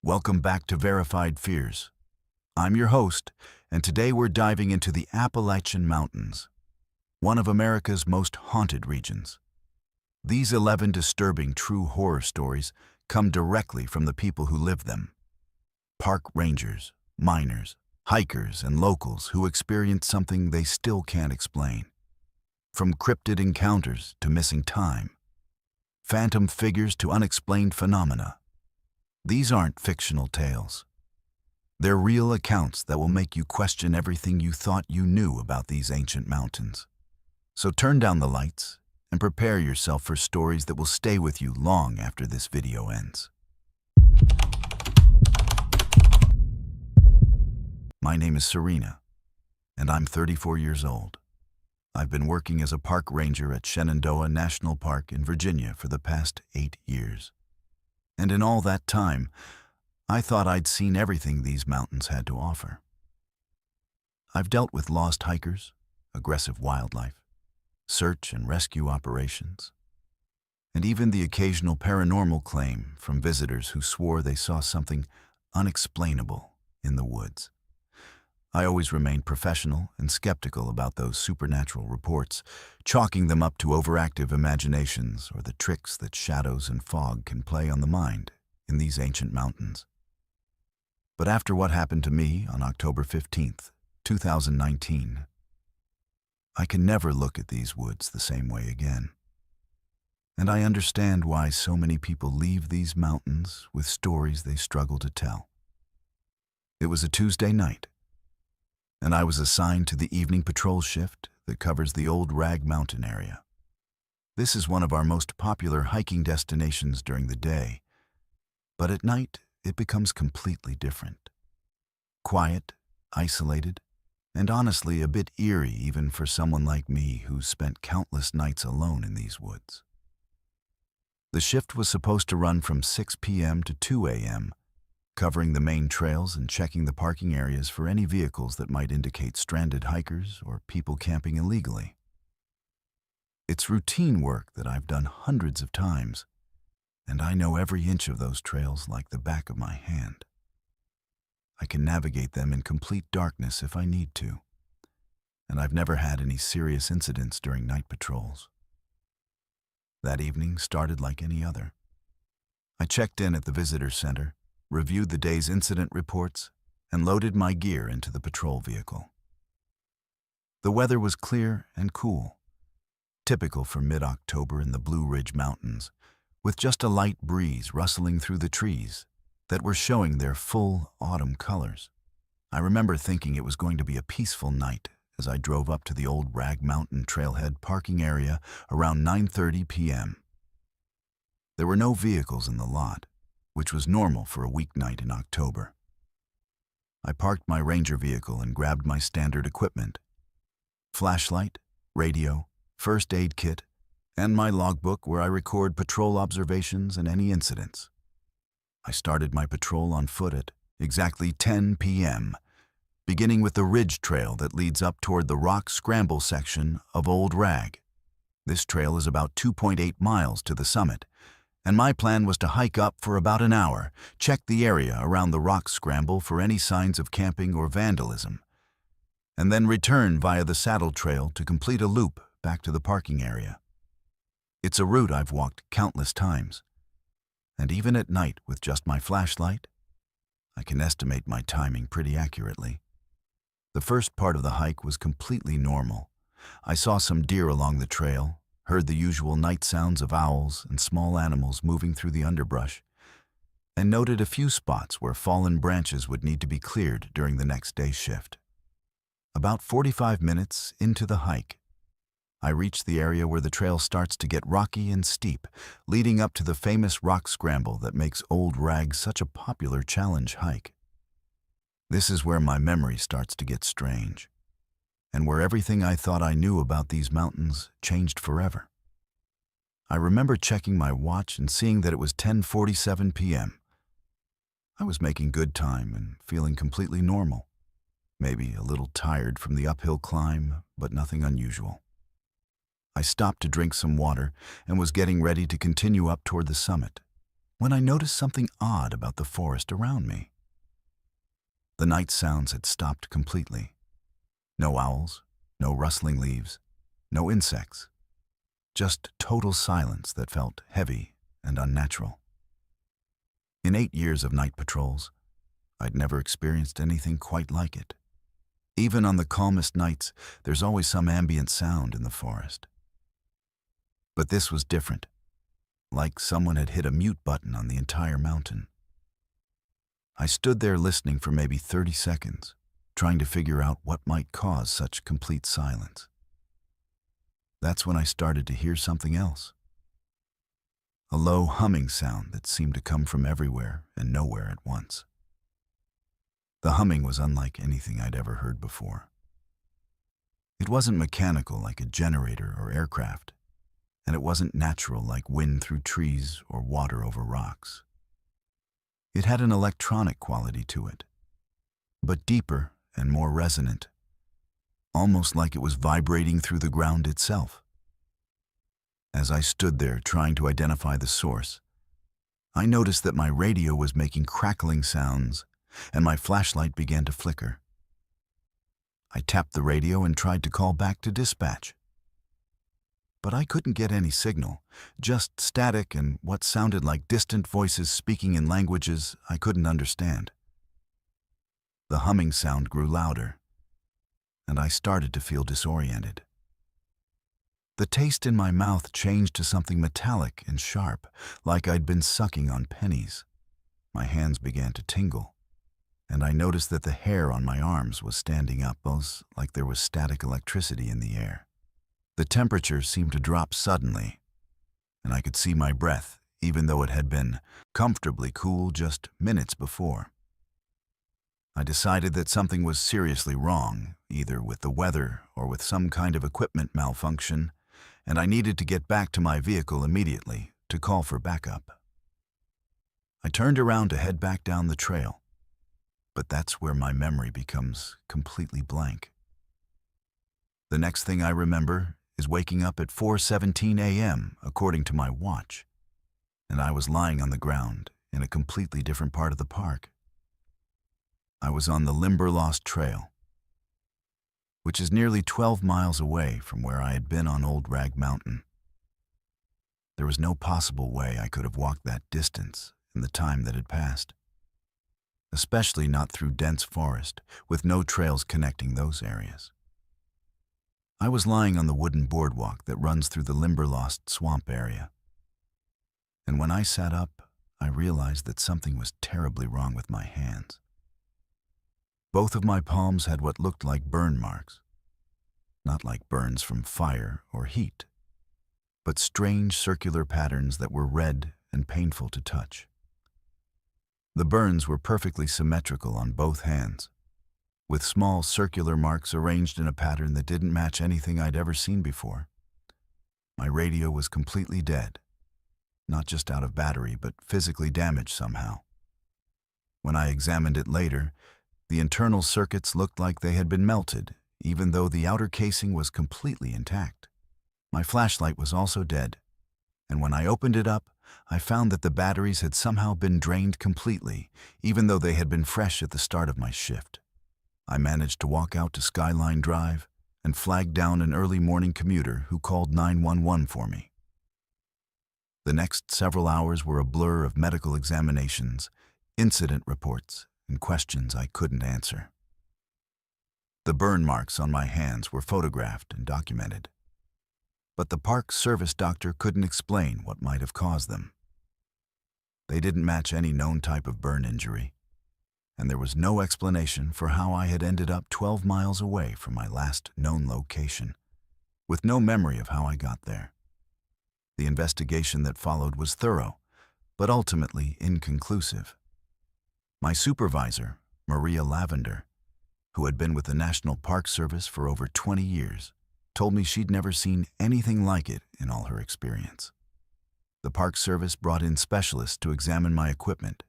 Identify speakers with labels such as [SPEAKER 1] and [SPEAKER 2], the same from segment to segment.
[SPEAKER 1] Welcome back to Verified Fears. I'm your host, and today we're diving into the Appalachian Mountains, one of America's most haunted regions. These 11 disturbing true horror stories come directly from the people who live them. Park rangers, miners, hikers, and locals who experience something they still can't explain. From cryptid encounters to missing time, phantom figures to unexplained phenomena. These aren't fictional tales. They're real accounts that will make you question everything you thought you knew about these ancient mountains. So turn down the lights and prepare yourself for stories that will stay with you long after this video ends. My name is Serena, and I'm 34 years old. I've been working as a park ranger at Shenandoah National Park in Virginia for the past 8 years. And in all that time, I thought I'd seen everything these mountains had to offer. I've dealt with lost hikers, aggressive wildlife, search and rescue operations, and even the occasional paranormal claim from visitors who swore they saw something unexplainable in the woods. I always remained professional and skeptical about those supernatural reports, chalking them up to overactive imaginations or the tricks that shadows and fog can play on the mind in these ancient mountains. But after what happened to me on October 15th, 2019, I can never look at these woods the same way again. And I understand why so many people leave these mountains with stories they struggle to tell. It was a Tuesday night, and I was assigned to the evening patrol shift that covers the Old Rag Mountain area. This is one of our most popular hiking destinations during the day, but at night it becomes completely different. Quiet, isolated, and honestly a bit eerie even for someone like me who's spent countless nights alone in these woods. The shift was supposed to run from 6 p.m. to 2 a.m., covering the main trails and checking the parking areas for any vehicles that might indicate stranded hikers or people camping illegally. It's routine work that I've done hundreds of times, and I know every inch of those trails like the back of my hand. I can navigate them in complete darkness if I need to, and I've never had any serious incidents during night patrols. That evening started like any other. I checked in at the visitor center, reviewed the day's incident reports, and loaded my gear into the patrol vehicle. The weather was clear and cool, typical for mid-October in the Blue Ridge Mountains, with just a light breeze rustling through the trees that were showing their full autumn colors. I remember thinking it was going to be a peaceful night as I drove up to the Old Rag Mountain trailhead parking area around 9:30 p.m. There were no vehicles in the lot, which was normal for a weeknight in October. I parked my ranger vehicle and grabbed my standard equipment: flashlight, radio, first aid kit, and my logbook where I record patrol observations and any incidents. I started my patrol on foot at exactly 10 p.m., beginning with the ridge trail that leads up toward the rock scramble section of Old Rag. This trail is about 2.8 miles to the summit, and my plan was to hike up for about an hour, check the area around the rock scramble for any signs of camping or vandalism, and then return via the saddle trail to complete a loop back to the parking area. It's a route I've walked countless times, and even at night with just my flashlight, I can estimate my timing pretty accurately. The first part of the hike was completely normal. I saw some deer along the trail, heard the usual night sounds of owls and small animals moving through the underbrush, and noted a few spots where fallen branches would need to be cleared during the next day's shift. About 45 minutes into the hike, I reached the area where the trail starts to get rocky and steep, leading up to the famous rock scramble that makes Old Rag such a popular challenge hike. This is where my memory starts to get strange, and where everything I thought I knew about these mountains changed forever. I remember checking my watch and seeing that it was 10:47 p.m. I was making good time and feeling completely normal, maybe a little tired from the uphill climb, but nothing unusual. I stopped to drink some water and was getting ready to continue up toward the summit. when I noticed something odd about the forest around me. The night sounds had stopped completely. No owls, no rustling leaves, no insects. Just total silence that felt heavy and unnatural. In 8 years of night patrols, I'd never experienced anything quite like it. Even on the calmest nights, there's always some ambient sound in the forest. But this was different, like someone had hit a mute button on the entire mountain. I stood there listening for maybe 30 seconds, trying to figure out what might cause such complete silence. That's when I started to hear something else. A low humming sound that seemed to come from everywhere and nowhere at once. The humming was unlike anything I'd ever heard before. It wasn't mechanical like a generator or aircraft, and it wasn't natural like wind through trees or water over rocks. It had an electronic quality to it, but deeper and more resonant, almost like it was vibrating through the ground itself. As I stood there trying to identify the source, I noticed that my radio was making crackling sounds and my flashlight began to flicker. I tapped the radio and tried to call back to dispatch. But I couldn't get any signal, just static and what sounded like distant voices speaking in languages I couldn't understand. The humming sound grew louder, and I started to feel disoriented. The taste in my mouth changed to something metallic and sharp, like I'd been sucking on pennies. My hands began to tingle, and I noticed that the hair on my arms was standing up, like there was static electricity in the air. The temperature seemed to drop suddenly, and I could see my breath, even though it had been comfortably cool just minutes before. I decided that something was seriously wrong, either with the weather or with some kind of equipment malfunction, and I needed to get back to my vehicle immediately to call for backup. I turned around to head back down the trail, but that's where my memory becomes completely blank. The next thing I remember is waking up at 4:17 a.m. according to my watch, and I was lying on the ground in a completely different part of the park. I was on the Limberlost Trail, which is nearly 12 miles away from where I had been on Old Rag Mountain. There was no possible way I could have walked that distance in the time that had passed, especially not through dense forest with no trails connecting those areas. I was lying on the wooden boardwalk that runs through the Limberlost swamp area, and when I sat up, I realized that something was terribly wrong with my hands. Both of my palms had what looked like burn marks, not like burns from fire or heat, but strange circular patterns that were red and painful to touch. The burns were perfectly symmetrical on both hands, with small circular marks arranged in a pattern that didn't match anything I'd ever seen before. My radio was completely dead, not just out of battery, but physically damaged somehow. When I examined it later, the internal circuits looked like they had been melted, even though the outer casing was completely intact. My flashlight was also dead, and when I opened it up, I found that the batteries had somehow been drained completely, even though they had been fresh at the start of my shift. I managed to walk out to Skyline Drive and flag down an early morning commuter who called 911 for me. The next several hours were a blur of medical examinations, incident reports, and questions I couldn't answer. The burn marks on my hands were photographed and documented, but the Park Service doctor couldn't explain what might have caused them. They didn't match any known type of burn injury, and there was no explanation for how I had ended up 12 miles away from my last known location, with no memory of how I got there. The investigation that followed was thorough, but ultimately inconclusive. My supervisor, Maria Lavender, who had been with the National Park Service for over 20 years, told me she'd never seen anything like it in all her experience. The Park Service brought in specialists to examine my equipment,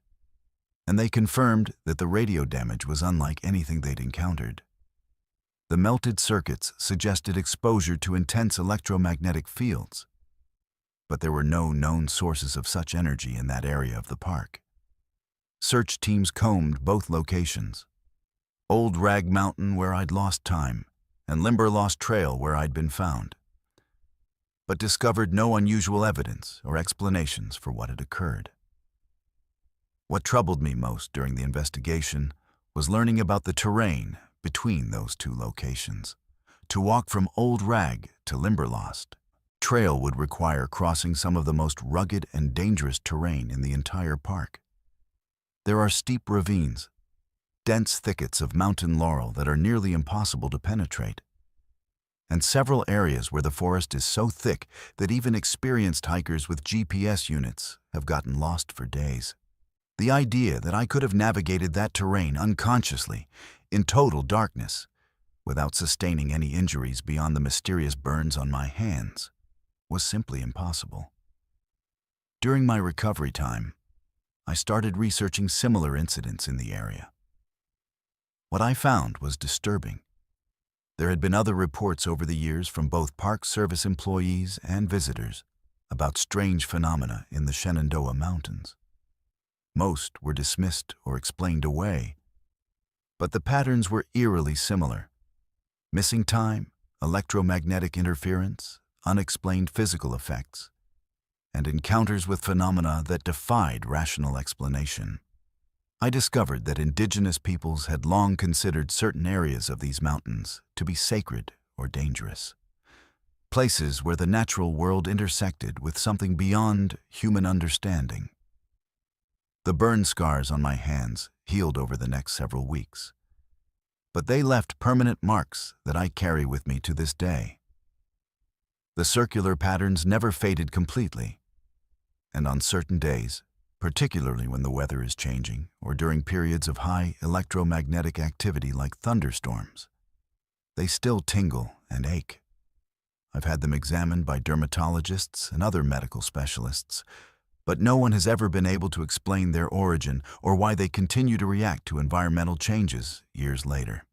[SPEAKER 1] and they confirmed that the radio damage was unlike anything they'd encountered. The melted circuits suggested exposure to intense electromagnetic fields. but there were no known sources of such energy in that area of the park. Search teams combed both locations. Old Rag Mountain, where I'd lost time, and Limberlost Trail, where I'd been found, but discovered no unusual evidence or explanations for what had occurred. What troubled me most during the investigation was learning about the terrain between those two locations. To walk from Old Rag to Limberlost Trail would require crossing some of the most rugged and dangerous terrain in the entire park. There are steep ravines, dense thickets of mountain laurel that are nearly impossible to penetrate, and several areas where the forest is so thick that even experienced hikers with GPS units have gotten lost for days. The idea that I could have navigated that terrain unconsciously, in total darkness, without sustaining any injuries beyond the mysterious burns on my hands, was simply impossible. During my recovery time, I started researching similar incidents in the area. What I found was disturbing. There had been other reports over the years from both Park Service employees and visitors about strange phenomena in the Shenandoah Mountains. Most were dismissed or explained away, but the patterns were eerily similar. Missing time, electromagnetic interference, unexplained physical effects, and encounters with phenomena that defied rational explanation. I discovered that indigenous peoples had long considered certain areas of these mountains to be sacred or dangerous, places where the natural world intersected with something beyond human understanding. The burn scars on my hands healed over the next several weeks, but they left permanent marks that I carry with me to this day. The circular patterns never faded completely, and on certain days, particularly when the weather is changing or during periods of high electromagnetic activity like thunderstorms, they still tingle and ache. I've had them examined by dermatologists and other medical specialists, but no one has ever been able to explain their origin or why they continue to react to environmental changes years later.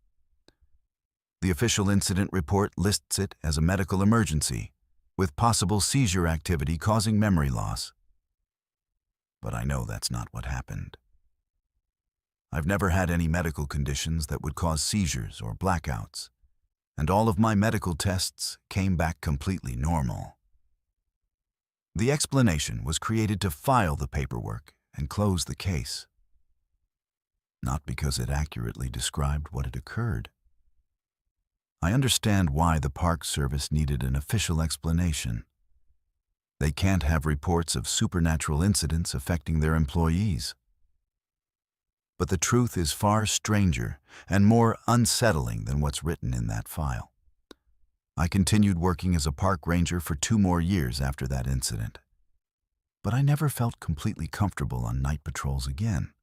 [SPEAKER 1] The official incident report lists it as a medical emergency, with possible seizure activity causing memory loss. But I know that's not what happened. I've never had any medical conditions that would cause seizures or blackouts, and all of my medical tests came back completely normal. The explanation was created to file the paperwork and close the case, not because it accurately described what had occurred. I understand why the Park Service needed an official explanation. They can't have reports of supernatural incidents affecting their employees. But the truth is far stranger and more unsettling than what's written in that file. I continued working as a park ranger for 2 more years after that incident, but I never felt completely comfortable on night patrols again.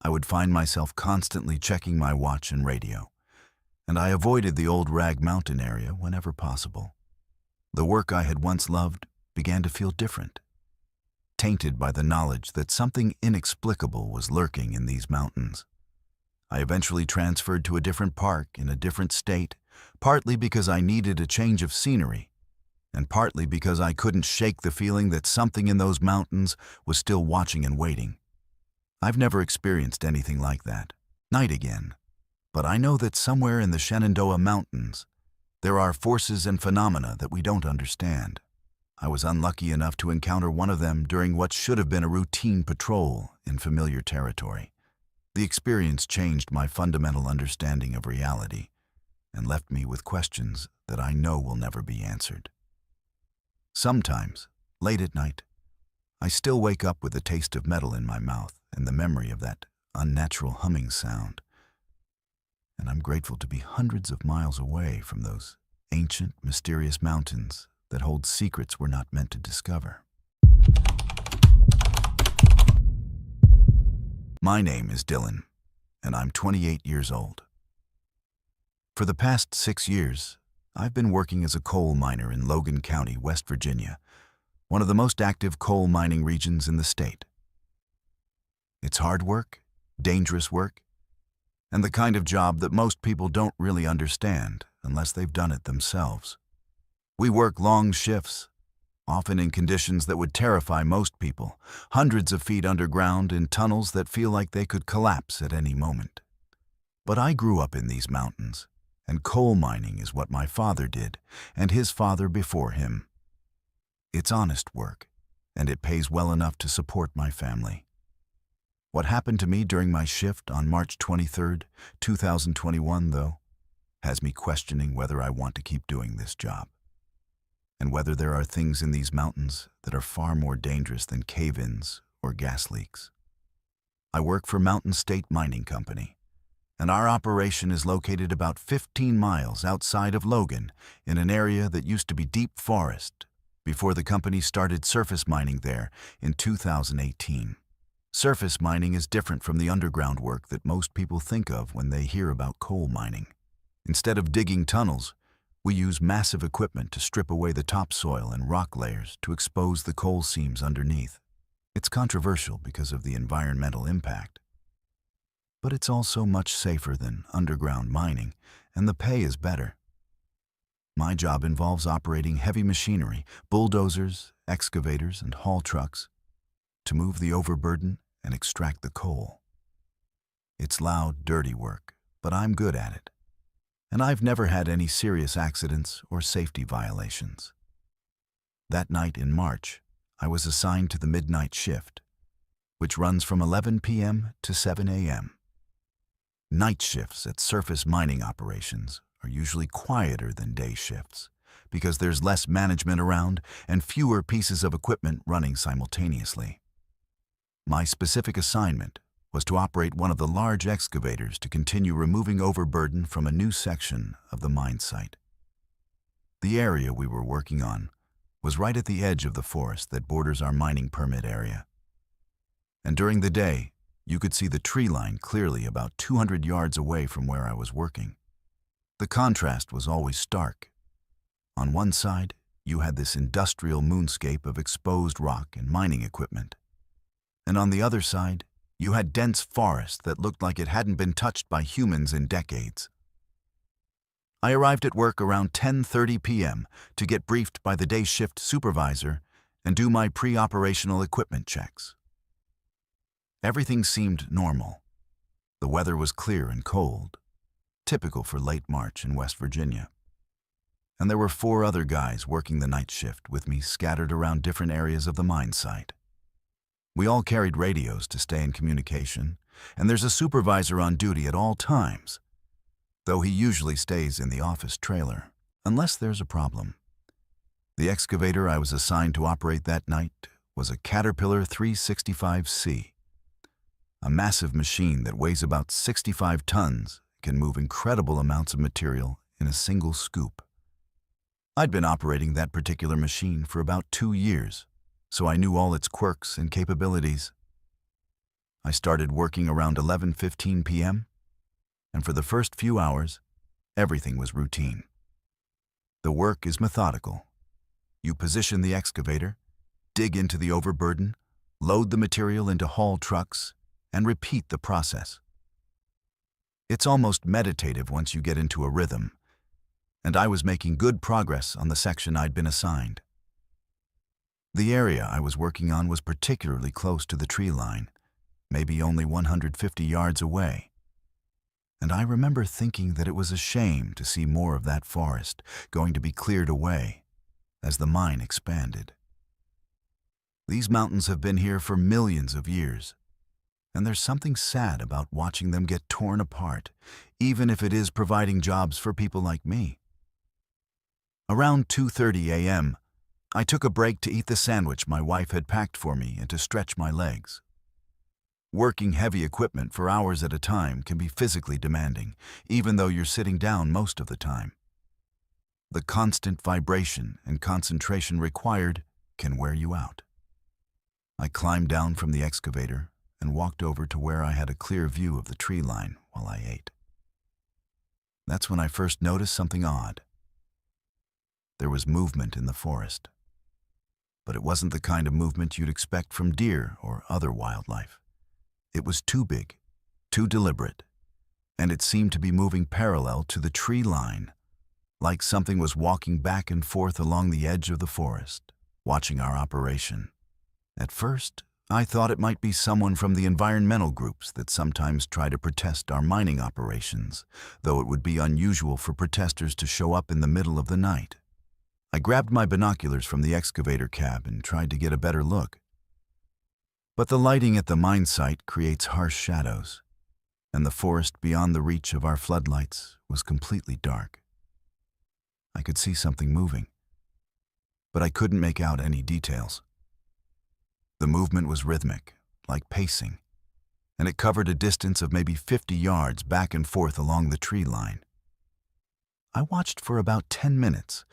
[SPEAKER 1] I would find myself constantly checking my watch and radio, and I avoided the Old Rag Mountain area whenever possible. The work I had once loved began to feel different, tainted by the knowledge that something inexplicable was lurking in these mountains. I eventually transferred to a different park in a different state, partly because I needed a change of scenery, and partly because I couldn't shake the feeling that something in those mountains was still watching and waiting. I've never experienced anything like that, night again, but I know that somewhere in the Shenandoah Mountains, there are forces and phenomena that we don't understand. I was unlucky enough to encounter one of them during what should have been a routine patrol in familiar territory. The experience changed my fundamental understanding of reality and left me with questions that I know will never be answered. Sometimes, late at night, I still wake up with the taste of metal in my mouth and the memory of that unnatural humming sound. And I'm grateful to be hundreds of miles away from those ancient, mysterious mountains that hold secrets we're not meant to discover. My name is Dylan, and I'm 28 years old. For the past 6 years, I've been working as a coal miner in Logan County, West Virginia, one of the most active coal mining regions in the state. It's hard work, dangerous work, and the kind of job that most people don't really understand unless they've done it themselves. We work long shifts, often in conditions that would terrify most people, hundreds of feet underground in tunnels that feel like they could collapse at any moment. But I grew up in these mountains, and coal mining is what my father did, and his father before him. It's honest work, and it pays well enough to support my family. What happened to me during my shift on March 23, 2021, though, has me questioning whether I want to keep doing this job, and whether there are things in these mountains that are far more dangerous than cave-ins or gas leaks. I work for Mountain State Mining Company, and our operation is located about 15 miles outside of Logan in an area that used to be deep forest before the company started surface mining there in 2018. Surface mining is different from the underground work that most people think of when they hear about coal mining. Instead of digging tunnels, we use massive equipment to strip away the topsoil and rock layers to expose the coal seams underneath. It's controversial because of the environmental impact. But it's also much safer than underground mining, and the pay is better. My job involves operating heavy machinery, bulldozers, excavators, and haul trucks to move the overburden and extract the coal. It's loud, dirty work, but I'm good at it. And I've never had any serious accidents or safety violations. That night in March, I was assigned to the midnight shift, which runs from 11 p.m. to 7 a.m. Night shifts at surface mining operations are usually quieter than day shifts because there's less management around and fewer pieces of equipment running simultaneously. My specific assignment was to operate one of the large excavators to continue removing overburden from a new section of the mine site. The area we were working on was right at the edge of the forest that borders our mining permit area. And during the day, you could see the tree line clearly about 200 yards away from where I was working. The contrast was always stark. On one side, you had this industrial moonscape of exposed rock and mining equipment. And on the other side, you had dense forest that looked like it hadn't been touched by humans in decades. I arrived at work around 10:30 p.m. to get briefed by the day shift supervisor and do my pre-operational equipment checks. Everything seemed normal. The weather was clear and cold, typical for late March in West Virginia. And there were 4 other guys working the night shift with me scattered around different areas of the mine site. We all carried radios to stay in communication, and there's a supervisor on duty at all times, though he usually stays in the office trailer, unless there's a problem. The excavator I was assigned to operate that night was a Caterpillar 365C, a massive machine that weighs about 65 tons, can move incredible amounts of material in a single scoop. I'd been operating that particular machine for about 2 years, so I knew all its quirks and capabilities. I started working around 11:15 p.m., and for the first few hours, everything was routine. The work is methodical. You position the excavator, dig into the overburden, load the material into haul trucks, and repeat the process. It's almost meditative once you get into a rhythm, and I was making good progress on the section I'd been assigned. The area I was working on was particularly close to the tree line, maybe only 150 yards away. And I remember thinking that it was a shame to see more of that forest going to be cleared away as the mine expanded. These mountains have been here for millions of years, and there's something sad about watching them get torn apart, even if it is providing jobs for people like me. Around 2:30 a.m., I took a break to eat the sandwich my wife had packed for me and to stretch my legs. Working heavy equipment for hours at a time can be physically demanding, even though you're sitting down most of the time. The constant vibration and concentration required can wear you out. I climbed down from the excavator and walked over to where I had a clear view of the tree line while I ate. That's when I first noticed something odd. There was movement in the forest, but it wasn't the kind of movement you'd expect from deer or other wildlife. It was too big, too deliberate, and it seemed to be moving parallel to the tree line, like something was walking back and forth along the edge of the forest, watching our operation. At first, I thought it might be someone from the environmental groups that sometimes try to protest our mining operations, though it would be unusual for protesters to show up in the middle of the night. I grabbed my binoculars from the excavator cab and tried to get a better look. But the lighting at the mine site creates harsh shadows, and the forest beyond the reach of our floodlights was completely dark. I could see something moving, but I couldn't make out any details. The movement was rhythmic, like pacing, and it covered a distance of maybe 50 yards back and forth along the tree line. I watched for about 10 minutes,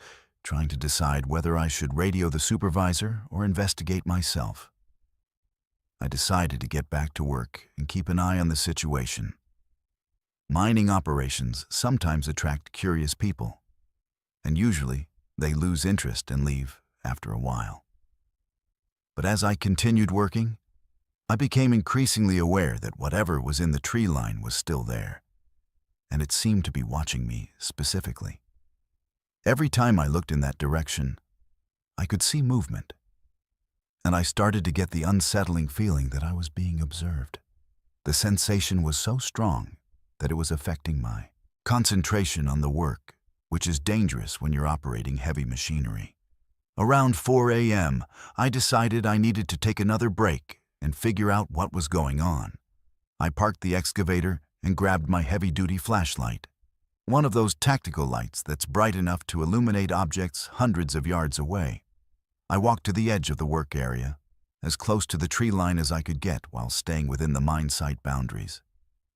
[SPEAKER 1] trying to decide whether I should radio the supervisor or investigate myself. I decided to get back to work and keep an eye on the situation. Mining operations sometimes attract curious people, and usually they lose interest and leave after a while. But as I continued working, I became increasingly aware that whatever was in the tree line was still there, and it seemed to be watching me specifically. Every time I looked in that direction, I could see movement, and I started to get the unsettling feeling that I was being observed. The sensation was so strong that it was affecting my concentration on the work, which is dangerous when you're operating heavy machinery. Around 4 a.m., I decided I needed to take another break and figure out what was going on. I parked the excavator and grabbed my heavy-duty flashlight, one of those tactical lights that's bright enough to illuminate objects hundreds of yards away. I walked to the edge of the work area, as close to the tree line as I could get while staying within the mine site boundaries.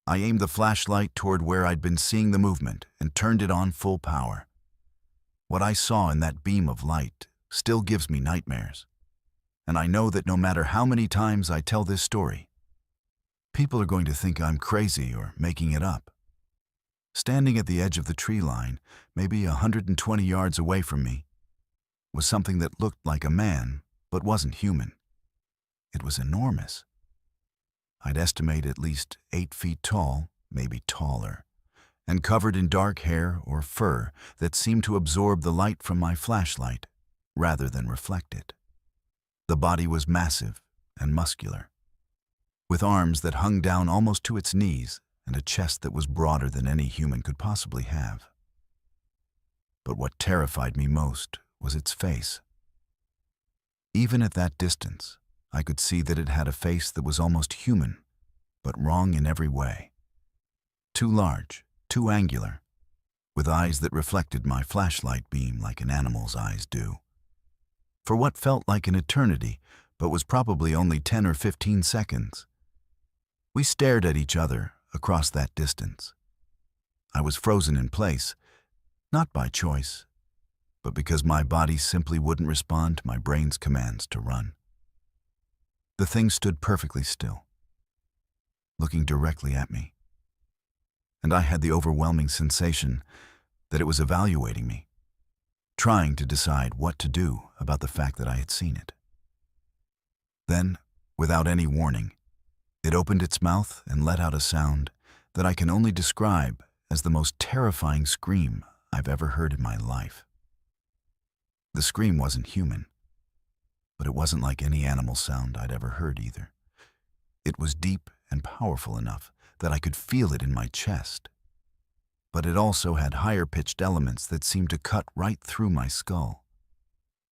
[SPEAKER 1] I aimed the flashlight toward where I'd been seeing the movement and turned it on full power. What I saw in that beam of light still gives me nightmares, and I know that no matter how many times I tell this story, people are going to think I'm crazy or making it up. Standing at the edge of the tree line, maybe 120 yards away from me, was something that looked like a man but wasn't human. It was enormous. I'd estimate at least 8 feet tall, maybe taller, and covered in dark hair or fur that seemed to absorb the light from my flashlight rather than reflect it. The body was massive and muscular, with arms that hung down almost to its knees and a chest that was broader than any human could possibly have. But what terrified me most was its face. Even at that distance, I could see that it had a face that was almost human, but wrong in every way. Too large, too angular, with eyes that reflected my flashlight beam like an animal's eyes do. For what felt like an eternity, but was probably only 10 or 15 seconds, we stared at each other across that distance. I was frozen in place, not by choice, but because my body simply wouldn't respond to my brain's commands to run. The thing stood perfectly still, looking directly at me, and I had the overwhelming sensation that it was evaluating me, trying to decide what to do about the fact that I had seen it. Then, without any warning, it opened its mouth and let out a sound that I can only describe as the most terrifying scream I've ever heard in my life. The scream wasn't human, but it wasn't like any animal sound I'd ever heard either. It was deep and powerful enough that I could feel it in my chest, but it also had higher-pitched elements that seemed to cut right through my skull.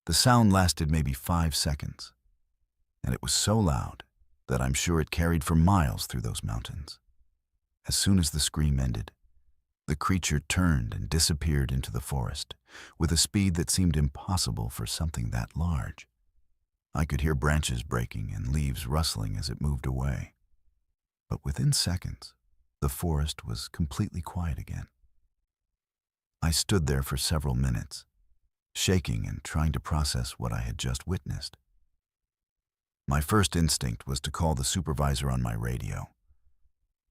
[SPEAKER 1] The sound lasted maybe 5 seconds, and it was so loud that I'm sure it carried for miles through those mountains. As soon as the scream ended, the creature turned and disappeared into the forest with a speed that seemed impossible for something that large. I could hear branches breaking and leaves rustling as it moved away. But within seconds, the forest was completely quiet again. I stood there for several minutes, shaking and trying to process what I had just witnessed. My first instinct was to call the supervisor on my radio,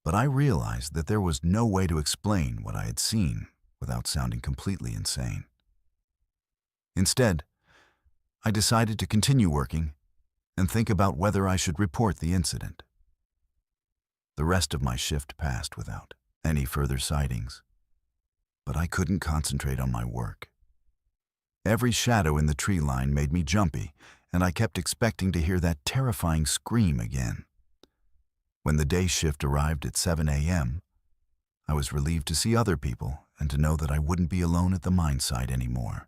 [SPEAKER 1] but I realized that there was no way to explain what I had seen without sounding completely insane. Instead, I decided to continue working and think about whether I should report the incident. The rest of my shift passed without any further sightings, but I couldn't concentrate on my work. Every shadow in the tree line made me jumpy, and I kept expecting to hear that terrifying scream again. When the day shift arrived at 7 a.m., I was relieved to see other people and to know that I wouldn't be alone at the mine site anymore.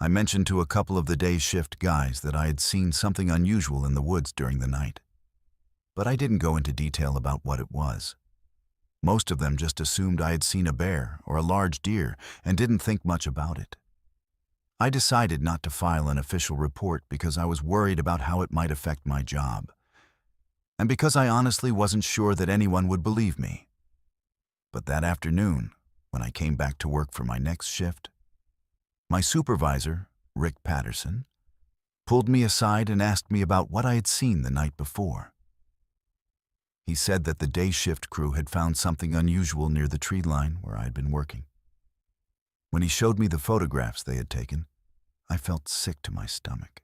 [SPEAKER 1] I mentioned to a couple of the day shift guys that I had seen something unusual in the woods during the night, but I didn't go into detail about what it was. Most of them just assumed I had seen a bear or a large deer and didn't think much about it. I decided not to file an official report because I was worried about how it might affect my job, and because I honestly wasn't sure that anyone would believe me. But that afternoon, when I came back to work for my next shift, my supervisor, Rick Patterson, pulled me aside and asked me about what I had seen the night before. He said that the day shift crew had found something unusual near the tree line where I had been working. When he showed me the photographs they had taken, I felt sick to my stomach.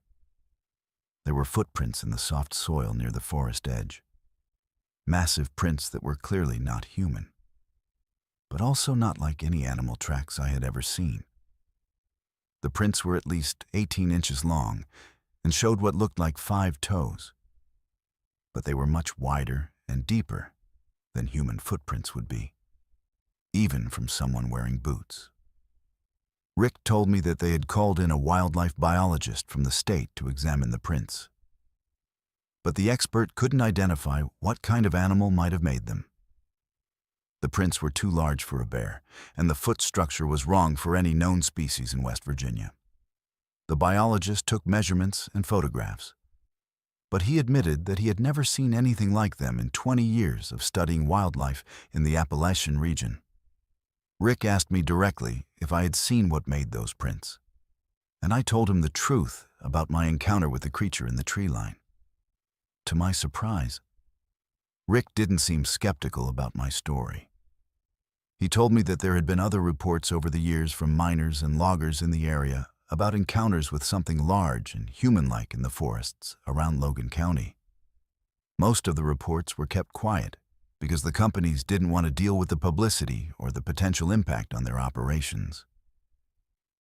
[SPEAKER 1] There were footprints in the soft soil near the forest edge. Massive prints that were clearly not human, but also not like any animal tracks I had ever seen. The prints were at least 18 inches long and showed what looked like 5 toes, but they were much wider and deeper than human footprints would be, even from someone wearing boots. Rick told me that they had called in a wildlife biologist from the state to examine the prints, but the expert couldn't identify what kind of animal might have made them. The prints were too large for a bear, and the foot structure was wrong for any known species in West Virginia. The biologist took measurements and photographs, but he admitted that he had never seen anything like them in 20 years of studying wildlife in the Appalachian region. Rick asked me directly if I had seen what made those prints, and I told him the truth about my encounter with the creature in the tree line. To my surprise, Rick didn't seem skeptical about my story. He told me that there had been other reports over the years from miners and loggers in the area about encounters with something large and human-like in the forests around Logan County. Most of the reports were kept quiet because the companies didn't want to deal with the publicity or the potential impact on their operations.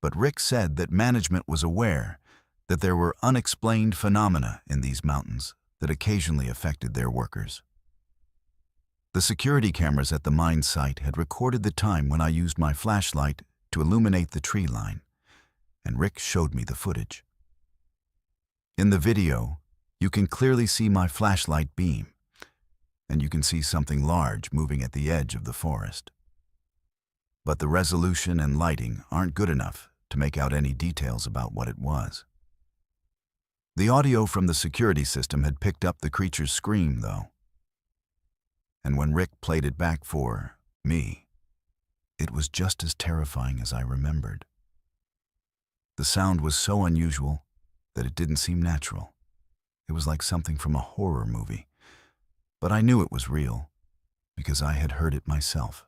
[SPEAKER 1] But Rick said that management was aware that there were unexplained phenomena in these mountains that occasionally affected their workers. The security cameras at the mine site had recorded the time when I used my flashlight to illuminate the tree line, and Rick showed me the footage. In the video, you can clearly see my flashlight beam, and you can see something large moving at the edge of the forest. But the resolution and lighting aren't good enough to make out any details about what it was. The audio from the security system had picked up the creature's scream, though. And when Rick played it back for me, it was just as terrifying as I remembered. The sound was so unusual that it didn't seem natural. It was like something from a horror movie, but I knew it was real because I had heard it myself.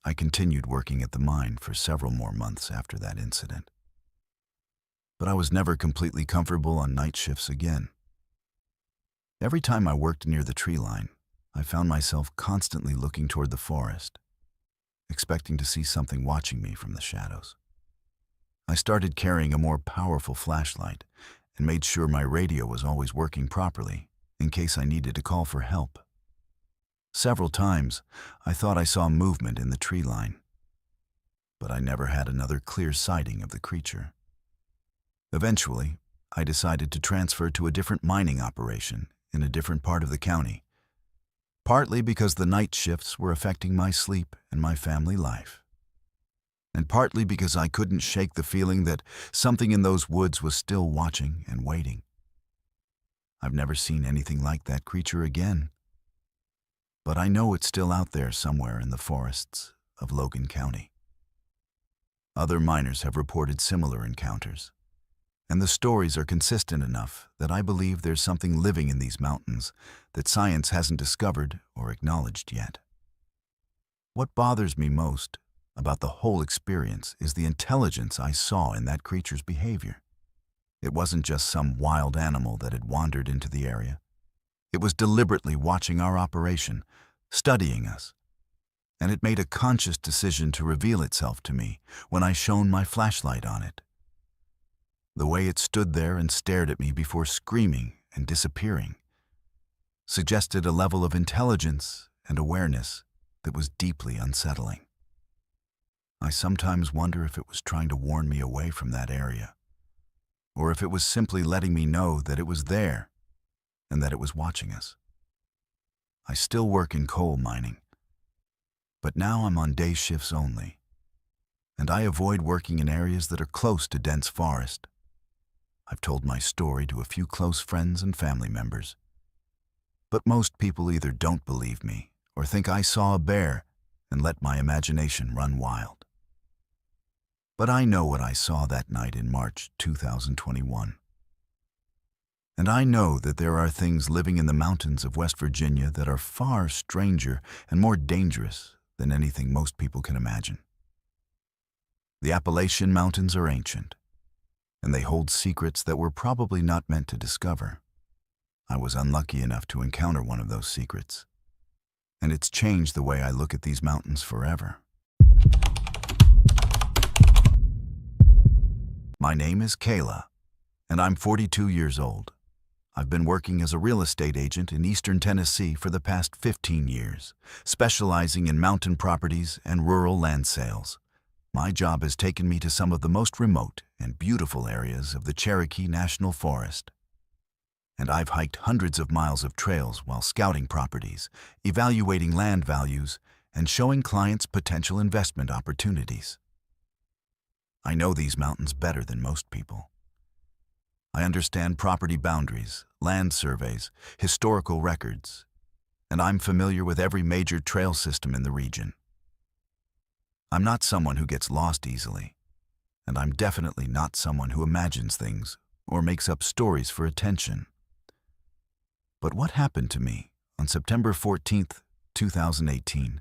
[SPEAKER 1] I continued working at the mine for several more months after that incident, but I was never completely comfortable on night shifts again. Every time I worked near the tree line, I found myself constantly looking toward the forest, expecting to see something watching me from the shadows. I started carrying a more powerful flashlight and made sure my radio was always working properly in case I needed to call for help. Several times, I thought I saw movement in the tree line, but I never had another clear sighting of the creature. Eventually, I decided to transfer to a different mining operation in a different part of the county, partly because the night shifts were affecting my sleep and my family life, and partly because I couldn't shake the feeling that something in those woods was still watching and waiting. I've never seen anything like that creature again, but I know it's still out there somewhere in the forests of Logan County. Other miners have reported similar encounters, and the stories are consistent enough that I believe there's something living in these mountains that science hasn't discovered or acknowledged yet. What bothers me most about the whole experience is the intelligence I saw in that creature's behavior. It wasn't just some wild animal that had wandered into the area. It was deliberately watching our operation, studying us, and it made a conscious decision to reveal itself to me when I shone my flashlight on it. The way it stood there and stared at me before screaming and disappearing suggested a level of intelligence and awareness that was deeply unsettling. I sometimes wonder if it was trying to warn me away from that area, or if it was simply letting me know that it was there and that it was watching us. I still work in coal mining, but now I'm on day shifts only, and I avoid working in areas that are close to dense forest. I've told my story to a few close friends and family members, but most people either don't believe me or think I saw a bear and let my imagination run wild. But I know what I saw that night in March 2021. And I know that there are things living in the mountains of West Virginia that are far stranger and more dangerous than anything most people can imagine. The Appalachian Mountains are ancient, and they hold secrets that we're probably not meant to discover. I was unlucky enough to encounter one of those secrets, and it's changed the way I look at these mountains forever. My name is Kayla, and I'm 42 years old. I've been working as a real estate agent in eastern Tennessee for the past 15 years, specializing in mountain properties and rural land sales. My job has taken me to some of the most remote and beautiful areas of the Cherokee National Forest. And I've hiked hundreds of miles of trails while scouting properties, evaluating land values, and showing clients potential investment opportunities. I know these mountains better than most people. I understand property boundaries, land surveys, historical records, and I'm familiar with every major trail system in the region. I'm not someone who gets lost easily, and I'm definitely not someone who imagines things or makes up stories for attention. But what happened to me on September 14th, 2018,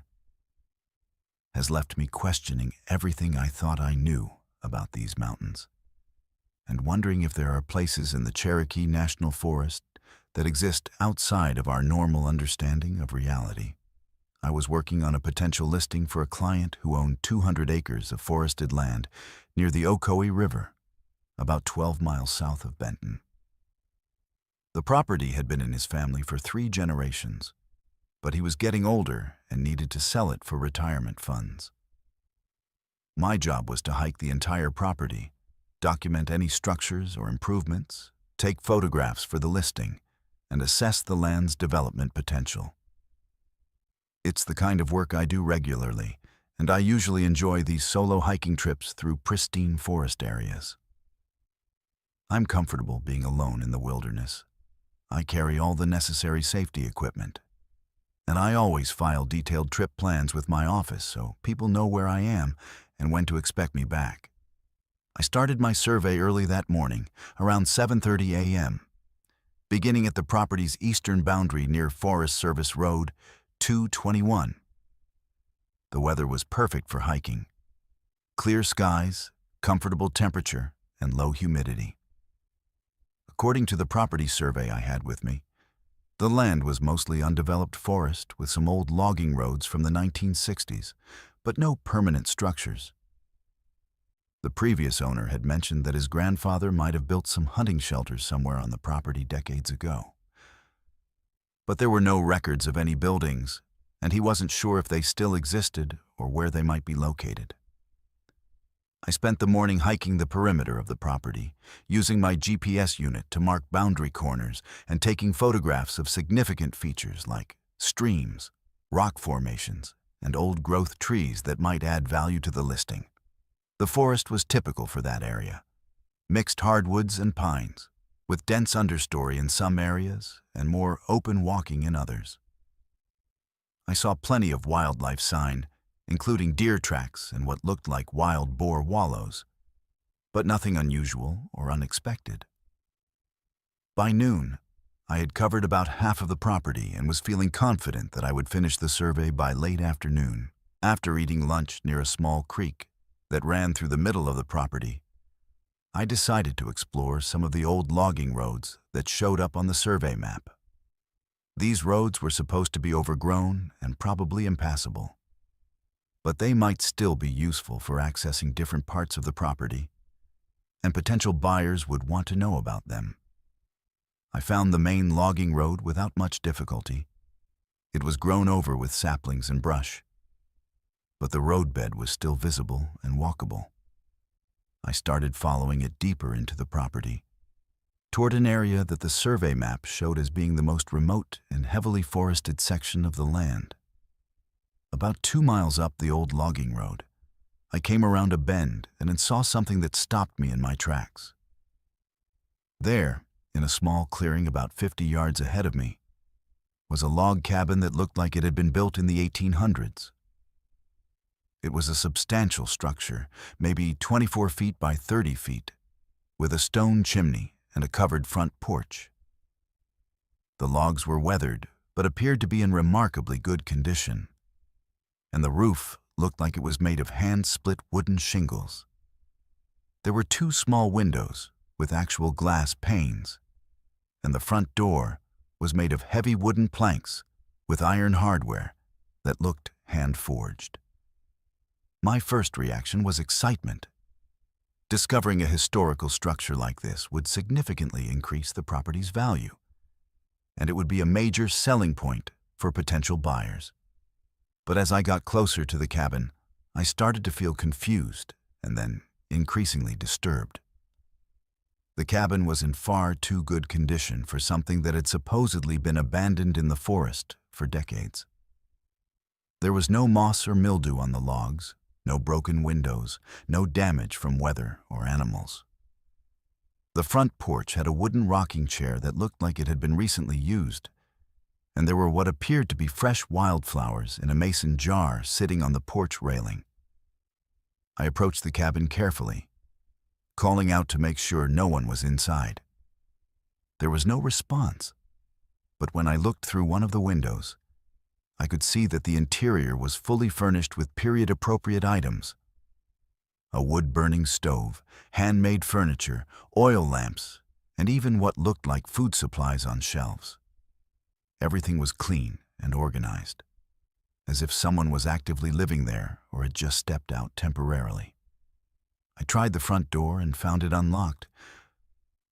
[SPEAKER 1] has left me questioning everything I thought I knew about these mountains, and wondering if there are places in the Cherokee National Forest that exist outside of our normal understanding of reality. I was working on a potential listing for a client who owned 200 acres of forested land near the Ocoee River, about 12 miles south of Benton. The property had been in his family for 3 generations, but he was getting older and needed to sell it for retirement funds. My job was to hike the entire property, document any structures or improvements, take photographs for the listing, and assess the land's development potential. It's the kind of work I do regularly, and I usually enjoy these solo hiking trips through pristine forest areas. I'm comfortable being alone in the wilderness. I carry all the necessary safety equipment, and I always file detailed trip plans with my office so people know where I am and when to expect me back. I started my survey early that morning, around 7:30 a.m., beginning at the property's eastern boundary near Forest Service Road 221. The weather was perfect for hiking. Clear skies, comfortable temperature, and low humidity. According to the property survey I had with me, the land was mostly undeveloped forest with some old logging roads from the 1960s, but no permanent structures. The previous owner had mentioned that his grandfather might have built some hunting shelters somewhere on the property decades ago. But there were no records of any buildings, and he wasn't sure if they still existed or where they might be located. I spent the morning hiking the perimeter of the property, using my GPS unit to mark boundary corners and taking photographs of significant features like streams, rock formations, and old-growth trees that might add value to the listing. The forest was typical for that area, mixed hardwoods and pines, with dense understory in some areas and more open walking in others. I saw plenty of wildlife sign, including deer tracks and what looked like wild boar wallows, but nothing unusual or unexpected. By noon, I had covered about half of the property and was feeling confident that I would finish the survey by late afternoon. After eating lunch near a small creek that ran through the middle of the property, I decided to explore some of the old logging roads that showed up on the survey map. These roads were supposed to be overgrown and probably impassable. but they might still be useful for accessing different parts of the property, and potential buyers would want to know about them. I found the main logging road without much difficulty. It was grown over with saplings and brush, but the roadbed was still visible and walkable. I started following it deeper into the property, toward an area that the survey map showed as being the most remote and heavily forested section of the land. About 2 miles up the old logging road, I came around a bend and saw something that stopped me in my tracks. There, in a small clearing about 50 yards ahead of me, was a log cabin that looked like it had been built in the 1800s. It was a substantial structure, maybe 24 feet by 30 feet, with a stone chimney and a covered front porch. The logs were weathered, but appeared to be in remarkably good condition, and the roof looked like it was made of hand-split wooden shingles. There were 2 small windows with actual glass panes, and the front door was made of heavy wooden planks with iron hardware that looked hand-forged. My first reaction was excitement. Discovering a historical structure like this would significantly increase the property's value, and it would be a major selling point for potential buyers. But as I got closer to the cabin, I started to feel confused and then increasingly disturbed. The cabin was in far too good condition for something that had supposedly been abandoned in the forest for decades. There was no moss or mildew on the logs, no broken windows, no damage from weather or animals. The front porch had a wooden rocking chair that looked like it had been recently used, and there were what appeared to be fresh wildflowers in a mason jar sitting on the porch railing. I approached the cabin carefully, calling out to make sure no one was inside. There was no response, but when I looked through one of the windows, I could see that the interior was fully furnished with period-appropriate items. A wood-burning stove, handmade furniture, oil lamps, and even what looked like food supplies on shelves. Everything was clean and organized, as if someone was actively living there or had just stepped out temporarily. I tried the front door and found it unlocked,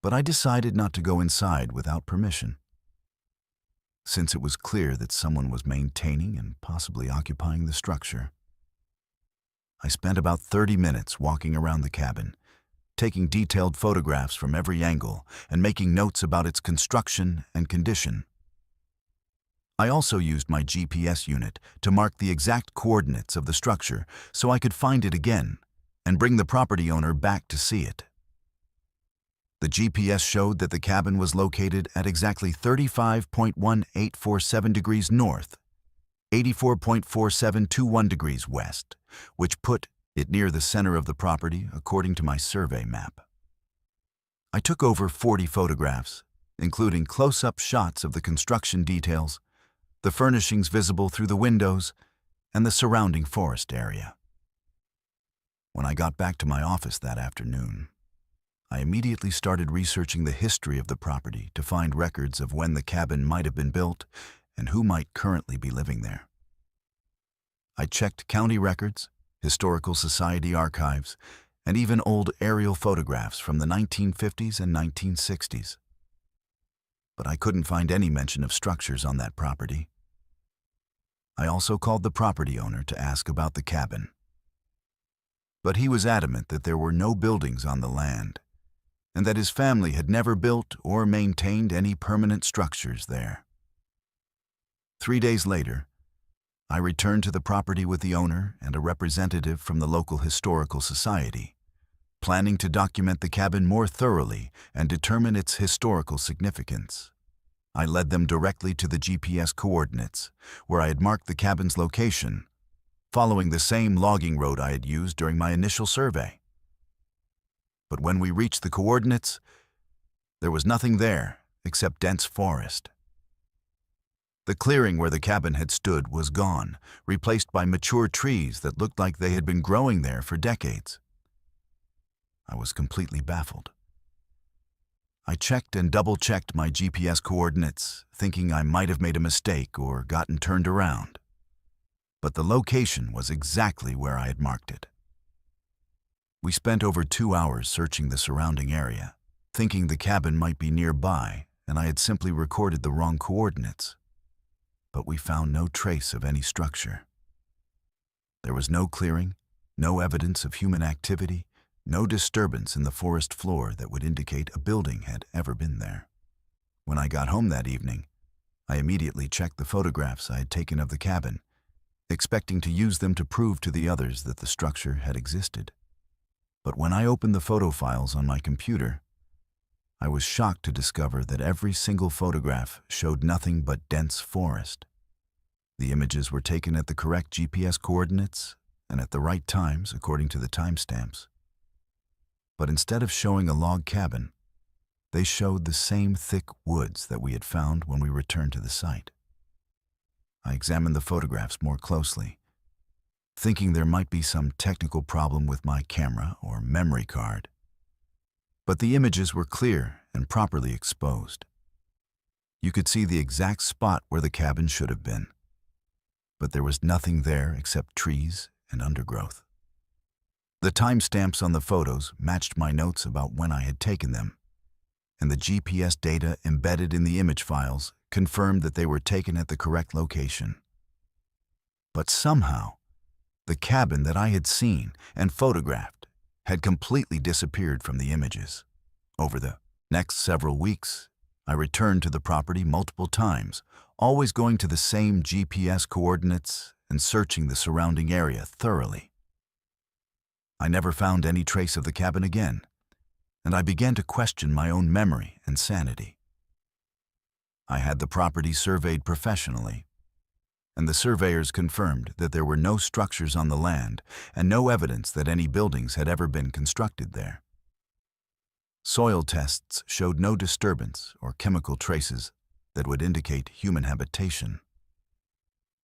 [SPEAKER 1] but I decided not to go inside without permission. Since it was clear that someone was maintaining and possibly occupying the structure. I spent about 30 minutes walking around the cabin, taking detailed photographs from every angle and making notes about its construction and condition. I also used my GPS unit to mark the exact coordinates of the structure so I could find it again and bring the property owner back to see it. The GPS showed that the cabin was located at exactly 35.1847 degrees north, 84.4721 degrees west, which put it near the center of the property according to my survey map. I took over 40 photographs, including close-up shots of the construction details, the furnishings visible through the windows, and the surrounding forest area. When I got back to my office that afternoon, I immediately started researching the history of the property to find records of when the cabin might have been built and who might currently be living there. I checked county records, historical society archives, and even old aerial photographs from the 1950s and 1960s. But I couldn't find any mention of structures on that property. I also called the property owner to ask about the cabin. But he was adamant that there were no buildings on the land, and that his family had never built or maintained any permanent structures there. 3 days later, I returned to the property with the owner and a representative from the local historical society, planning to document the cabin more thoroughly and determine its historical significance. I led them directly to the GPS coordinates, where I had marked the cabin's location, following the same logging road I had used during my initial survey. But when we reached the coordinates, there was nothing there except dense forest. The clearing where the cabin had stood was gone, replaced by mature trees that looked like they had been growing there for decades. I was completely baffled. I checked and double-checked my GPS coordinates, thinking I might have made a mistake or gotten turned around. but the location was exactly where I had marked it. We spent over 2 hours searching the surrounding area, thinking the cabin might be nearby and I had simply recorded the wrong coordinates. But we found no trace of any structure. There was no clearing, no evidence of human activity, no disturbance in the forest floor that would indicate a building had ever been there. When I got home that evening, I immediately checked the photographs I had taken of the cabin, expecting to use them to prove to the others that the structure had existed. But when I opened the photo files on my computer, I was shocked to discover that every single photograph showed nothing but dense forest. The images were taken at the correct GPS coordinates and at the right times according to the timestamps. But instead of showing a log cabin, they showed the same thick woods that we had found when we returned to the site. I examined the photographs more closely, thinking there might be some technical problem with my camera or memory card. But the images were clear and properly exposed. You could see the exact spot where the cabin should have been, but there was nothing there except trees and undergrowth. The timestamps on the photos matched my notes about when I had taken them, and the GPS data embedded in the image files confirmed that they were taken at the correct location. But somehow, the cabin that I had seen and photographed had completely disappeared from the images. Over the next several weeks, I returned to the property multiple times, always going to the same GPS coordinates and searching the surrounding area thoroughly. I never found any trace of the cabin again, and I began to question my own memory and sanity. I had the property surveyed professionally, and the surveyors confirmed that there were no structures on the land and no evidence that any buildings had ever been constructed there. Soil tests showed no disturbance or chemical traces that would indicate human habitation.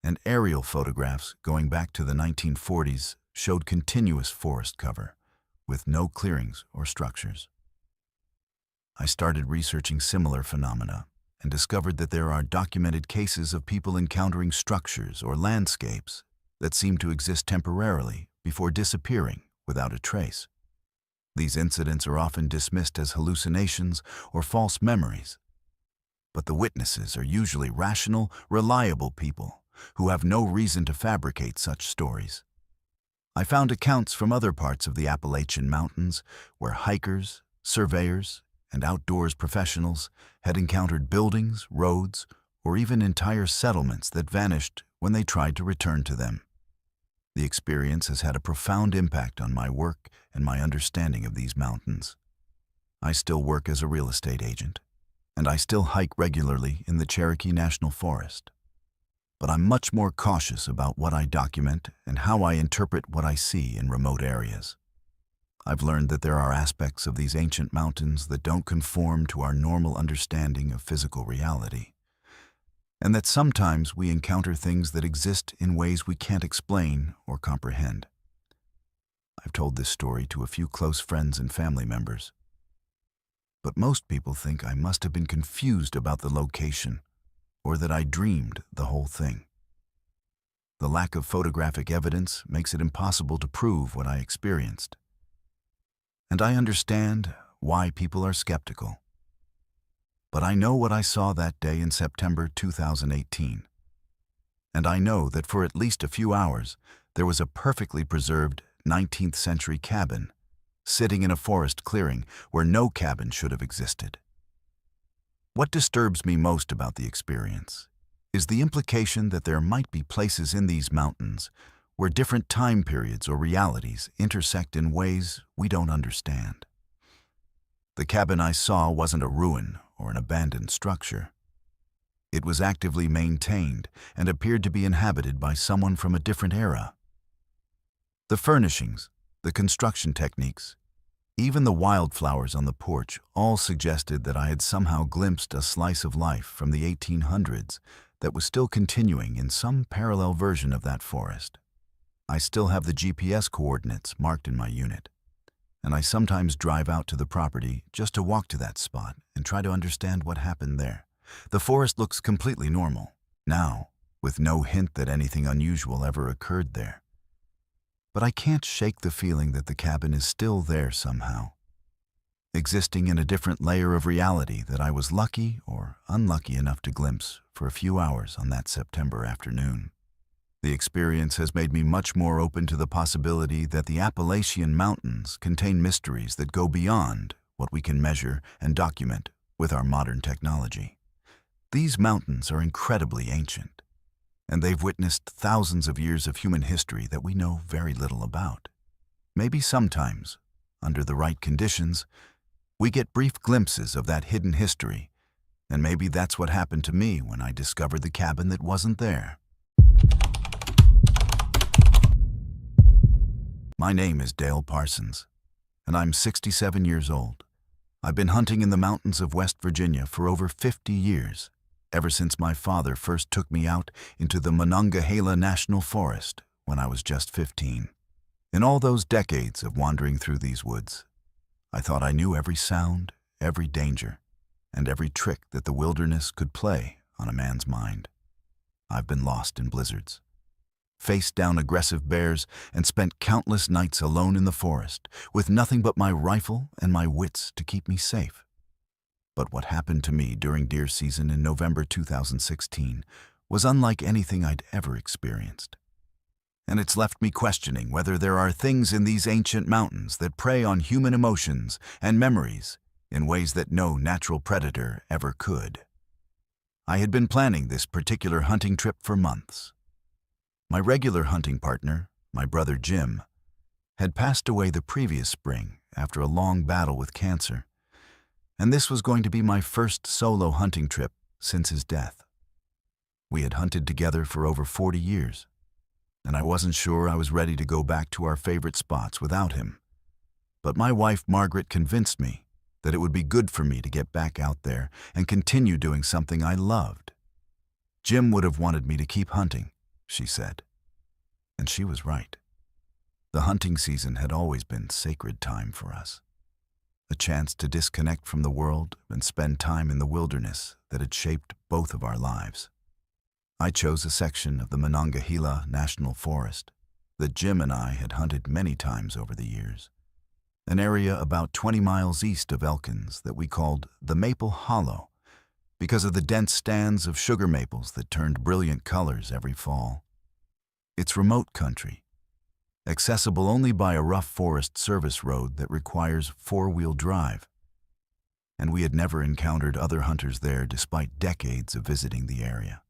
[SPEAKER 1] And aerial photographs going back to the 1940s showed continuous forest cover, with no clearings or structures. I started researching similar phenomena and discovered that there are documented cases of people encountering structures or landscapes that seem to exist temporarily before disappearing without a trace. These incidents are often dismissed as hallucinations or false memories, but the witnesses are usually rational, reliable people who have no reason to fabricate such stories. I found accounts from other parts of the Appalachian Mountains where hikers, surveyors, and outdoors professionals had encountered buildings, roads, or even entire settlements that vanished when they tried to return to them. The experience has had a profound impact on my work and my understanding of these mountains. I still work as a real estate agent, and I still hike regularly in the Cherokee National Forest. But I'm much more cautious about what I document and how I interpret what I see in remote areas. I've learned that there are aspects of these ancient mountains that don't conform to our normal understanding of physical reality, and that sometimes we encounter things that exist in ways we can't explain or comprehend. I've told this story to a few close friends and family members, but most people think I must have been confused about the location or that I dreamed the whole thing. The lack of photographic evidence makes it impossible to prove what I experienced. And I understand why people are skeptical. But I know what I saw that day in September 2018. And I know that for at least a few hours, there was a perfectly preserved 19th century cabin sitting in a forest clearing where no cabin should have existed. What disturbs me most about the experience is the implication that there might be places in these mountains where different time periods or realities intersect in ways we don't understand. The cabin I saw wasn't a ruin or an abandoned structure. It was actively maintained and appeared to be inhabited by someone from a different era. The furnishings, the construction techniques, even the wildflowers on the porch all suggested that I had somehow glimpsed a slice of life from the 1800s that was still continuing in some parallel version of that forest. I still have the GPS coordinates marked in my unit, and I sometimes drive out to the property just to walk to that spot and try to understand what happened there. The forest looks completely normal now, with no hint that anything unusual ever occurred there. But I can't shake the feeling that the cabin is still there somehow, existing in a different layer of reality that I was lucky or unlucky enough to glimpse for a few hours on that September afternoon. The experience has made me much more open to the possibility that the Appalachian Mountains contain mysteries that go beyond what we can measure and document with our modern technology. These mountains are incredibly ancient, and they've witnessed thousands of years of human history that we know very little about. Maybe sometimes, under the right conditions, we get brief glimpses of that hidden history, and maybe that's what happened to me when I discovered the cabin that wasn't there. My name is Dale Parsons, and I'm 67 years old. I've been hunting in the mountains of West Virginia for over 50 years, ever since my father first took me out into the Monongahela National Forest when I was just 15. In all those decades of wandering through these woods, I thought I knew every sound, every danger, and every trick that the wilderness could play on a man's mind. I've been lost in blizzards, faced down aggressive bears, and spent countless nights alone in the forest with nothing but my rifle and my wits to keep me safe. But what happened to me during deer season in November 2016 was unlike anything I'd ever experienced. And it's left me questioning whether there are things in these ancient mountains that prey on human emotions and memories in ways that no natural predator ever could. I had been planning this particular hunting trip for months. My regular hunting partner, my brother Jim, had passed away the previous spring after a long battle with cancer, and this was going to be my first solo hunting trip since his death. We had hunted together for over 40 years, and I wasn't sure I was ready to go back to our favorite spots without him. But my wife Margaret convinced me that it would be good for me to get back out there and continue doing something I loved. Jim would have wanted me to keep hunting, she said. And she was right. The hunting season had always been sacred time for us, a chance to disconnect from the world and spend time in the wilderness that had shaped both of our lives. I chose a section of the Monongahela National Forest that Jim and I had hunted many times over the years, an area about 20 miles east of Elkins that we called the Maple Hollow because of the dense stands of sugar maples that turned brilliant colors every fall. It's remote country, accessible only by a rough Forest Service road that requires four-wheel drive, and we had never encountered other hunters there despite decades of visiting the area.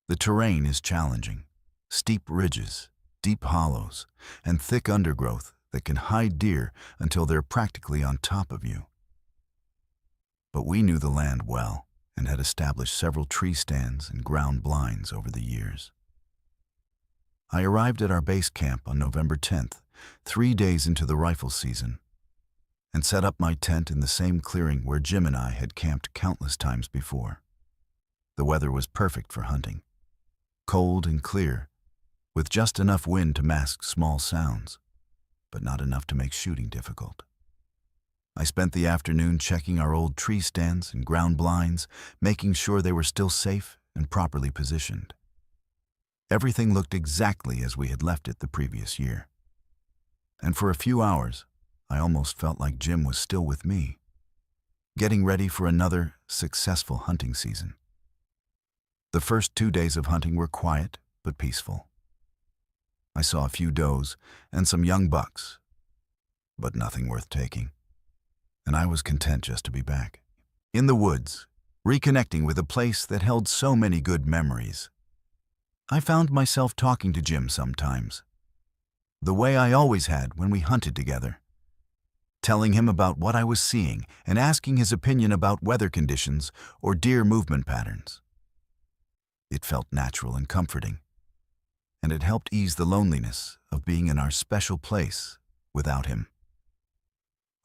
[SPEAKER 1] The terrain is challenging, steep ridges, deep hollows, and thick undergrowth that can hide deer until they're practically on top of you. But we knew the land well and had established several tree stands and ground blinds over the years. I arrived at our base camp on November 10th, 3 days into the rifle season, and set up my tent in the same clearing where Jim and I had camped countless times before. The weather was perfect for hunting, cold and clear, with just enough wind to mask small sounds, but not enough to make shooting difficult. I spent the afternoon checking our old tree stands and ground blinds, making sure they were still safe and properly positioned. Everything looked exactly as we had left it the previous year. And for a few hours, I almost felt like Jim was still with me, getting ready for another successful hunting season. The first 2 days of hunting were quiet but peaceful. I saw a few does and some young bucks, but nothing worth taking, and I was content just to be back. In the woods, reconnecting with a place that held so many good memories. I found myself talking to Jim sometimes, the way I always had when we hunted together, telling him about what I was seeing and asking his opinion about weather conditions or deer movement patterns. It felt natural and comforting, and it helped ease the loneliness of being in our special place without him.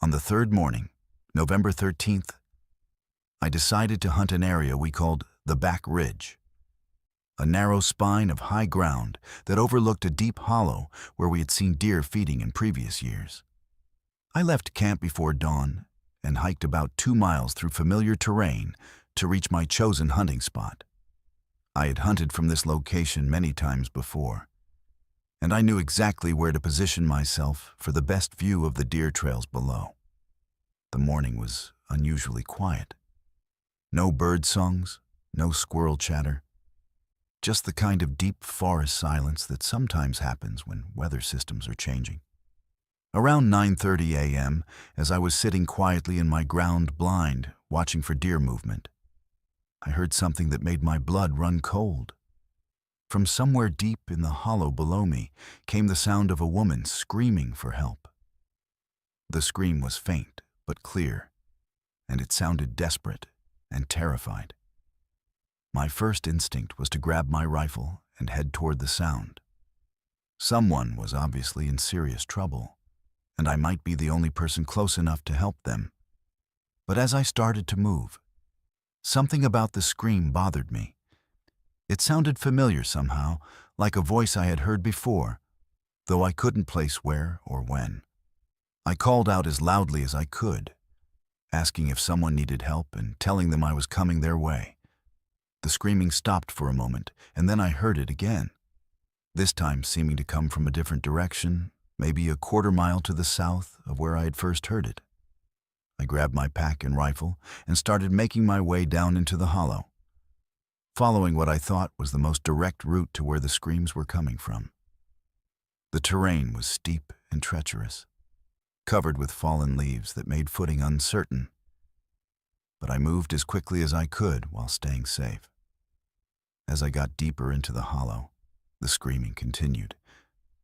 [SPEAKER 1] On the third morning, November 13th, I decided to hunt an area we called the Back Ridge, a narrow spine of high ground that overlooked a deep hollow where we had seen deer feeding in previous years. I left camp before dawn and hiked about 2 miles through familiar terrain to reach my chosen hunting spot. I had hunted from this location many times before, and I knew exactly where to position myself for the best view of the deer trails below. The morning was unusually quiet. No bird songs, no squirrel chatter, just the kind of deep forest silence that sometimes happens when weather systems are changing. Around 9:30 a.m., as I was sitting quietly in my ground blind, watching for deer movement, I heard something that made my blood run cold. From somewhere deep in the hollow below me came the sound of a woman screaming for help. The scream was faint but clear, and it sounded desperate and terrified. My first instinct was to grab my rifle and head toward the sound. Someone was obviously in serious trouble, and I might be the only person close enough to help them. But as I started to move, something about the scream bothered me. It sounded familiar somehow, like a voice I had heard before, though I couldn't place where or when. I called out as loudly as I could, asking if someone needed help and telling them I was coming their way. The screaming stopped for a moment, and then I heard it again, this time seeming to come from a different direction, maybe a quarter-mile to the south of where I had first heard it. I grabbed my pack and rifle and started making my way down into the hollow, following what I thought was the most direct route to where the screams were coming from. The terrain was steep and treacherous, covered with fallen leaves that made footing uncertain, but I moved as quickly as I could while staying safe. As I got deeper into the hollow, the screaming continued,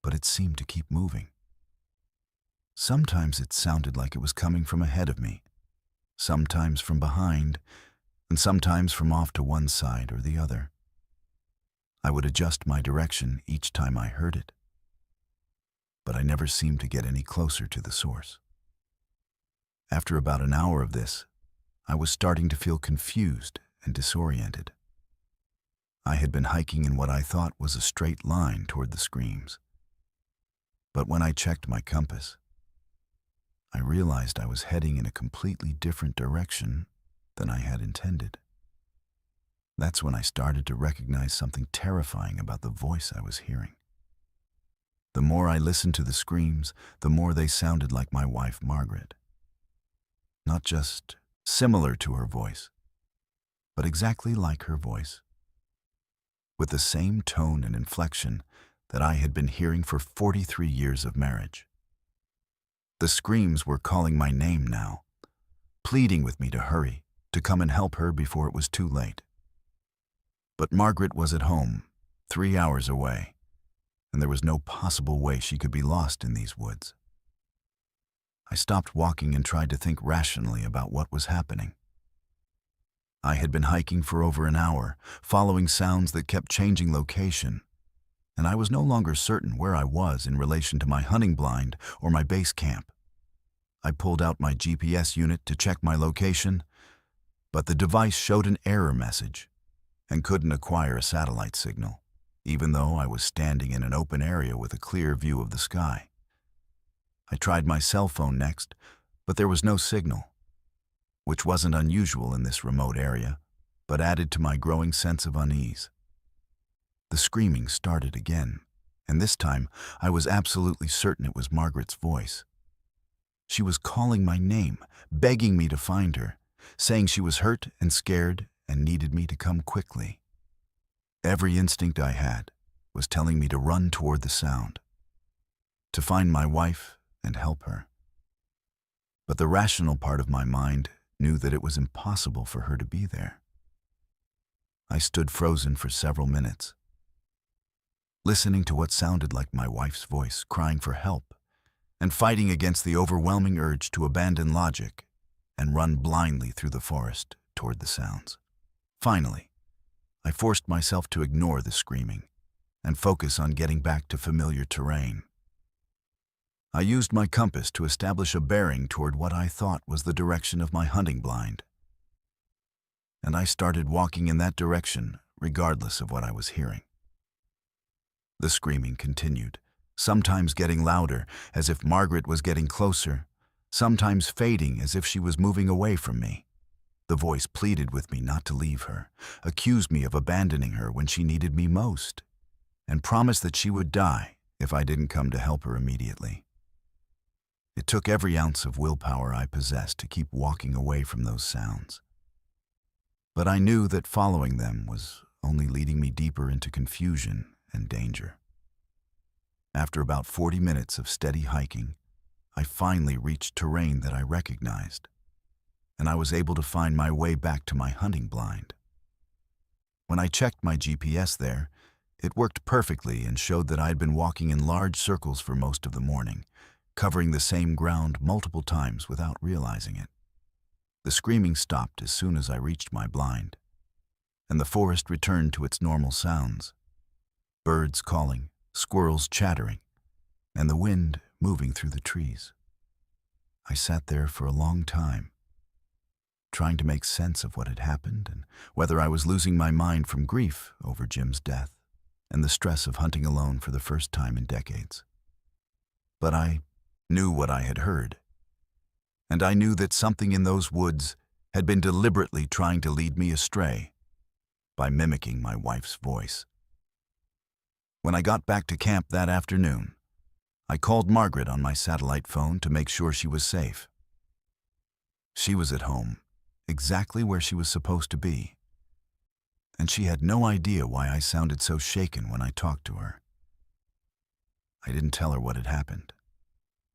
[SPEAKER 1] but it seemed to keep moving. Sometimes it sounded like it was coming from ahead of me, sometimes from behind, and sometimes from off to one side or the other. I would adjust my direction each time I heard it, but I never seemed to get any closer to the source. After about an hour of this, I was starting to feel confused and disoriented. I had been hiking in what I thought was a straight line toward the screams, but when I checked my compass, I realized I was heading in a completely different direction than I had intended. That's when I started to recognize something terrifying about the voice I was hearing. The more I listened to the screams, the more they sounded like my wife, Margaret. Not just similar to her voice, but exactly like her voice, with the same tone and inflection that I had been hearing for 43 years of marriage. The screams were calling my name now, pleading with me to hurry, to come and help her before it was too late. But Margaret was at home, 3 hours away, and there was no possible way she could be lost in these woods. I stopped walking and tried to think rationally about what was happening. I had been hiking for over an hour, following sounds that kept changing location, and I was no longer certain where I was in relation to my hunting blind or my base camp. I pulled out my GPS unit to check my location, but the device showed an error message and couldn't acquire a satellite signal, even though I was standing in an open area with a clear view of the sky. I tried my cell phone next, but there was no signal, which wasn't unusual in this remote area, but added to my growing sense of unease. The screaming started again, and this time I was absolutely certain it was Margaret's voice. She was calling my name, begging me to find her, saying she was hurt and scared and needed me to come quickly. Every instinct I had was telling me to run toward the sound, to find my wife and help her. But the rational part of my mind knew that it was impossible for her to be there. I stood frozen for several minutes, listening to what sounded like my wife's voice crying for help and fighting against the overwhelming urge to abandon logic and run blindly through the forest toward the sounds. Finally, I forced myself to ignore the screaming and focus on getting back to familiar terrain. I used my compass to establish a bearing toward what I thought was the direction of my hunting blind, and I started walking in that direction regardless of what I was hearing. The screaming continued, sometimes getting louder as if Margaret was getting closer, sometimes fading as if she was moving away from me. The voice pleaded with me not to leave her, accused me of abandoning her when she needed me most, and promised that she would die if I didn't come to help her immediately. It took every ounce of willpower I possessed to keep walking away from those sounds. But I knew that following them was only leading me deeper into confusion and danger. After about 40 minutes of steady hiking, I finally reached terrain that I recognized, and I was able to find my way back to my hunting blind. When I checked my GPS there, it worked perfectly and showed that I had been walking in large circles for most of the morning, covering the same ground multiple times without realizing it. The screaming stopped as soon as I reached my blind, and the forest returned to its normal sounds: birds calling, squirrels chattering, and the wind moving through the trees. I sat there for a long time, trying to make sense of what had happened and whether I was losing my mind from grief over Jim's death and the stress of hunting alone for the first time in decades. But I knew what I had heard, and I knew that something in those woods had been deliberately trying to lead me astray by mimicking my wife's voice. When I got back to camp that afternoon, I called Margaret on my satellite phone to make sure she was safe. She was at home, exactly where she was supposed to be, and she had no idea why I sounded so shaken when I talked to her. I didn't tell her what had happened.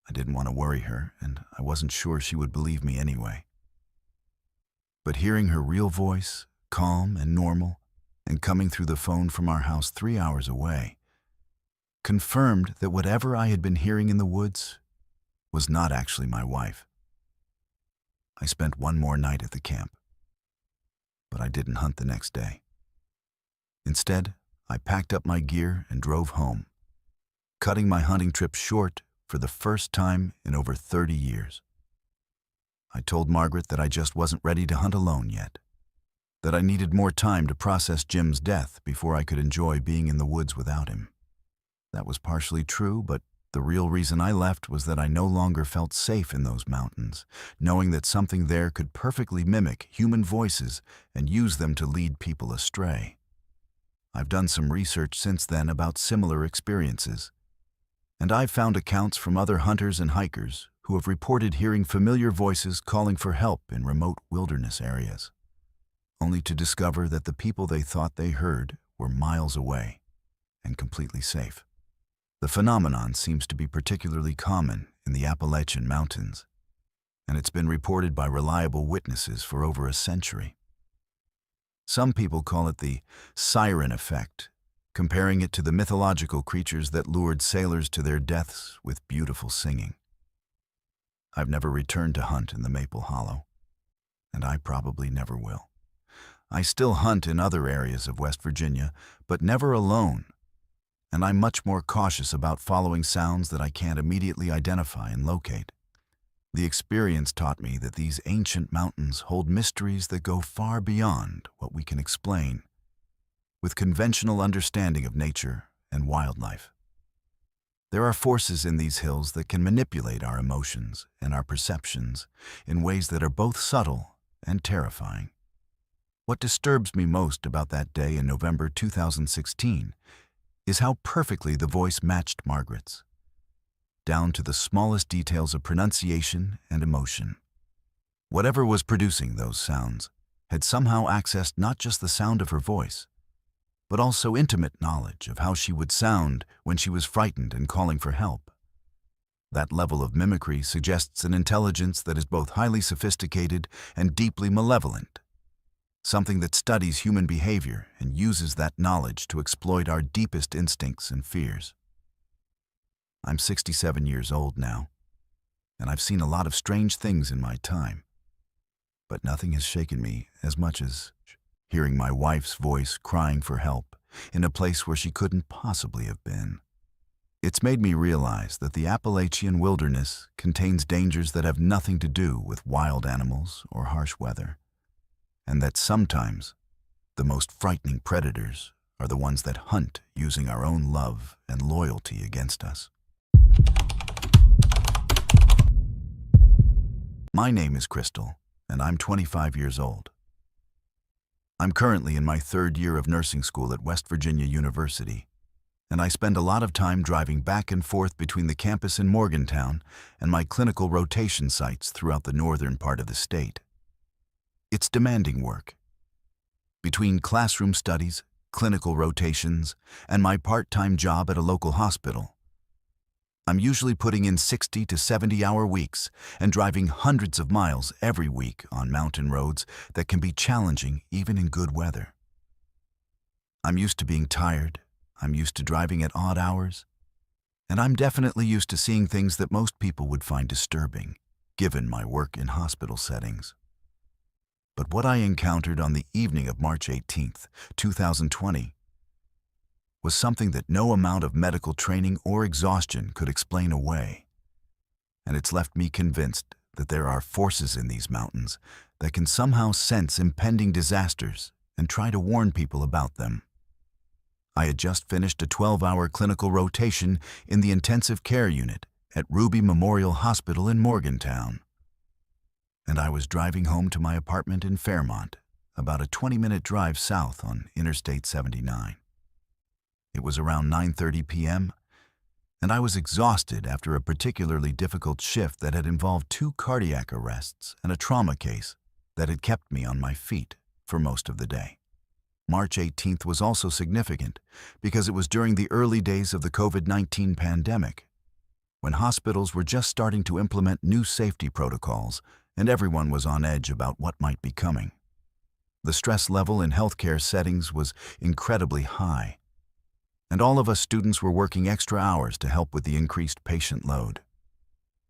[SPEAKER 1] I didn't want to worry her, and I wasn't sure she would believe me anyway. But hearing her real voice, calm and normal, and coming through the phone from our house 3 hours away, confirmed that whatever I had been hearing in the woods was not actually my wife. I spent one more night at the camp, but I didn't hunt the next day. Instead, I packed up my gear and drove home, cutting my hunting trip short for the first time in over 30 years. I told Margaret that I just wasn't ready to hunt alone yet, that I needed more time to process Jim's death before I could enjoy being in the woods without him. That was partially true, but the real reason I left was that I no longer felt safe in those mountains, knowing that something there could perfectly mimic human voices and use them to lead people astray. I've done some research since then about similar experiences, and I've found accounts from other hunters and hikers who have reported hearing familiar voices calling for help in remote wilderness areas, only to discover that the people they thought they heard were miles away and completely safe. The phenomenon seems to be particularly common in the Appalachian Mountains, and it's been reported by reliable witnesses for over a century. Some people call it the siren effect, comparing it to the mythological creatures that lured sailors to their deaths with beautiful singing. I've never returned to hunt in the Maple Hollow, and I probably never will. I still hunt in other areas of West Virginia, but never alone, and I'm much more cautious about following sounds that I can't immediately identify and locate. The experience taught me that these ancient mountains hold mysteries that go far beyond what we can explain with conventional understanding of nature and wildlife. There are forces in these hills that can manipulate our emotions and our perceptions in ways that are both subtle and terrifying. What disturbs me most about that day in November 2016 is how perfectly the voice matched Margaret's, down to the smallest details of pronunciation and emotion. Whatever was producing those sounds had somehow accessed not just the sound of her voice, but also intimate knowledge of how she would sound when she was frightened and calling for help. That level of mimicry suggests an intelligence that is both highly sophisticated and deeply malevolent, something that studies human behavior and uses that knowledge to exploit our deepest instincts and fears. I'm 67 years old now, and I've seen a lot of strange things in my time, but nothing has shaken me as much as hearing my wife's voice crying for help in a place where she couldn't possibly have been. It's made me realize that the Appalachian wilderness contains dangers that have nothing to do with wild animals or harsh weather, and that sometimes the most frightening predators are the ones that hunt using our own love and loyalty against us. My name is Crystal, and I'm 25 years old. I'm currently in my third year of nursing school at West Virginia University, and I spend a lot of time driving back and forth between the campus in Morgantown and my clinical rotation sites throughout the northern part of the state. It's demanding work. Between classroom studies, clinical rotations, and my part-time job at a local hospital, I'm usually putting in 60 to 70-hour weeks and driving hundreds of miles every week on mountain roads that can be challenging even in good weather. I'm used to being tired, I'm used to driving at odd hours, and I'm definitely used to seeing things that most people would find disturbing, given my work in hospital settings. But what I encountered on the evening of March 18th, 2020, was something that no amount of medical training or exhaustion could explain away. And it's left me convinced that there are forces in these mountains that can somehow sense impending disasters and try to warn people about them. I had just finished a 12-hour clinical rotation in the intensive care unit at Ruby Memorial Hospital in Morgantown, and I was driving home to my apartment in Fairmont, about a 20-minute drive south on Interstate 79. It was around 9:30 p.m., and I was exhausted after a particularly difficult shift that had involved 2 cardiac arrests and a trauma case that had kept me on my feet for most of the day. March 18th was also significant because it was during the early days of the COVID-19 pandemic, when hospitals were just starting to implement new safety protocols and everyone was on edge about what might be coming. The stress level in healthcare settings was incredibly high, and all of us students were working extra hours to help with the increased patient load.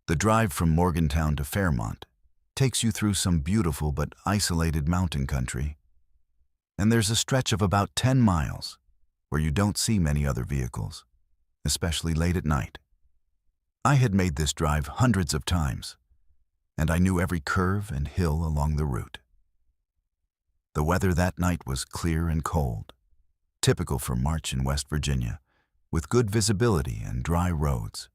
[SPEAKER 1] The drive from Morgantown to Fairmont takes you through some beautiful but isolated mountain country, and there's a stretch of about 10 miles where you don't see many other vehicles, especially late at night. I had made this drive hundreds of times, and I knew every curve and hill along the route. The weather that night was clear and cold, typical for March in West Virginia, with good visibility and dry roads.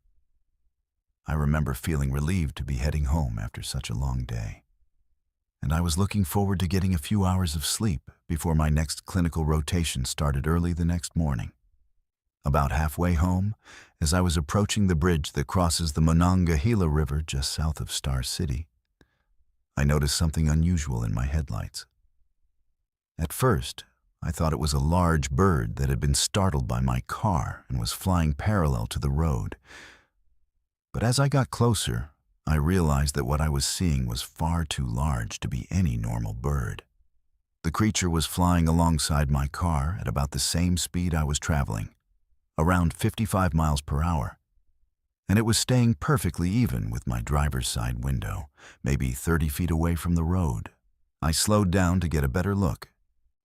[SPEAKER 1] I remember feeling relieved to be heading home after such a long day, and I was looking forward to getting a few hours of sleep before my next clinical rotation started early the next morning. About halfway home, as I was approaching the bridge that crosses the Monongahela River just south of Star City, I noticed something unusual in my headlights. At first, I thought it was a large bird that had been startled by my car and was flying parallel to the road. But as I got closer, I realized that what I was seeing was far too large to be any normal bird. The creature was flying alongside my car at about the same speed I was traveling, around 55 miles per hour, and it was staying perfectly even with my driver's side window, maybe 30 feet away from the road. I slowed down to get a better look,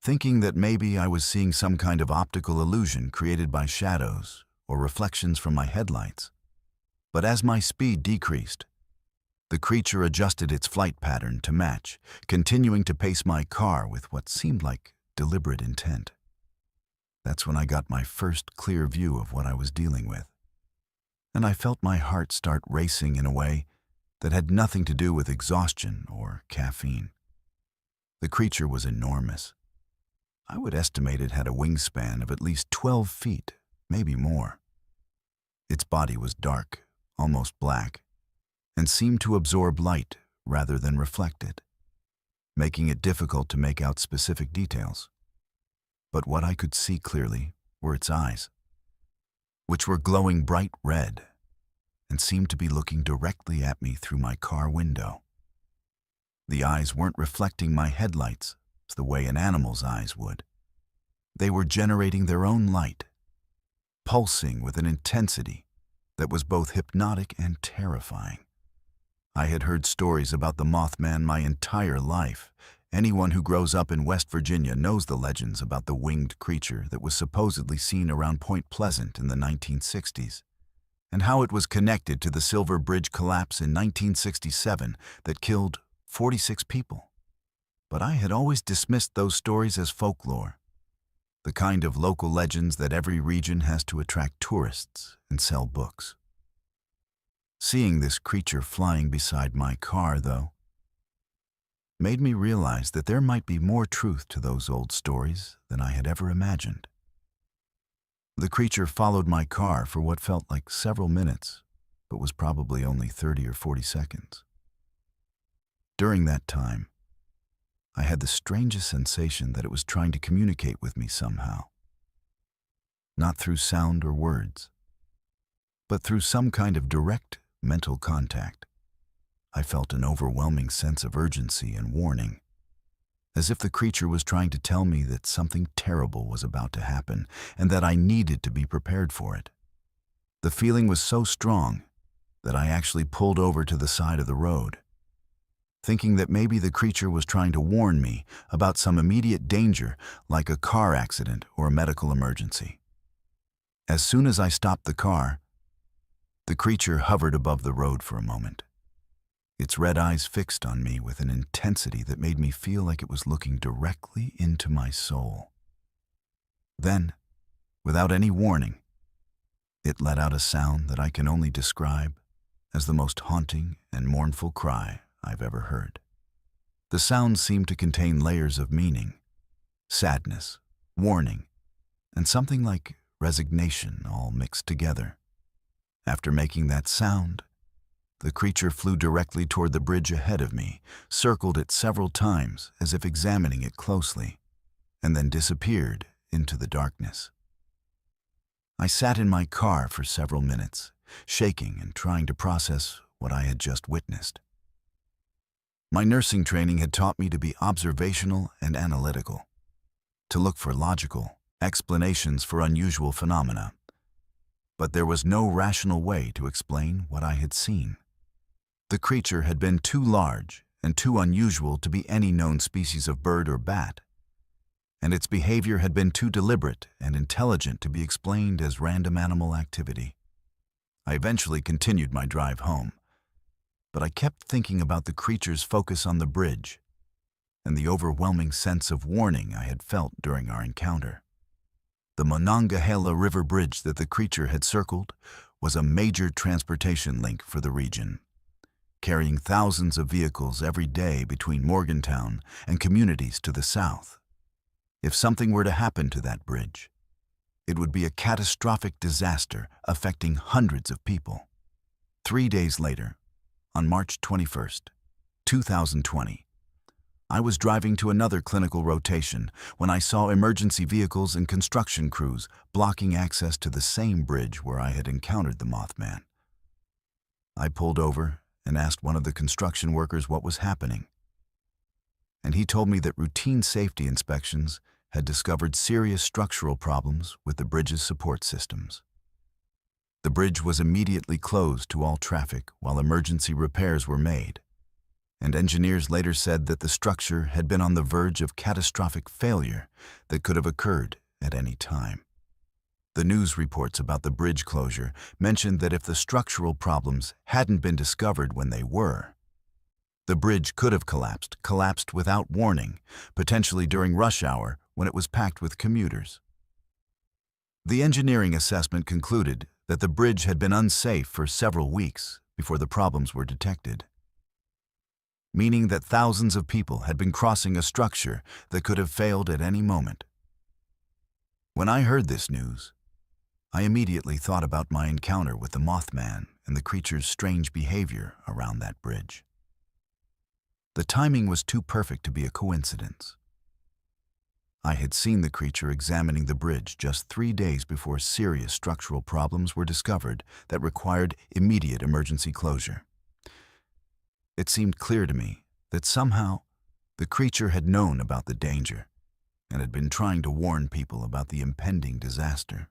[SPEAKER 1] thinking that maybe I was seeing some kind of optical illusion created by shadows or reflections from my headlights. But as my speed decreased, the creature adjusted its flight pattern to match, continuing to pace my car with what seemed like deliberate intent. That's when I got my first clear view of what I was dealing with, and I felt my heart start racing in a way that had nothing to do with exhaustion or caffeine. The creature was enormous. I would estimate it had a wingspan of at least 12 feet, maybe more. Its body was dark, almost black, and seemed to absorb light rather than reflect it, making it difficult to make out specific details. But what I could see clearly were its eyes, which were glowing bright red and seemed to be looking directly at me through my car window. The eyes weren't reflecting my headlights the way an animal's eyes would. They were generating their own light, pulsing with an intensity that was both hypnotic and terrifying. I had heard stories about the Mothman my entire life. Anyone who grows up in West Virginia knows the legends about the winged creature that was supposedly seen around Point Pleasant in the 1960s, and how it was connected to the Silver Bridge collapse in 1967 that killed 46 people. But I had always dismissed those stories as folklore, the kind of local legends that every region has to attract tourists and sell books. Seeing this creature flying beside my car, though, made me realize that there might be more truth to those old stories than I had ever imagined. The creature followed my car for what felt like several minutes, but was probably only 30 or 40 seconds. During that time, I had the strangest sensation that it was trying to communicate with me somehow. Not through sound or words, but through some kind of direct mental contact. I felt an overwhelming sense of urgency and warning, as if the creature was trying to tell me that something terrible was about to happen and that I needed to be prepared for it. The feeling was so strong that I actually pulled over to the side of the road, thinking that maybe the creature was trying to warn me about some immediate danger like a car accident or a medical emergency. As soon as I stopped the car, the creature hovered above the road for a moment, its red eyes fixed on me with an intensity that made me feel like it was looking directly into my soul. Then, without any warning, it let out a sound that I can only describe as the most haunting and mournful cry I've ever heard. The sound seemed to contain layers of meaning, sadness, warning, and something like resignation all mixed together. After making that sound, the creature flew directly toward the bridge ahead of me, circled it several times as if examining it closely, and then disappeared into the darkness. I sat in my car for several minutes, shaking and trying to process what I had just witnessed. My nursing training had taught me to be observational and analytical, to look for logical explanations for unusual phenomena. But there was no rational way to explain what I had seen. The creature had been too large and too unusual to be any known species of bird or bat, and its behavior had been too deliberate and intelligent to be explained as random animal activity. I eventually continued my drive home, but I kept thinking about the creature's focus on the bridge and the overwhelming sense of warning I had felt during our encounter. The Monongahela River Bridge that the creature had circled was a major transportation link for the region, carrying thousands of vehicles every day between Morgantown and communities to the south. If something were to happen to that bridge, it would be a catastrophic disaster affecting hundreds of people. 3 days later, on March 21st, 2020, I was driving to another clinical rotation when I saw emergency vehicles and construction crews blocking access to the same bridge where I had encountered the Mothman. I pulled over and asked one of the construction workers what was happening, and he told me that routine safety inspections had discovered serious structural problems with the bridge's support systems. The bridge was immediately closed to all traffic while emergency repairs were made, and engineers later said that the structure had been on the verge of catastrophic failure that could have occurred at any time. The news reports about the bridge closure mentioned that if the structural problems hadn't been discovered when they were, the bridge could have collapsed without warning, potentially during rush hour when it was packed with commuters. The engineering assessment concluded that the bridge had been unsafe for several weeks before the problems were detected, meaning that thousands of people had been crossing a structure that could have failed at any moment. When I heard this news, I immediately thought about my encounter with the Mothman and the creature's strange behavior around that bridge. The timing was too perfect to be a coincidence. I had seen the creature examining the bridge just 3 days before serious structural problems were discovered that required immediate emergency closure. It seemed clear to me that somehow the creature had known about the danger and had been trying to warn people about the impending disaster.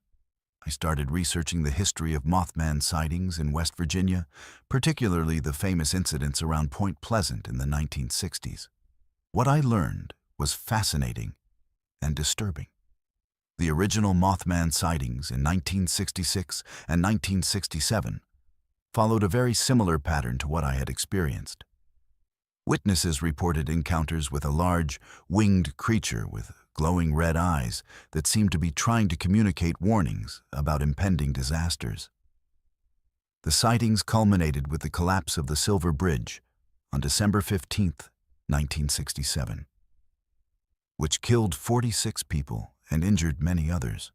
[SPEAKER 1] I started researching the history of Mothman sightings in West Virginia, particularly the famous incidents around Point Pleasant in the 1960s. What I learned was fascinating and disturbing. The original Mothman sightings in 1966 and 1967 followed a very similar pattern to what I had experienced. Witnesses reported encounters with a large, winged creature with glowing red eyes that seemed to be trying to communicate warnings about impending disasters. The sightings culminated with the collapse of the Silver Bridge on December 15, 1967, which killed 46 people and injured many others.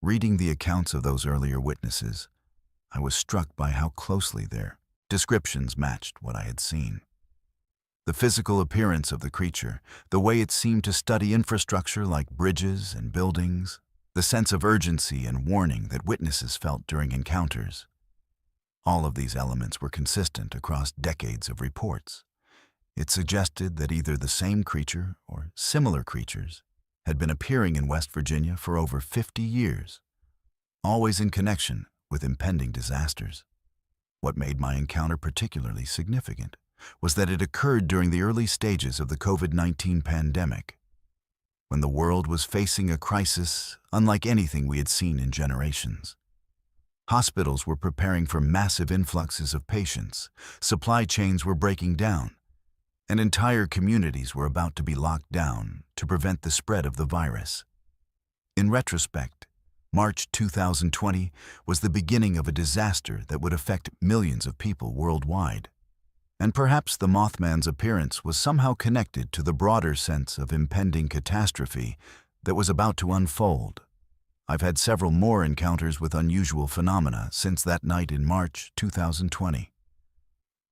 [SPEAKER 1] Reading the accounts of those earlier witnesses, I was struck by how closely their descriptions matched what I had seen. The physical appearance of the creature, the way it seemed to study infrastructure like bridges and buildings, the sense of urgency and warning that witnesses felt during encounters. All of these elements were consistent across decades of reports. It suggested that either the same creature or similar creatures had been appearing in West Virginia for over 50 years, always in connection with impending disasters. What made my encounter particularly significant was that it occurred during the early stages of the COVID-19 pandemic, when the world was facing a crisis unlike anything we had seen in generations. Hospitals were preparing for massive influxes of patients, supply chains were breaking down, and entire communities were about to be locked down to prevent the spread of the virus. In retrospect, March 2020 was the beginning of a disaster that would affect millions of people worldwide. And perhaps the Mothman's appearance was somehow connected to the broader sense of impending catastrophe that was about to unfold. I've had several more encounters with unusual phenomena since that night in March 2020,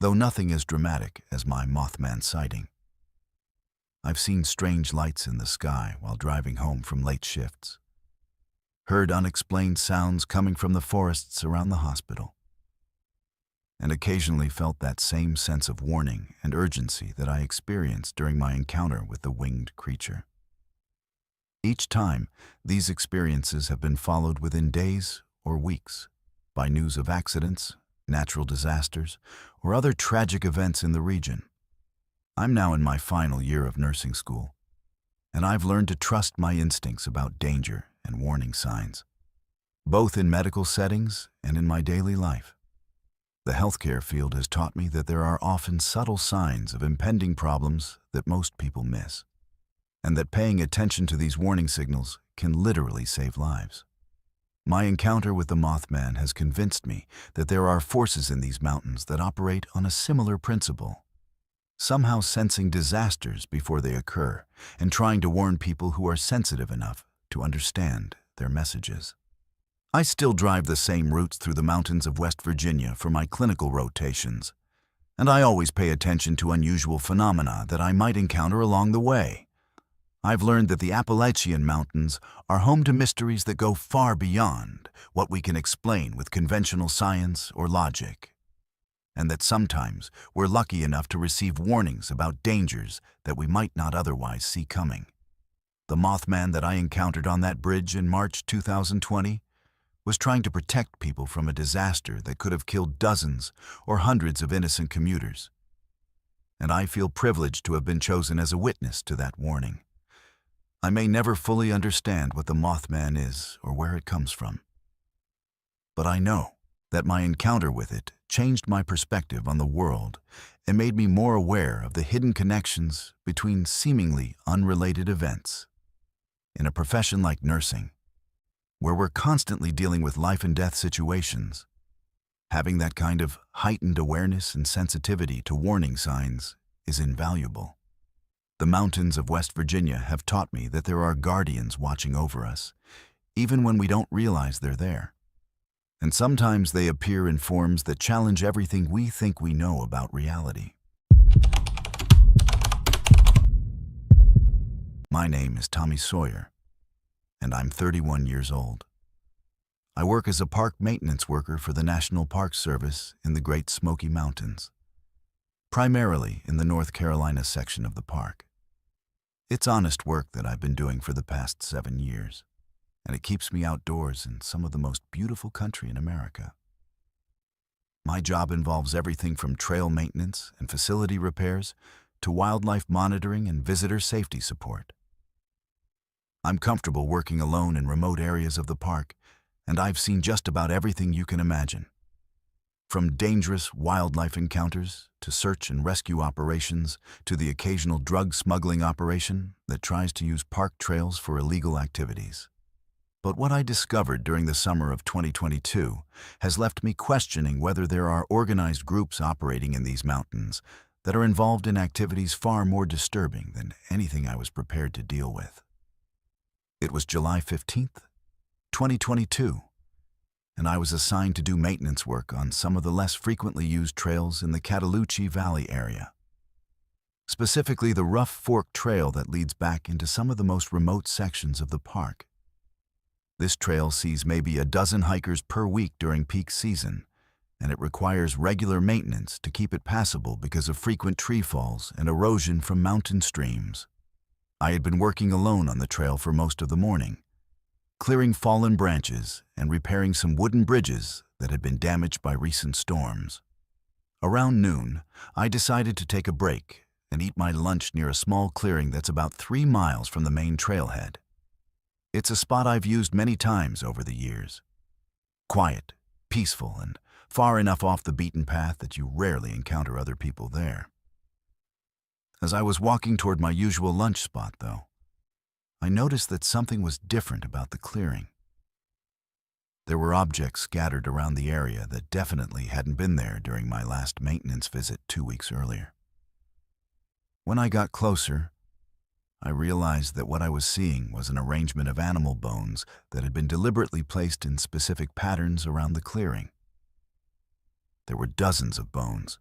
[SPEAKER 1] though nothing as dramatic as my Mothman sighting. I've seen strange lights in the sky while driving home from late shifts, heard unexplained sounds coming from the forests around the hospital, and occasionally felt that same sense of warning and urgency that I experienced during my encounter with the winged creature. Each time, these experiences have been followed within days or weeks by news of accidents, natural disasters, or other tragic events in the region. I'm now in my final year of nursing school, and I've learned to trust my instincts about danger and warning signs, both in medical settings and in my daily life. The healthcare field has taught me that there are often subtle signs of impending problems that most people miss, and that paying attention to these warning signals can literally save lives. My encounter with the Mothman has convinced me that there are forces in these mountains that operate on a similar principle, somehow sensing disasters before they occur and trying to warn people who are sensitive enough to understand their messages. I still drive the same routes through the mountains of West Virginia for my clinical rotations, and I always pay attention to unusual phenomena that I might encounter along the way. I've learned that the Appalachian Mountains are home to mysteries that go far beyond what we can explain with conventional science or logic, and that sometimes we're lucky enough to receive warnings about dangers that we might not otherwise see coming. The Mothman that I encountered on that bridge in March 2020 was trying to protect people from a disaster that could have killed dozens or hundreds of innocent commuters. And I feel privileged to have been chosen as a witness to that warning. I may never fully understand what the Mothman is or where it comes from, but I know that my encounter with it changed my perspective on the world and made me more aware of the hidden connections between seemingly unrelated events. In a profession like nursing, where we're constantly dealing with life and death situations, having that kind of heightened awareness and sensitivity to warning signs is invaluable. The mountains of West Virginia have taught me that there are guardians watching over us, even when we don't realize they're there. And sometimes they appear in forms that challenge everything we think we know about reality. My name is Tommy Sawyer, and I'm 31 years old. I work as a park maintenance worker for the National Park Service in the Great Smoky Mountains, primarily in the North Carolina section of the park. It's honest work that I've been doing for the past 7 years, and it keeps me outdoors in some of the most beautiful country in America. My job involves everything from trail maintenance and facility repairs to wildlife monitoring and visitor safety support. I'm comfortable working alone in remote areas of the park, and I've seen just about everything you can imagine. From dangerous wildlife encounters to search and rescue operations to the occasional drug smuggling operation that tries to use park trails for illegal activities. But what I discovered during the summer of 2022 has left me questioning whether there are organized groups operating in these mountains that are involved in activities far more disturbing than anything I was prepared to deal with. It was July 15th, 2022, and I was assigned to do maintenance work on some of the less frequently used trails in the Cataloochee Valley area. Specifically, the Rough Fork Trail that leads back into some of the most remote sections of the park. This trail sees maybe a dozen hikers per week during peak season, and it requires regular maintenance to keep it passable because of frequent tree falls and erosion from mountain streams. I had been working alone on the trail for most of the morning, clearing fallen branches and repairing some wooden bridges that had been damaged by recent storms. Around noon, I decided to take a break and eat my lunch near a small clearing that's about 3 miles from the main trailhead. It's a spot I've used many times over the years. Quiet, peaceful, and far enough off the beaten path that you rarely encounter other people there. As I was walking toward my usual lunch spot, though, I noticed that something was different about the clearing. There were objects scattered around the area that definitely hadn't been there during my last maintenance visit 2 weeks earlier. When I got closer, I realized that what I was seeing was an arrangement of animal bones that had been deliberately placed in specific patterns around the clearing. There were dozens of bones,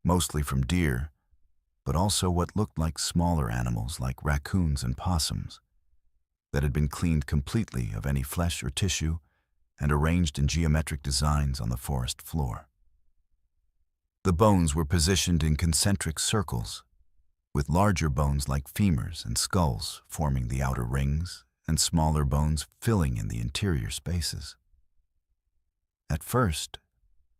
[SPEAKER 1] mostly from deer, but also what looked like smaller animals like raccoons and possums, that had been cleaned completely of any flesh or tissue and arranged in geometric designs on the forest floor. The bones were positioned in concentric circles, with larger bones like femurs and skulls forming the outer rings and smaller bones filling in the interior spaces. At first,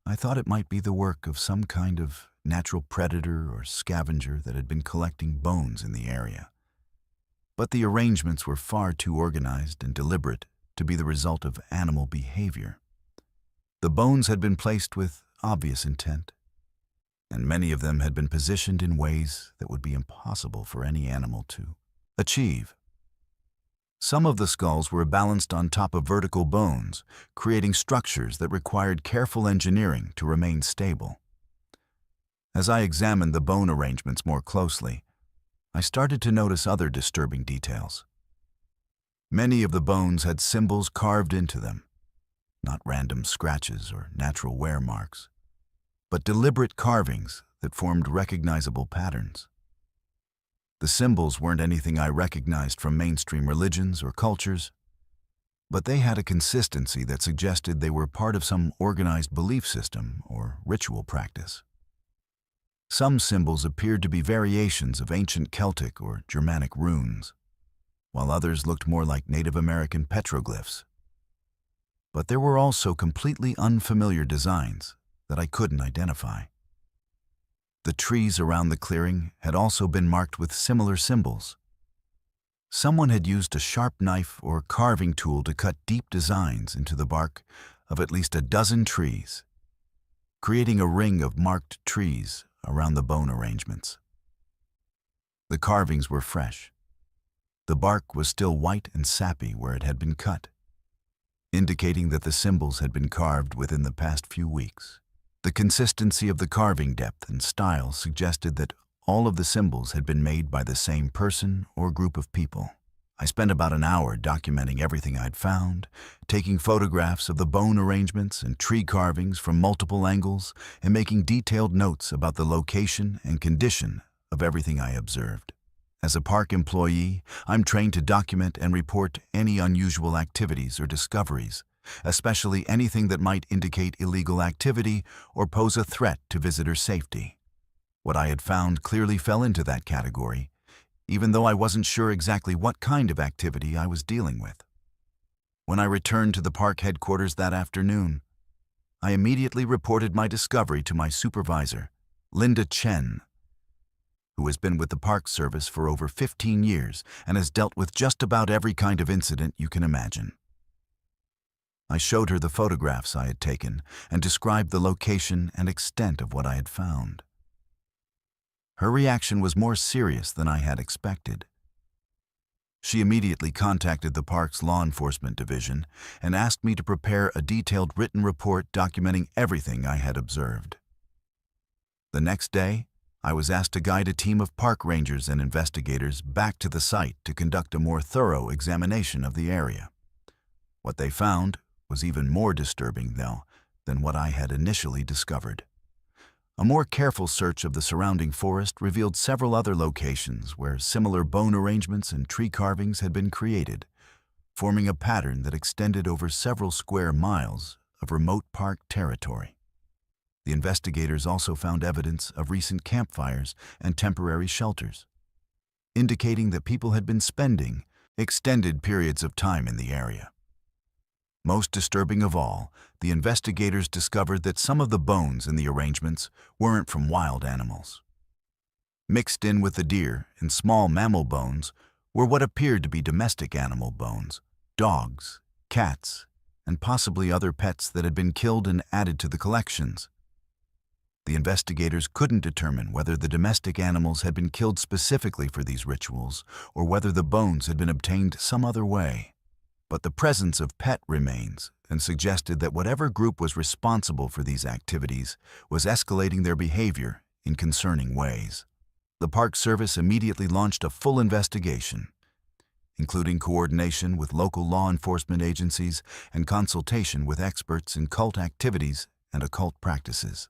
[SPEAKER 1] I thought it might be the work of some kind of natural predator or scavenger that had been collecting bones in the area. But the arrangements were far too organized and deliberate to be the result of animal behavior. The bones had been placed with obvious intent, and many of them had been positioned in ways that would be impossible for any animal to achieve. Some of the skulls were balanced on top of vertical bones, creating structures that required careful engineering to remain stable. As I examined the bone arrangements more closely, I started to notice other disturbing details. Many of the bones had symbols carved into them, not random scratches or natural wear marks, but deliberate carvings that formed recognizable patterns. The symbols weren't anything I recognized from mainstream religions or cultures, but they had a consistency that suggested they were part of some organized belief system or ritual practice. Some symbols appeared to be variations of ancient Celtic or Germanic runes, while others looked more like Native American petroglyphs. But there were also completely unfamiliar designs that I couldn't identify. The trees around the clearing had also been marked with similar symbols. Someone had used a sharp knife or carving tool to cut deep designs into the bark of at least a dozen trees, creating a ring of marked trees around the bone arrangements. The carvings were fresh. The bark was still white and sappy where it had been cut, indicating that the symbols had been carved within the past few weeks. The consistency of the carving depth and style suggested that all of the symbols had been made by the same person or group of people. I spent about an hour documenting everything I'd found, taking photographs of the bone arrangements and tree carvings from multiple angles, and making detailed notes about the location and condition of everything I observed. As a park employee, I'm trained to document and report any unusual activities or discoveries, especially anything that might indicate illegal activity or pose a threat to visitor safety. What I had found clearly fell into that category, even though I wasn't sure exactly what kind of activity I was dealing with. When I returned to the park headquarters that afternoon, I immediately reported my discovery to my supervisor, Linda Chen, who has been with the Park Service for over 15 years and has dealt with just about every kind of incident you can imagine. I showed her the photographs I had taken and described the location and extent of what I had found. Her reaction was more serious than I had expected. She immediately contacted the park's law enforcement division and asked me to prepare a detailed written report documenting everything I had observed. The next day, I was asked to guide a team of park rangers and investigators back to the site to conduct a more thorough examination of the area. What they found was even more disturbing, though, than what I had initially discovered. A more careful search of the surrounding forest revealed several other locations where similar bone arrangements and tree carvings had been created, forming a pattern that extended over several square miles of remote park territory. The investigators also found evidence of recent campfires and temporary shelters, indicating that people had been spending extended periods of time in the area. Most disturbing of all, the investigators discovered that some of the bones in the arrangements weren't from wild animals. Mixed in with the deer and small mammal bones were what appeared to be domestic animal bones, dogs, cats, and possibly other pets that had been killed and added to the collections. The investigators couldn't determine whether the domestic animals had been killed specifically for these rituals or whether the bones had been obtained some other way. But the presence of pet remains and suggested that whatever group was responsible for these activities was escalating their behavior in concerning ways. The Park Service immediately launched a full investigation, including coordination with local law enforcement agencies and consultation with experts in cult activities and occult practices.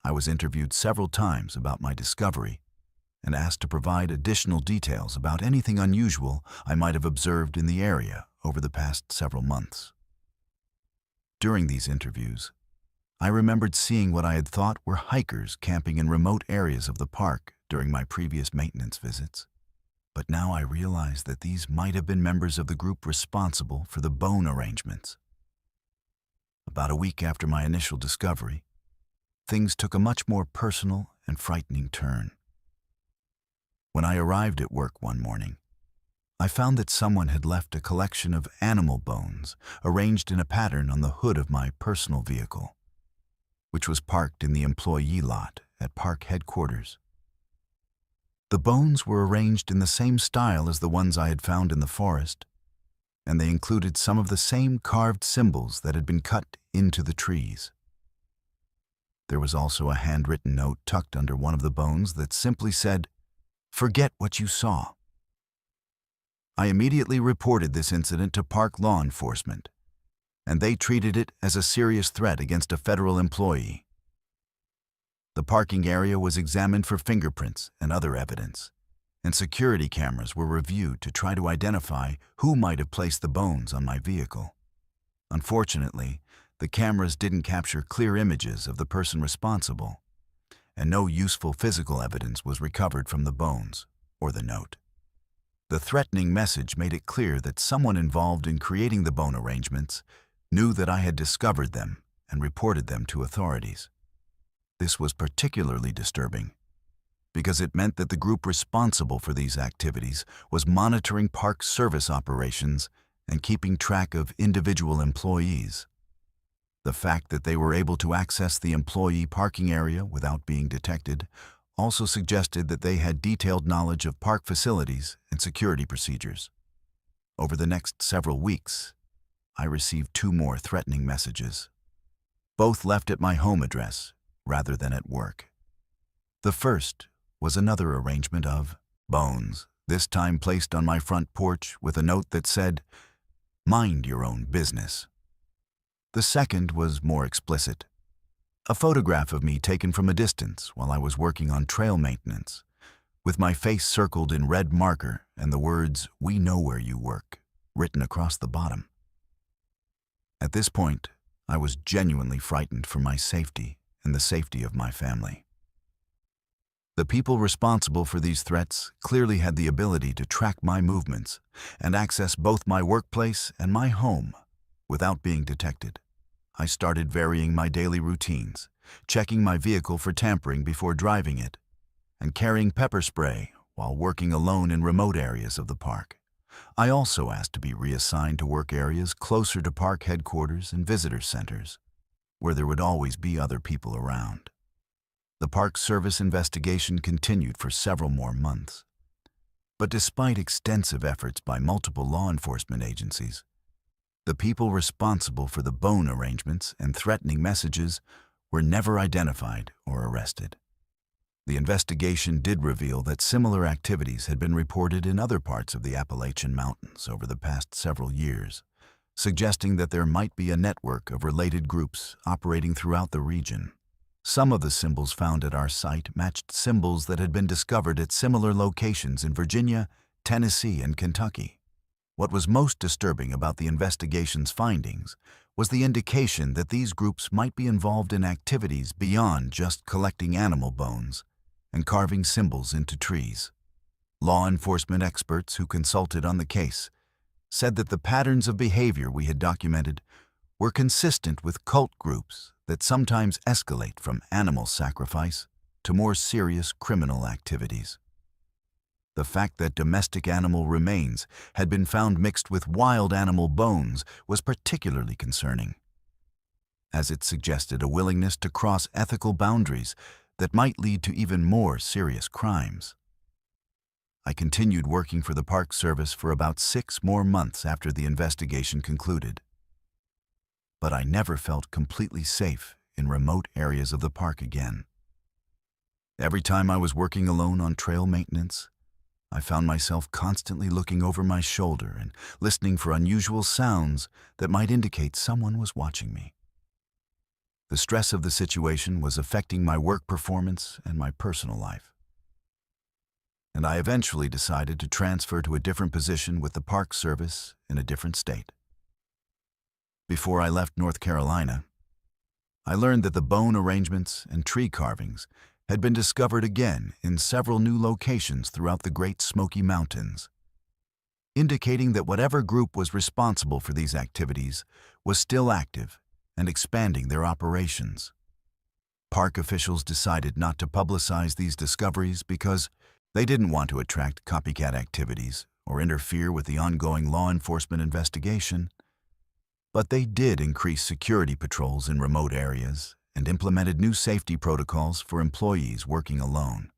[SPEAKER 1] I was interviewed several times about my discovery and asked to provide additional details about anything unusual I might have observed in the area over the past several months. During these interviews, I remembered seeing what I had thought were hikers camping in remote areas of the park during my previous maintenance visits. But now I realized that these might have been members of the group responsible for the bone arrangements. About a week after my initial discovery, things took a much more personal and frightening turn. When I arrived at work one morning, I found that someone had left a collection of animal bones arranged in a pattern on the hood of my personal vehicle, which was parked in the employee lot at park headquarters. The bones were arranged in the same style as the ones I had found in the forest, and they included some of the same carved symbols that had been cut into the trees. There was also a handwritten note tucked under one of the bones that simply said, "Forget what you saw." I immediately reported this incident to park law enforcement, and they treated it as a serious threat against a federal employee. The parking area was examined for fingerprints and other evidence, and security cameras were reviewed to try to identify who might have placed the bones on my vehicle. Unfortunately, the cameras didn't capture clear images of the person responsible, and no useful physical evidence was recovered from the bones or the note. The threatening message made it clear that someone involved in creating the bone arrangements knew that I had discovered them and reported them to authorities. This was particularly disturbing because it meant that the group responsible for these activities was monitoring park service operations and keeping track of individual employees. The fact that they were able to access the employee parking area without being detected also suggested that they had detailed knowledge of park facilities and security procedures. Over the next several weeks, I received 2 more threatening messages, both left at my home address rather than at work. The first was another arrangement of bones, this time placed on my front porch with a note that said, "Mind your own business." The second was more explicit. A photograph of me taken from a distance while I was working on trail maintenance, with my face circled in red marker and the words, "We know where you work," written across the bottom. At this point, I was genuinely frightened for my safety and the safety of my family. The people responsible for these threats clearly had the ability to track my movements and access both my workplace and my home without being detected. I started varying my daily routines, checking my vehicle for tampering before driving it, and carrying pepper spray while working alone in remote areas of the park. I also asked to be reassigned to work areas closer to park headquarters and visitor centers, where there would always be other people around. The Park Service investigation continued for several more months. But despite extensive efforts by multiple law enforcement agencies, the people responsible for the bone arrangements and threatening messages were never identified or arrested. The investigation did reveal that similar activities had been reported in other parts of the Appalachian Mountains over the past several years, suggesting that there might be a network of related groups operating throughout the region. Some of the symbols found at our site matched symbols that had been discovered at similar locations in Virginia, Tennessee, and Kentucky. What was most disturbing about the investigation's findings was the indication that these groups might be involved in activities beyond just collecting animal bones and carving symbols into trees. Law enforcement experts who consulted on the case said that the patterns of behavior we had documented were consistent with cult groups that sometimes escalate from animal sacrifice to more serious criminal activities. The fact that domestic animal remains had been found mixed with wild animal bones was particularly concerning, as it suggested a willingness to cross ethical boundaries that might lead to even more serious crimes. I continued working for the Park Service for about 6 more months after the investigation concluded. But I never felt completely safe in remote areas of the park again. Every time I was working alone on trail maintenance, I found myself constantly looking over my shoulder and listening for unusual sounds that might indicate someone was watching me. The stress of the situation was affecting my work performance and my personal life. And I eventually decided to transfer to a different position with the Park Service in a different state. Before I left North Carolina, I learned that the bone arrangements and tree carvings had been discovered again in several new locations throughout the Great Smoky Mountains, indicating that whatever group was responsible for these activities was still active and expanding their operations. Park officials decided not to publicize these discoveries because they didn't want to attract copycat activities or interfere with the ongoing law enforcement investigation, but they did increase security patrols in remote areas and implemented new safety protocols for employees working alone.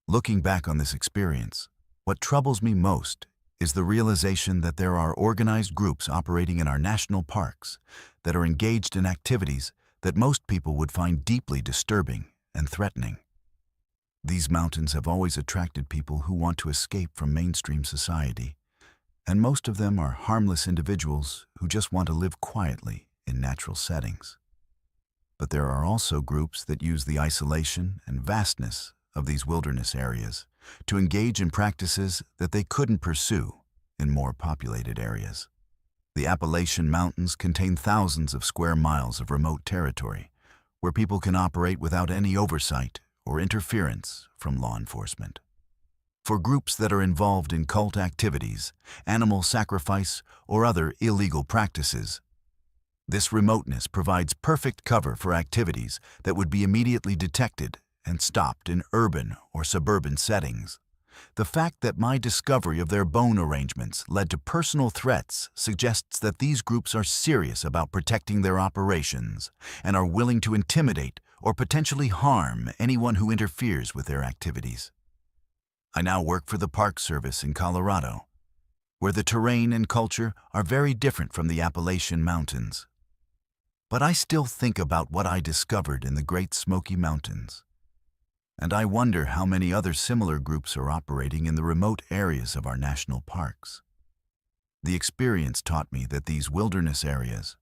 [SPEAKER 1] Looking back on this experience, what troubles me most is the realization that there are organized groups operating in our national parks that are engaged in activities that most people would find deeply disturbing and threatening. These mountains have always attracted people who want to escape from mainstream society, and most of them are harmless individuals who just want to live quietly in natural settings. But there are also groups that use the isolation and vastness of these wilderness areas to engage in practices that they couldn't pursue in more populated areas. The Appalachian Mountains contain thousands of square miles of remote territory where people can operate without any oversight or interference from law enforcement. For groups that are involved in cult activities, animal sacrifice, or other illegal practices, this remoteness provides perfect cover for activities that would be immediately detected and stopped in urban or suburban settings. The fact that my discovery of their bone arrangements led to personal threats suggests that these groups are serious about protecting their operations and are willing to intimidate or potentially harm anyone who interferes with their activities. I now work for the Park Service in Colorado, where the terrain and culture are very different from the Appalachian Mountains. But I still think about what I discovered in the Great Smoky Mountains, and I wonder how many other similar groups are operating in the remote areas of our national parks. The experience taught me that these wilderness areas,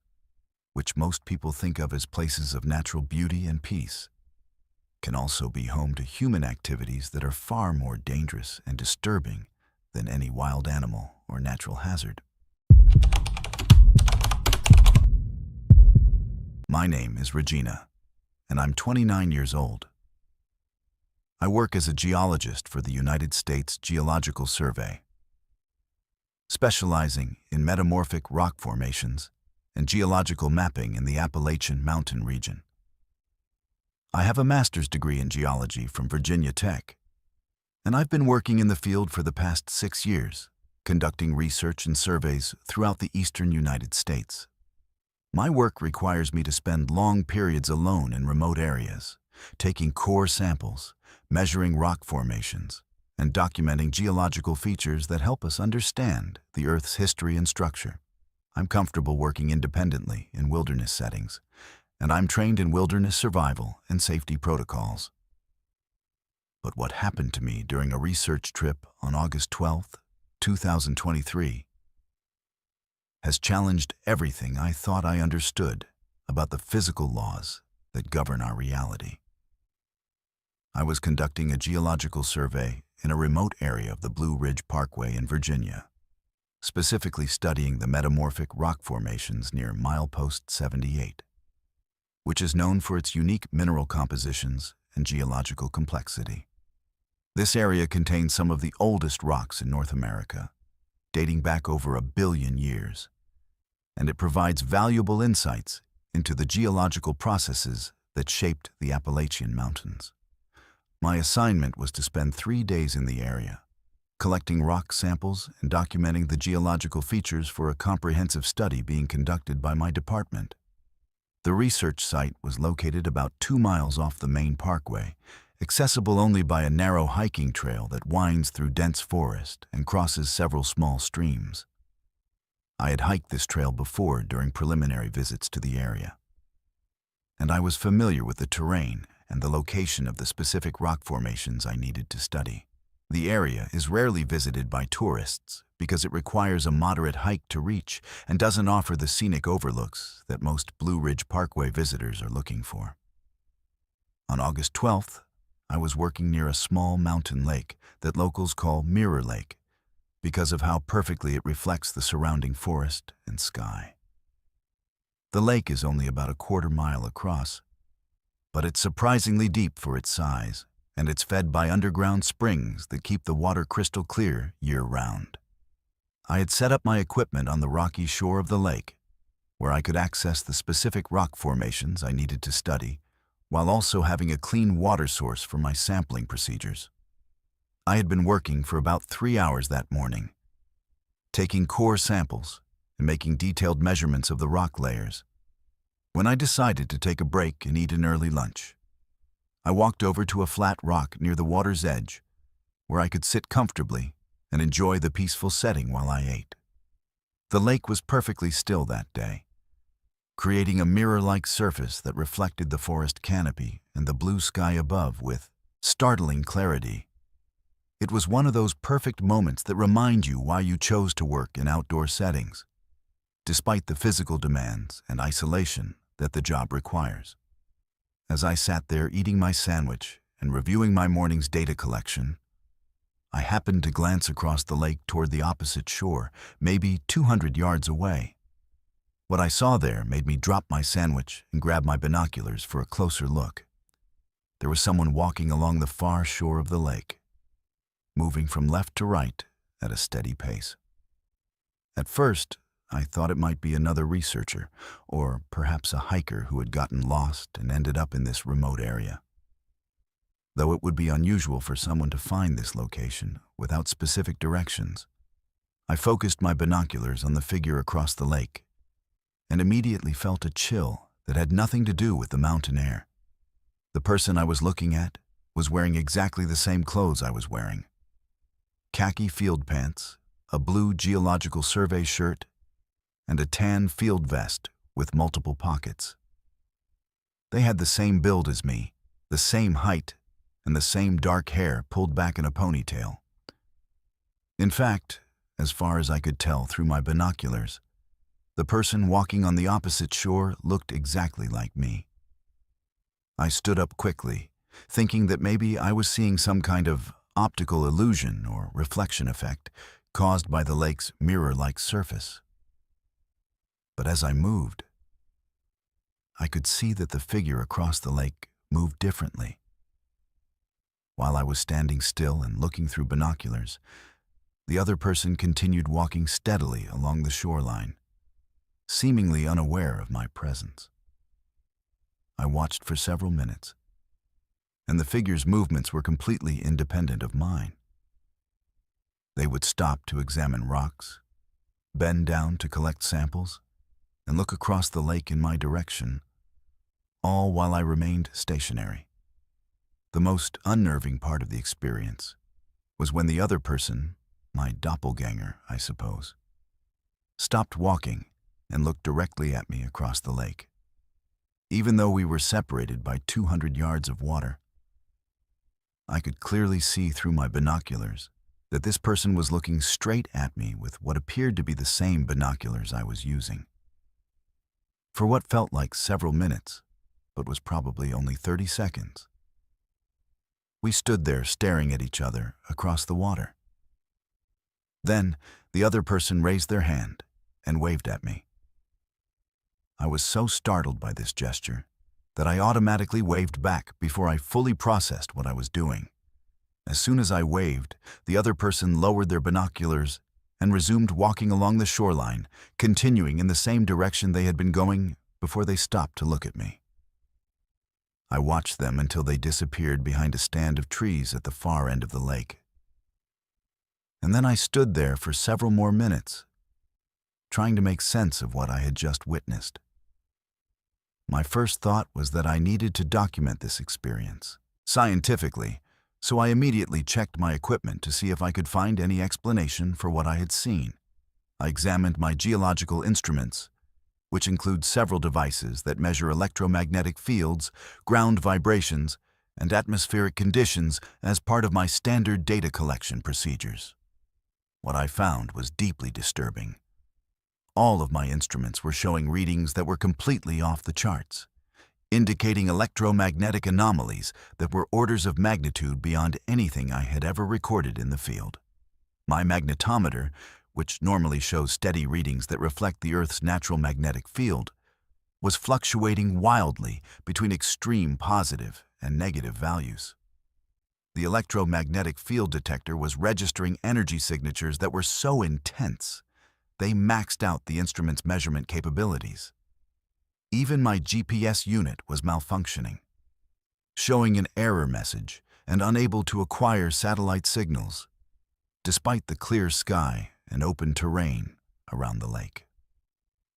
[SPEAKER 1] which most people think of as places of natural beauty and peace, can also be home to human activities that are far more dangerous and disturbing than any wild animal or natural hazard. My name is Regina, and I'm 29 years old. I work as a geologist for the United States Geological Survey, specializing in metamorphic rock formations and geological mapping in the Appalachian Mountain region. I have a master's degree in geology from Virginia Tech, and I've been working in the field for the past 6 years, conducting research and surveys throughout the eastern United States. My work requires me to spend long periods alone in remote areas, taking core samples, measuring rock formations, and documenting geological features that help us understand the Earth's history and structure. I'm comfortable working independently in wilderness settings, and I'm trained in wilderness survival and safety protocols. But what happened to me during a research trip on August 12, 2023, has challenged everything I thought I understood about the physical laws that govern our reality. I was conducting a geological survey in a remote area of the Blue Ridge Parkway in Virginia, specifically studying the metamorphic rock formations near Milepost 78, which is known for its unique mineral compositions and geological complexity. This area contains some of the oldest rocks in North America, dating back over 1 billion years, and it provides valuable insights into the geological processes that shaped the Appalachian Mountains. My assignment was to spend 3 days in the area, collecting rock samples and documenting the geological features for a comprehensive study being conducted by my department. The research site was located about 2 miles off the main parkway, accessible only by a narrow hiking trail that winds through dense forest and crosses several small streams. I had hiked this trail before during preliminary visits to the area, and I was familiar with the terrain and the location of the specific rock formations I needed to study. The area is rarely visited by tourists because it requires a moderate hike to reach and doesn't offer the scenic overlooks that most Blue Ridge Parkway visitors are looking for. On August 12th, I was working near a small mountain lake that locals call Mirror Lake because of how perfectly it reflects the surrounding forest and sky. The lake is only about 1/4 mile across, but it's surprisingly deep for its size, and it's fed by underground springs that keep the water crystal clear year-round. I had set up my equipment on the rocky shore of the lake, where I could access the specific rock formations I needed to study, while also having a clean water source for my sampling procedures. I had been working for about 3 hours that morning, taking core samples and making detailed measurements of the rock layers, when I decided to take a break and eat an early lunch. I walked over to a flat rock near the water's edge, where I could sit comfortably and enjoy the peaceful setting while I ate. The lake was perfectly still that day, creating a mirror-like surface that reflected the forest canopy and the blue sky above with startling clarity. It was one of those perfect moments that remind you why you chose to work in outdoor settings, despite the physical demands and isolation that the job requires. As I sat there eating my sandwich and reviewing my morning's data collection, I happened to glance across the lake toward the opposite shore, maybe 200 yards away. What I saw there made me drop my sandwich and grab my binoculars for a closer look. There was someone walking along the far shore of the lake, moving from left to right at a steady pace. At first, I thought it might be another researcher, or perhaps a hiker who had gotten lost and ended up in this remote area. Though it would be unusual for someone to find this location without specific directions, I focused my binoculars on the figure across the lake and immediately felt a chill that had nothing to do with the mountain air. The person I was looking at was wearing exactly the same clothes I was wearing: khaki field pants, a blue geological survey shirt, and a tan field vest with multiple pockets. They had the same build as me, the same height, and the same dark hair pulled back in a ponytail. In fact, as far as I could tell through my binoculars, the person walking on the opposite shore looked exactly like me. I stood up quickly, thinking that maybe I was seeing some kind of optical illusion or reflection effect caused by the lake's mirror-like surface. But as I moved, I could see that the figure across the lake moved differently. While I was standing still and looking through binoculars, the other person continued walking steadily along the shoreline, seemingly unaware of my presence. I watched for several minutes, and the figure's movements were completely independent of mine. They would stop to examine rocks, bend down to collect samples, and look across the lake in my direction, all while I remained stationary. The most unnerving part of the experience was when the other person, my doppelganger, I suppose, stopped walking and looked directly at me across the lake. Even though we were separated by 200 yards of water, I could clearly see through my binoculars that this person was looking straight at me with what appeared to be the same binoculars I was using. For what felt like several minutes, but was probably only 30 seconds, we stood there staring at each other across the water. Then, the other person raised their hand and waved at me. I was so startled by this gesture that I automatically waved back before I fully processed what I was doing. As soon as I waved, the other person lowered their binoculars and resumed walking along the shoreline, continuing in the same direction they had been going before they stopped to look at me. I watched them until they disappeared behind a stand of trees at the far end of the lake. And then I stood there for several more minutes, trying to make sense of what I had just witnessed. My first thought was that I needed to document this experience scientifically, so I immediately checked my equipment to see if I could find any explanation for what I had seen. I examined my geological instruments, which include several devices that measure electromagnetic fields, ground vibrations, and atmospheric conditions as part of my standard data collection procedures. What I found was deeply disturbing. All of my instruments were showing readings that were completely off the charts, indicating electromagnetic anomalies that were orders of magnitude beyond anything I had ever recorded in the field. My magnetometer, which normally shows steady readings that reflect the Earth's natural magnetic field, was fluctuating wildly between extreme positive and negative values. The electromagnetic field detector was registering energy signatures that were so intense, they maxed out the instrument's measurement capabilities. Even my GPS unit was malfunctioning, showing an error message and unable to acquire satellite signals, despite the clear sky and open terrain around the lake.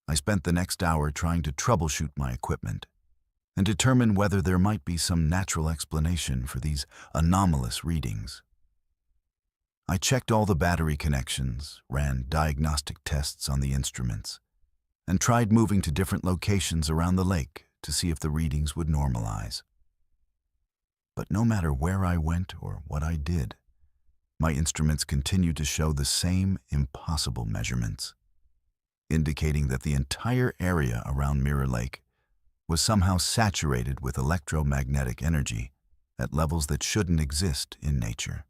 [SPEAKER 1] I spent the next hour trying to troubleshoot my equipment and determine whether there might be some natural explanation for these anomalous readings. I checked all the battery connections, ran diagnostic tests on the instruments, and tried moving to different locations around the lake to see if the readings would normalize. But no matter where I went or what I did, my instruments continued to show the same impossible measurements, indicating that the entire area around Mirror Lake was somehow saturated with electromagnetic energy at levels that shouldn't exist in nature.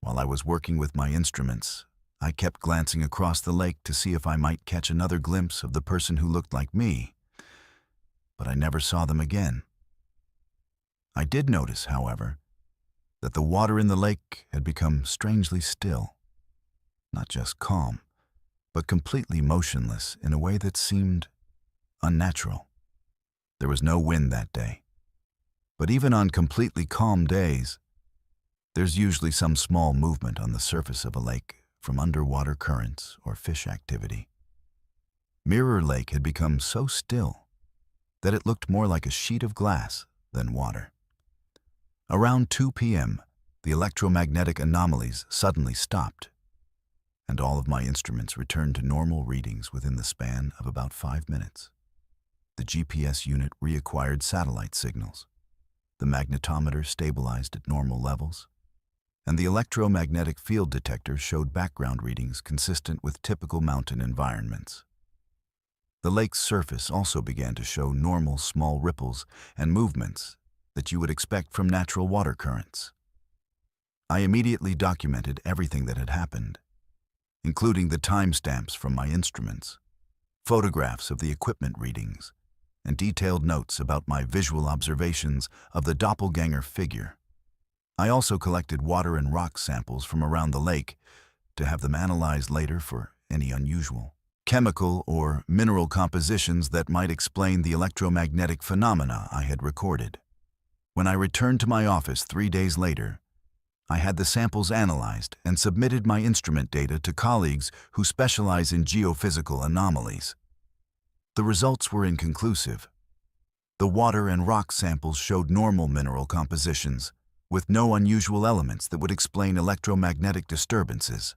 [SPEAKER 1] While I was working with my instruments, I kept glancing across the lake to see if I might catch another glimpse of the person who looked like me, but I never saw them again. I did notice, however, that the water in the lake had become strangely still, not just calm, but completely motionless in a way that seemed unnatural. There was no wind that day, but even on completely calm days, there's usually some small movement on the surface of a lake from underwater currents or fish activity. Mirror Lake had become so still that it looked more like a sheet of glass than water. Around 2 p.m., the electromagnetic anomalies suddenly stopped, and all of my instruments returned to normal readings within the span of about 5 minutes. The GPS unit reacquired satellite signals, the magnetometer stabilized at normal levels, and the electromagnetic field detector showed background readings consistent with typical mountain environments. The lake's surface also began to show normal small ripples and movements that you would expect from natural water currents. I immediately documented everything that had happened, including the timestamps from my instruments, photographs of the equipment readings, and detailed notes about my visual observations of the doppelganger figure. I also collected water and rock samples from around the lake to have them analyzed later for any unusual chemical or mineral compositions that might explain the electromagnetic phenomena I had recorded. When I returned to my office 3 days later, I had the samples analyzed and submitted my instrument data to colleagues who specialize in geophysical anomalies. The results were inconclusive. The water and rock samples showed normal mineral compositions, with no unusual elements that would explain electromagnetic disturbances.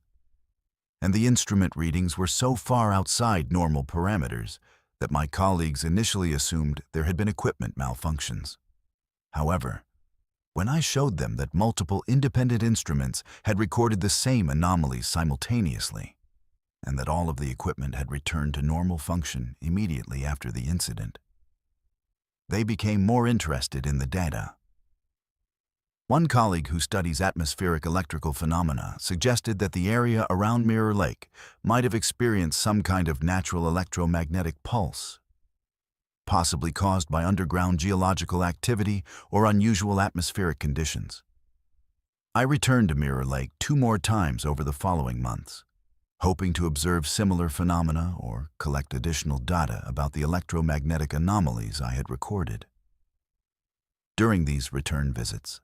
[SPEAKER 1] And the instrument readings were so far outside normal parameters that my colleagues initially assumed there had been equipment malfunctions. However, When I showed them that multiple independent instruments had recorded the same anomalies simultaneously, and that all of the equipment had returned to normal function immediately after the incident, they became more interested in the data. One colleague who studies atmospheric electrical phenomena suggested that the area around Mirror Lake might have experienced some kind of natural electromagnetic pulse, possibly caused by underground geological activity or unusual atmospheric conditions. I returned to Mirror Lake 2 more times over the following months, hoping to observe similar phenomena or collect additional data about the electromagnetic anomalies I had recorded. During these return visits,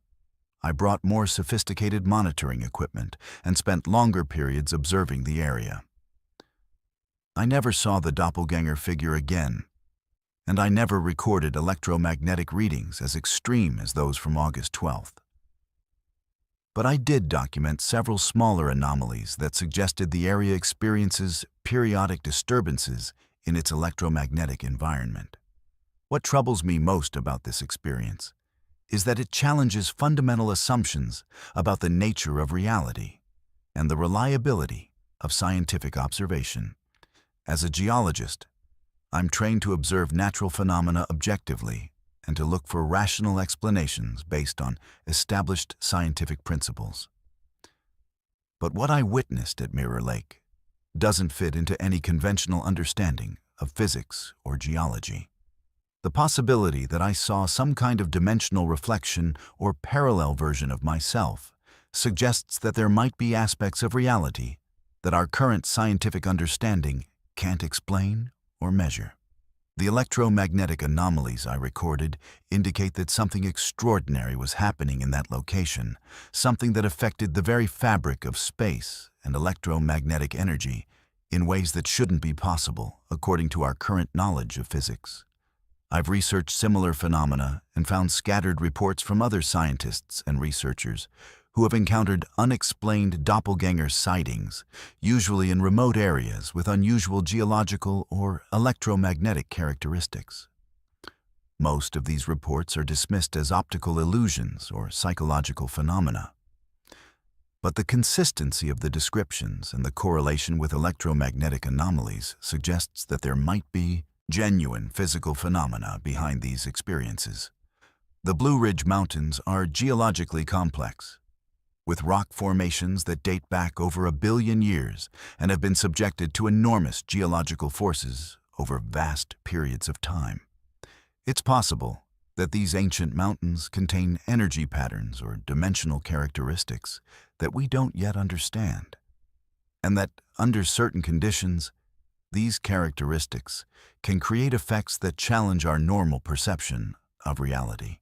[SPEAKER 1] I brought more sophisticated monitoring equipment and spent longer periods observing the area. I never saw the doppelganger figure again, and I never recorded electromagnetic readings as extreme as those from August 12th. But I did document several smaller anomalies that suggested the area experiences periodic disturbances in its electromagnetic environment. What troubles me most about this experience is that it challenges fundamental assumptions about the nature of reality and the reliability of scientific observation. As a geologist, I'm trained to observe natural phenomena objectively and to look for rational explanations based on established scientific principles. But what I witnessed at Mirror Lake doesn't fit into any conventional understanding of physics or geology. The possibility that I saw some kind of dimensional reflection or parallel version of myself suggests that there might be aspects of reality that our current scientific understanding can't explain or measure. The electromagnetic anomalies I recorded indicate that something extraordinary was happening in that location, something that affected the very fabric of space and electromagnetic energy in ways that shouldn't be possible according to our current knowledge of physics. I've researched similar phenomena and found scattered reports from other scientists and researchers who have encountered unexplained doppelganger sightings, usually in remote areas with unusual geological or electromagnetic characteristics. Most of these reports are dismissed as optical illusions or psychological phenomena. But the consistency of the descriptions and the correlation with electromagnetic anomalies suggests that there might be genuine physical phenomena behind these experiences. The Blue Ridge Mountains are geologically complex, with rock formations that date back over 1 billion years and have been subjected to enormous geological forces over vast periods of time. It's possible that these ancient mountains contain energy patterns or dimensional characteristics that we don't yet understand, and that under certain conditions, these characteristics can create effects that challenge our normal perception of reality.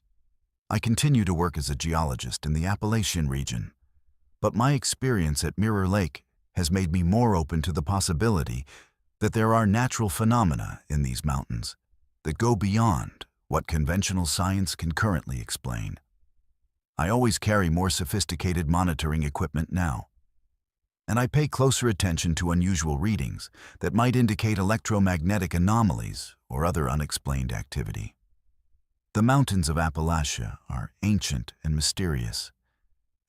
[SPEAKER 1] I continue to work as a geologist in the Appalachian region, but my experience at Mirror Lake has made me more open to the possibility that there are natural phenomena in these mountains that go beyond what conventional science can currently explain. I always carry more sophisticated monitoring equipment now, and I pay closer attention to unusual readings that might indicate electromagnetic anomalies or other unexplained activity. The mountains of Appalachia are ancient and mysterious,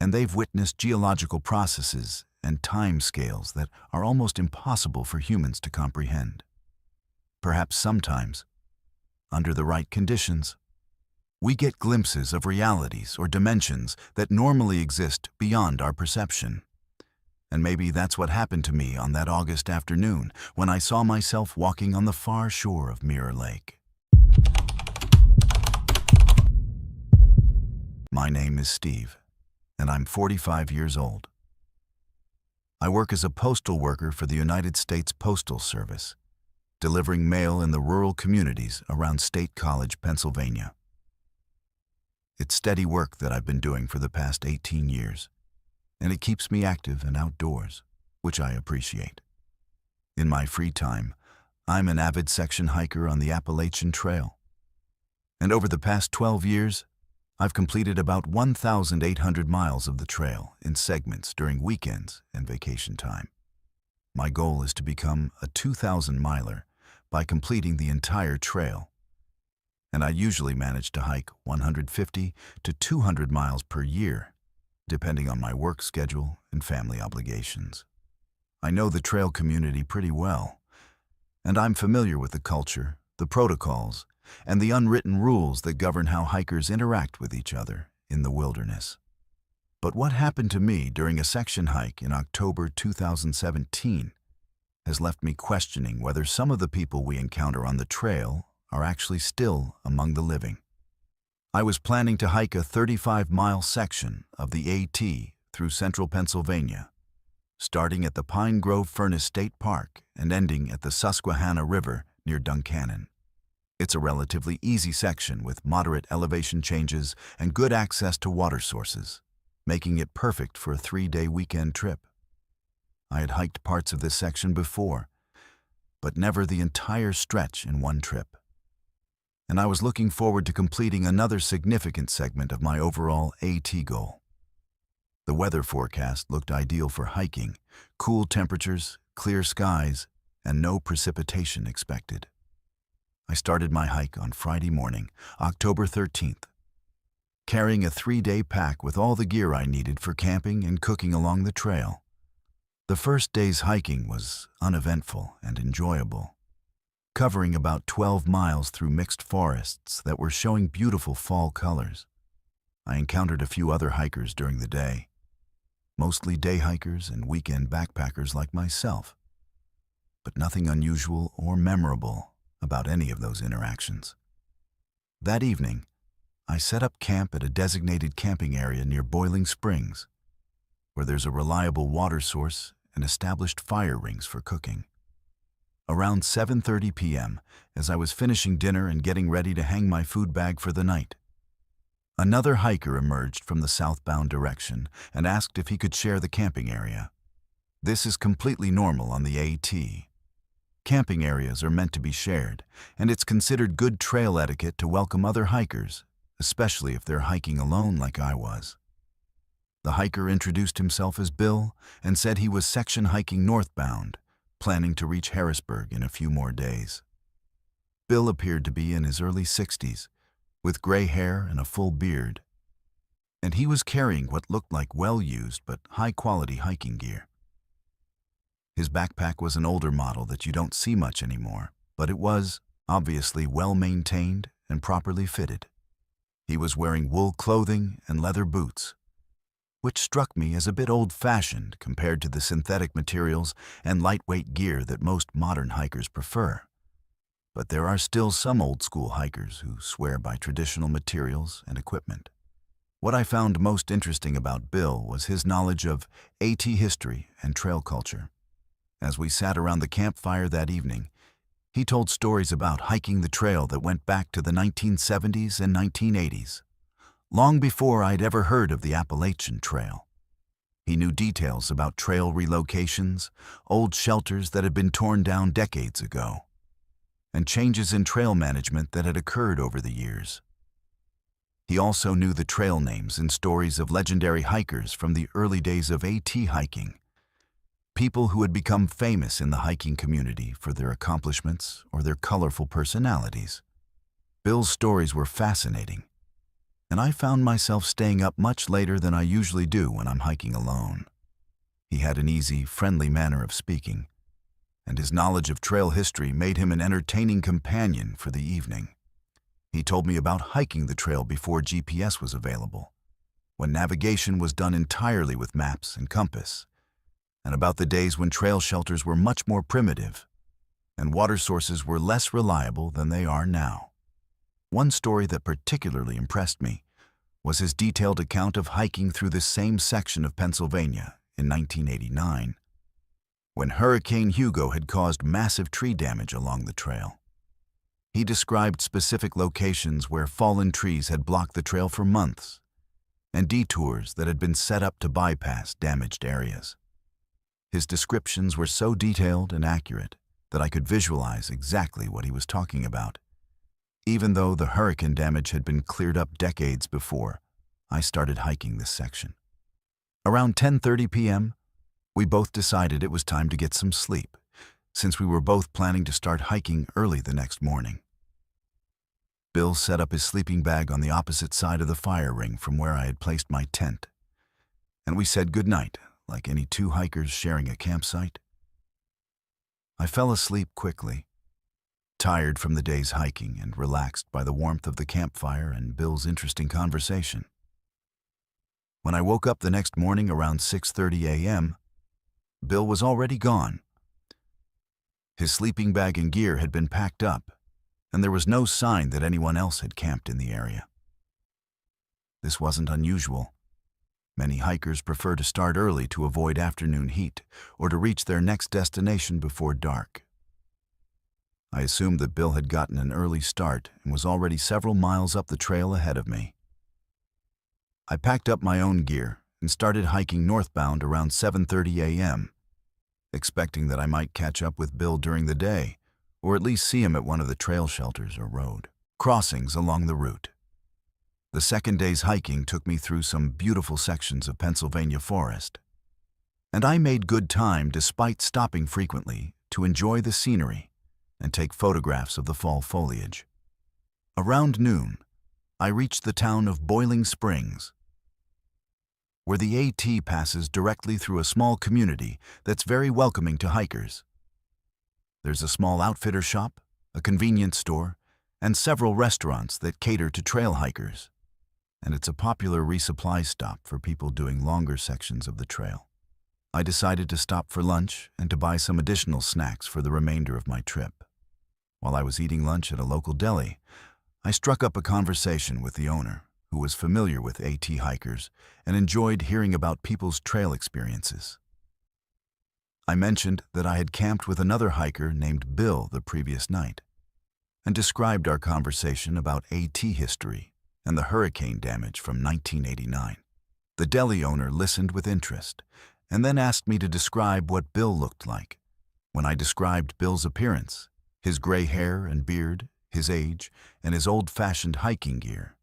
[SPEAKER 1] and they've witnessed geological processes and time scales that are almost impossible for humans to comprehend. Perhaps sometimes, under the right conditions, we get glimpses of realities or dimensions that normally exist beyond our perception. And maybe that's what happened to me on that August afternoon when I saw myself walking on the far shore of Mirror Lake. My name is Steve, and I'm 45 years old. I work as a postal worker for the United States Postal Service, delivering mail in the rural communities around State College, Pennsylvania. It's steady work that I've been doing for the past 18 years, and it keeps me active and outdoors, which I appreciate. In my free time, I'm an avid section hiker on the Appalachian Trail. And over the past 12 years, I've completed about 1,800 miles of the trail in segments during weekends and vacation time. My goal is to become a 2,000-miler by completing the entire trail. and I usually manage to hike 150 to 200 miles per year, depending on my work schedule and family obligations. I know the trail community pretty well, and I'm familiar with the culture, the protocols, and the unwritten rules that govern how hikers interact with each other in the wilderness. But what happened to me during a section hike in October 2017 has left me questioning whether some of the people we encounter on the trail are actually still among the living. I was planning to hike a 35-mile section of the AT through central Pennsylvania, starting at the Pine Grove Furnace State Park and ending at the Susquehanna River near Duncannon. It's a relatively easy section with moderate elevation changes and good access to water sources, making it perfect for a 3-day weekend trip. I had hiked parts of this section before, but never the entire stretch in one trip. And I was looking forward to completing another significant segment of my overall AT goal. The weather forecast looked ideal for hiking: cool temperatures, clear skies, and no precipitation expected. I started my hike on Friday morning, October 13th, carrying a 3-day pack with all the gear I needed for camping and cooking along the trail. The first day's hiking was uneventful and enjoyable, covering about 12 miles through mixed forests that were showing beautiful fall colors. I encountered a few other hikers during the day, mostly day hikers and weekend backpackers like myself, but nothing unusual or memorable about any of those interactions. That evening, I set up camp at a designated camping area near Boiling Springs, where there's a reliable water source and established fire rings for cooking. Around 7:30 p.m., as I was finishing dinner and getting ready to hang my food bag for the night, another hiker emerged from the southbound direction and asked if he could share the camping area. This is completely normal on the AT. Camping areas are meant to be shared, and it's considered good trail etiquette to welcome other hikers, especially if they're hiking alone like I was. The hiker introduced himself as Bill and said he was section hiking northbound, planning to reach Harrisburg in a few more days. Bill appeared to be in his early 60s, with gray hair and a full beard, and he was carrying what looked like well-used but high-quality hiking gear. His backpack was an older model that you don't see much anymore, but it was, obviously, well-maintained and properly fitted. He was wearing wool clothing and leather boots, which struck me as a bit old-fashioned compared to the synthetic materials and lightweight gear that most modern hikers prefer. But there are still some old-school hikers who swear by traditional materials and equipment. What I found most interesting about Bill was his knowledge of AT history and trail culture. As we sat around the campfire that evening, he told stories about hiking the trail that went back to the 1970s and 1980s, long before I'd ever heard of the Appalachian Trail. He knew details about trail relocations, old shelters that had been torn down decades ago, and changes in trail management that had occurred over the years. He also knew the trail names and stories of legendary hikers from the early days of AT hiking, people who had become famous in the hiking community for their accomplishments or their colorful personalities. Bill's stories were fascinating, and I found myself staying up much later than I usually do when I'm hiking alone. He had an easy, friendly manner of speaking, and his knowledge of trail history made him an entertaining companion for the evening. He told me about hiking the trail before GPS was available, when navigation was done entirely with maps and compass, and about the days when trail shelters were much more primitive and water sources were less reliable than they are now. One story that particularly impressed me was his detailed account of hiking through this same section of Pennsylvania in 1989, when Hurricane Hugo had caused massive tree damage along the trail. He described specific locations where fallen trees had blocked the trail for months, and detours that had been set up to bypass damaged areas. His descriptions were so detailed and accurate that I could visualize exactly what he was talking about, even though the hurricane damage had been cleared up decades before I started hiking this section. Around 10:30 p.m., we both decided it was time to get some sleep, since we were both planning to start hiking early the next morning. Bill set up his sleeping bag on the opposite side of the fire ring from where I had placed my tent, and we said goodnight like any two hikers sharing a campsite. I fell asleep quickly, tired from the day's hiking and relaxed by the warmth of the campfire and Bill's interesting conversation. When I woke up the next morning around 6:30 a.m., Bill was already gone. His sleeping bag and gear had been packed up, and there was no sign that anyone else had camped in the area. This wasn't unusual. Many hikers prefer to start early to avoid afternoon heat or to reach their next destination before dark. I assumed that Bill had gotten an early start and was already several miles up the trail ahead of me. I packed up my own gear and started hiking northbound around 7:30 a.m., expecting that I might catch up with Bill during the day, or at least see him at one of the trail shelters or road crossings along the route. The second day's hiking took me through some beautiful sections of Pennsylvania forest, and I made good time despite stopping frequently to enjoy the scenery and take photographs of the fall foliage. Around noon, I reached the town of Boiling Springs, where the AT passes directly through a small community that's very welcoming to hikers. There's a small outfitter shop, a convenience store, and several restaurants that cater to trail hikers, and it's a popular resupply stop for people doing longer sections of the trail. I decided to stop for lunch and to buy some additional snacks for the remainder of my trip. While I was eating lunch at a local deli, I struck up a conversation with the owner, who was familiar with AT hikers and enjoyed hearing about people's trail experiences. I mentioned that I had camped with another hiker named Bill the previous night, and described our conversation about AT history and the hurricane damage from 1989. The deli owner listened with interest, and then asked me to describe what Bill looked like. When I described Bill's appearance, his gray hair and beard, his age, and his old-fashioned hiking gear,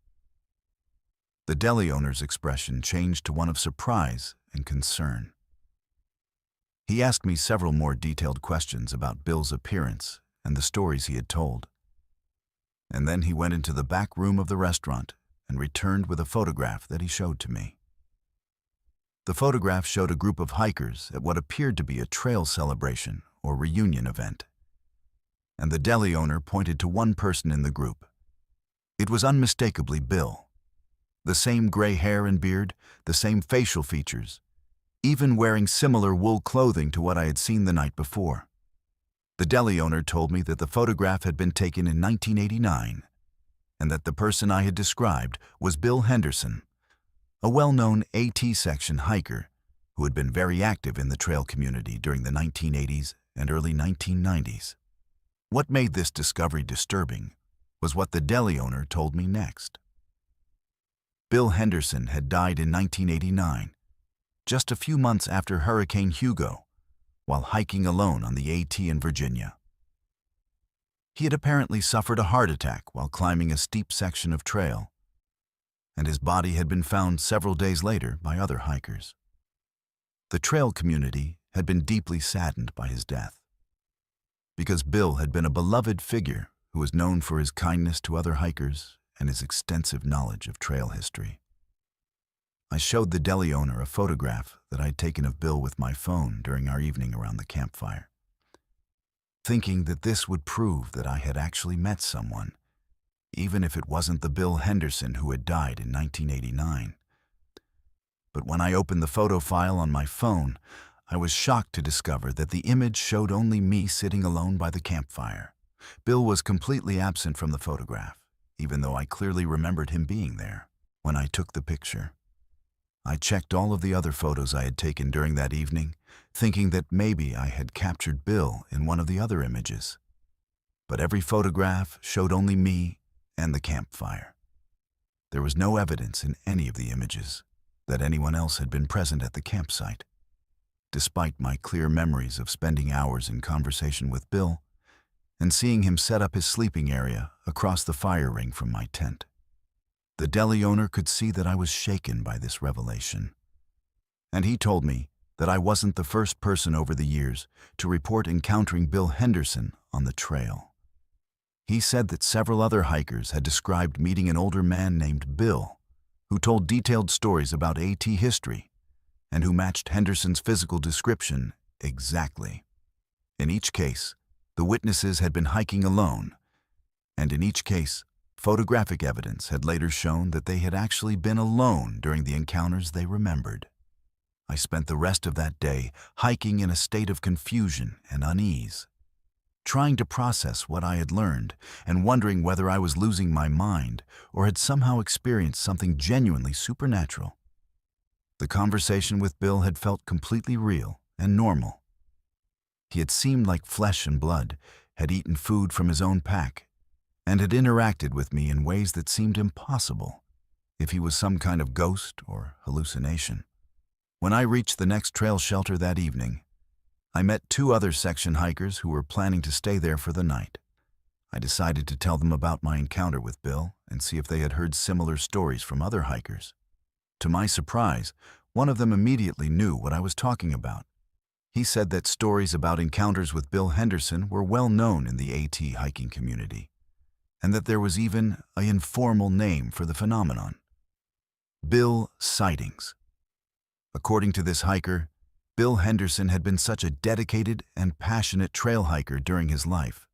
[SPEAKER 1] the deli owner's expression changed to one of surprise and concern. He asked me several more detailed questions about Bill's appearance and the stories he had told. And then he went into the back room of the restaurant and returned with a photograph that he showed to me. The photograph showed a group of hikers at what appeared to be a trail celebration or reunion event, and the deli owner pointed to one person in the group. It was unmistakably Bill. The same gray hair and beard, the same facial features, even wearing similar wool clothing to what I had seen the night before. The deli owner told me that the photograph had been taken in 1989, and that the person I had described was Bill Henderson, a well-known AT section hiker who had been very active in the trail community during the 1980s and early 1990s. What made this discovery disturbing was what the deli owner told me next. Bill Henderson had died in 1989, just a few months after Hurricane Hugo, while hiking alone on the AT in Virginia. He had apparently suffered a heart attack while climbing a steep section of trail, and his body had been found several days later by other hikers. The trail community had been deeply saddened by his death, because Bill had been a beloved figure who was known for his kindness to other hikers and his extensive knowledge of trail history. I showed the deli owner a photograph that I'd taken of Bill with my phone during our evening around the campfire, thinking that this would prove that I had actually met someone, even if it wasn't the Bill Henderson who had died in 1989. But when I opened the photo file on my phone, I was shocked to discover that the image showed only me sitting alone by the campfire. Bill was completely absent from the photograph, even though I clearly remembered him being there when I took the picture. I checked all of the other photos I had taken during that evening, thinking that maybe I had captured Bill in one of the other images. But every photograph showed only me and the campfire. There was no evidence in any of the images that anyone else had been present at the campsite, despite my clear memories of spending hours in conversation with Bill and seeing him set up his sleeping area across the fire ring from my tent. The deli owner could see that I was shaken by this revelation, and he told me that I wasn't the first person over the years to report encountering Bill Henderson on the trail. He said that several other hikers had described meeting an older man named Bill, who told detailed stories about AT history and who matched Henderson's physical description exactly. In each case, the witnesses had been hiking alone, and in each case, photographic evidence had later shown that they had actually been alone during the encounters they remembered. I spent the rest of that day hiking in a state of confusion and unease, trying to process what I had learned and wondering whether I was losing my mind or had somehow experienced something genuinely supernatural. The conversation with Bill had felt completely real and normal. He had seemed like flesh and blood, had eaten food from his own pack, and had interacted with me in ways that seemed impossible, if he was some kind of ghost or hallucination. When I reached the next trail shelter that evening, I met two other section hikers who were planning to stay there for the night. I decided to tell them about my encounter with Bill and see if they had heard similar stories from other hikers. To my surprise, one of them immediately knew what I was talking about. He said that stories about encounters with Bill Henderson were well known in the AT hiking community, and that there was even an informal name for the phenomenon: Bill sightings. According to this hiker, Bill Henderson had been such a dedicated and passionate trail hiker during his life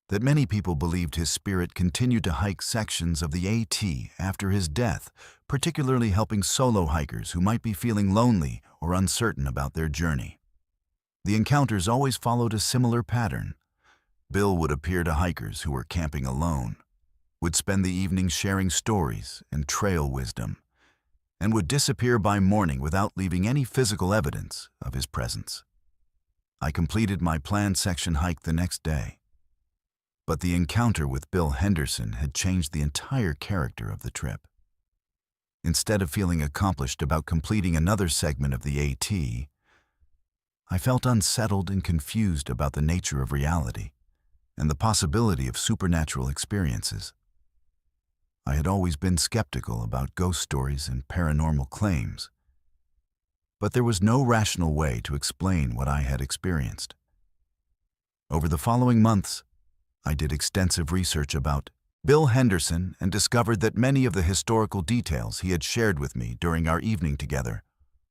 [SPEAKER 1] that many people believed his spirit continued to hike sections of the AT after his death, particularly helping solo hikers who might be feeling lonely or uncertain about their journey. The encounters always followed a similar pattern. Bill would appear to hikers who were camping alone, would spend the evening sharing stories and trail wisdom, and would disappear by morning without leaving any physical evidence of his presence. I completed my planned section hike the next day, but the encounter with Bill Henderson had changed the entire character of the trip. Instead of feeling accomplished about completing another segment of the AT, I felt unsettled and confused about the nature of reality and the possibility of supernatural experiences. I had always been skeptical about ghost stories and paranormal claims, but there was no rational way to explain what I had experienced. Over the following months, I did extensive research about Bill Henderson and discovered that many of the historical details he had shared with me during our evening together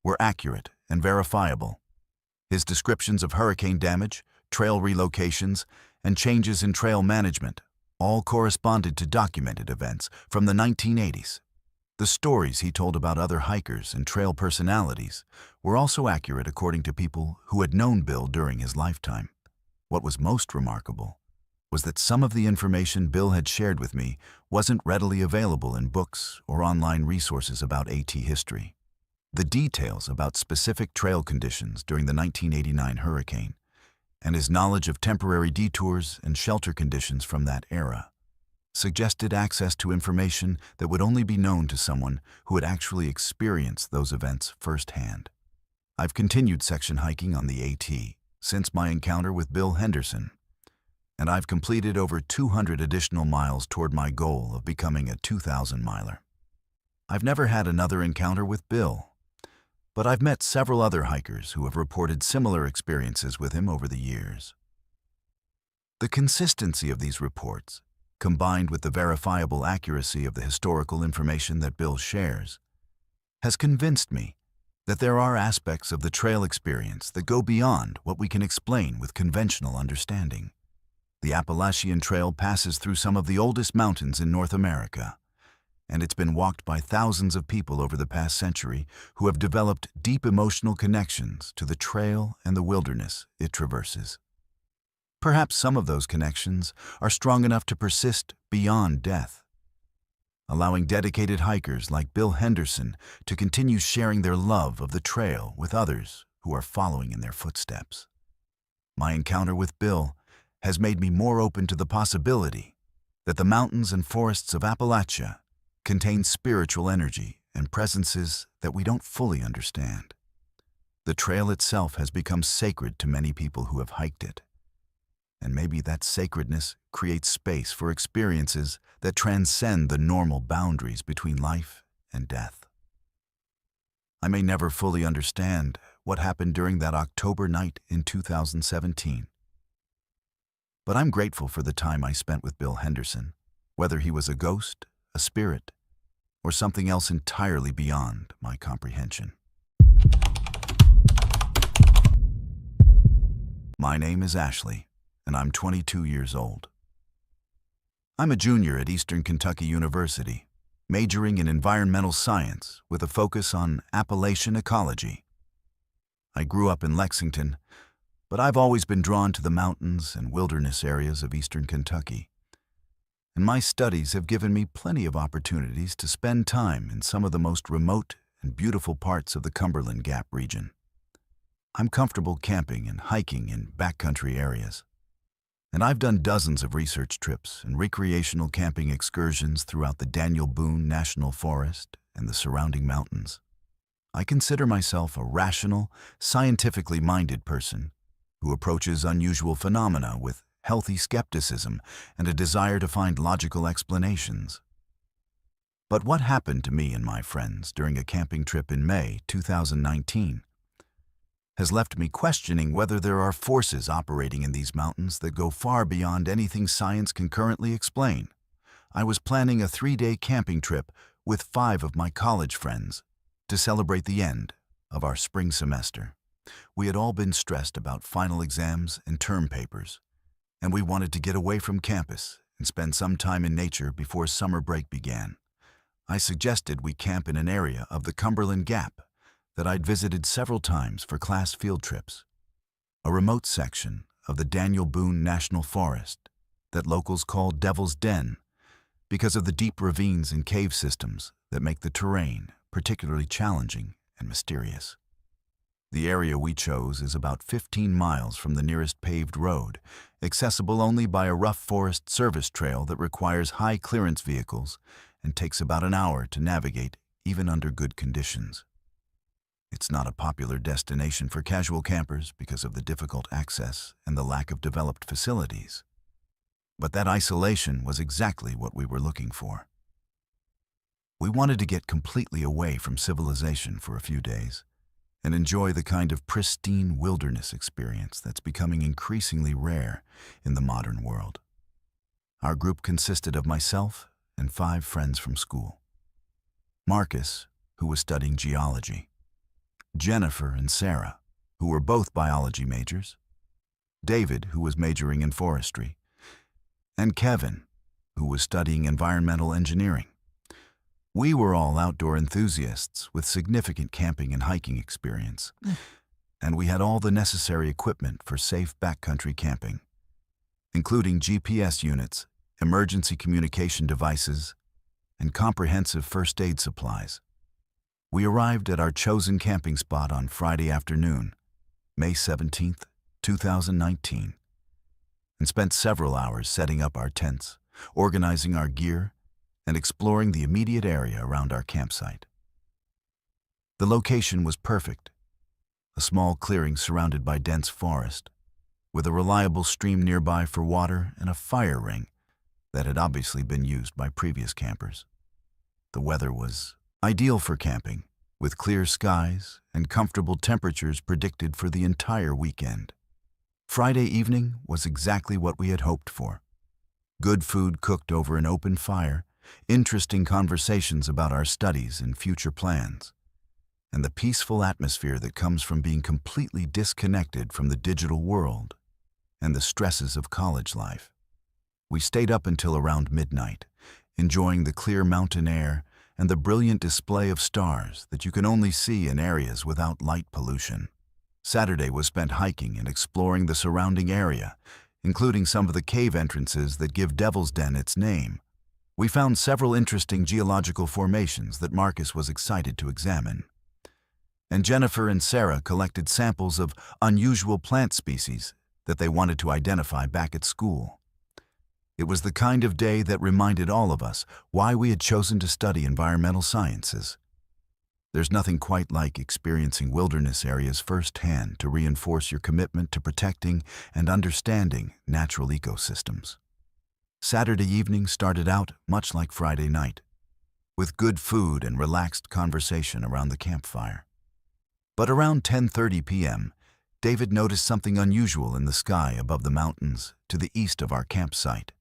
[SPEAKER 1] were accurate and verifiable. His descriptions of hurricane damage, trail relocations, and changes in trail management all corresponded to documented events from the 1980s. The stories he told about other hikers and trail personalities were also accurate according to people who had known Bill during his lifetime. What was most remarkable was that some of the information Bill had shared with me wasn't readily available in books or online resources about AT history. The details about specific trail conditions during the 1989 hurricane and his knowledge of temporary detours and shelter conditions from that era suggested access to information that would only be known to someone who had actually experienced those events firsthand. I've continued section hiking on the AT since my encounter with Bill Henderson, and I've completed over 200 additional miles toward my goal of becoming a 2,000-miler. I've never had another encounter with Bill, but I've met several other hikers who have reported similar experiences with him over the years. The consistency of these reports, combined with the verifiable accuracy of the historical information that Bill shares, has convinced me that there are aspects of the trail experience that go beyond what we can explain with conventional understanding. The Appalachian Trail passes through some of the oldest mountains in North America, and it's been walked by thousands of people over the past century who have developed deep emotional connections to the trail and the wilderness it traverses. Perhaps some of those connections are strong enough to persist beyond death, allowing dedicated hikers like Bill Henderson to continue sharing their love of the trail with others who are following in their footsteps. My encounter with Bill has made me more open to the possibility that the mountains and forests of Appalachia contain spiritual energy and presences that we don't fully understand. The trail itself has become sacred to many people who have hiked it, and maybe that sacredness creates space for experiences that transcend the normal boundaries between life and death. I may never fully understand what happened during that October night in 2017. But I'm grateful for the time I spent with Bill Henderson, whether he was a ghost, a spirit, or something else entirely beyond my comprehension. My name is Ashley, and I'm 22 years old. I'm a junior at Eastern Kentucky University, majoring in environmental science with a focus on Appalachian ecology. I grew up in Lexington, but I've always been drawn to the mountains and wilderness areas of Eastern Kentucky. And my studies have given me plenty of opportunities to spend time in some of the most remote and beautiful parts of the Cumberland Gap region. I'm comfortable camping and hiking in backcountry areas. And I've done dozens of research trips and recreational camping excursions throughout the Daniel Boone National Forest and the surrounding mountains. I consider myself a rational, scientifically minded person who approaches unusual phenomena with healthy skepticism and a desire to find logical explanations. But what happened to me and my friends during a camping trip in May 2019 has left me questioning whether there are forces operating in these mountains that go far beyond anything science can currently explain. I was planning a 3-day camping trip with 5 of my college friends to celebrate the end of our spring semester. We had all been stressed about final exams and term papers, and we wanted to get away from campus and spend some time in nature before summer break began. I suggested we camp in an area of the Cumberland Gap that I'd visited several times for class field trips, a remote section of the Daniel Boone National Forest that locals call Devil's Den because of the deep ravines and cave systems that make the terrain particularly challenging and mysterious. The area we chose is about 15 miles from the nearest paved road, accessible only by a rough forest service trail that requires high clearance vehicles and takes about an hour to navigate even under good conditions. It's not a popular destination for casual campers because of the difficult access and the lack of developed facilities. But that isolation was exactly what we were looking for. We wanted to get completely away from civilization for a few days and enjoy the kind of pristine wilderness experience that's becoming increasingly rare in the modern world. Our group consisted of myself and 5 friends from school. Marcus, who was studying geology, Jennifer and Sarah, who were both biology majors, David, who was majoring in forestry, and Kevin, who was studying environmental engineering. We were all outdoor enthusiasts with significant camping and hiking experience, and we had all the necessary equipment for safe backcountry camping, including GPS units, emergency communication devices, and comprehensive first aid supplies. We arrived at our chosen camping spot on Friday afternoon, May 17, 2019, and spent several hours setting up our tents, organizing our gear, and exploring the immediate area around our campsite. The location was perfect, a small clearing surrounded by dense forest, with a reliable stream nearby for water and a fire ring that had obviously been used by previous campers. The weather was ideal for camping, with clear skies and comfortable temperatures predicted for the entire weekend. Friday evening was exactly what we had hoped for. Good food cooked over an open fire, interesting conversations about our studies and future plans, and the peaceful atmosphere that comes from being completely disconnected from the digital world and the stresses of college life. We stayed up until around midnight, enjoying the clear mountain air and the brilliant display of stars that you can only see in areas without light pollution. Saturday was spent hiking and exploring the surrounding area, including some of the cave entrances that give Devil's Den its name. We found several interesting geological formations that Marcus was excited to examine. And Jennifer and Sarah collected samples of unusual plant species that they wanted to identify back at school. It was the kind of day that reminded all of us why we had chosen to study environmental sciences. There's nothing quite like experiencing wilderness areas firsthand to reinforce your commitment to protecting and understanding natural ecosystems. Saturday evening started out much like Friday night, with good food and relaxed conversation around the campfire. But around 10:30 p.m., David noticed something unusual in the sky above the mountains to the east of our campsite.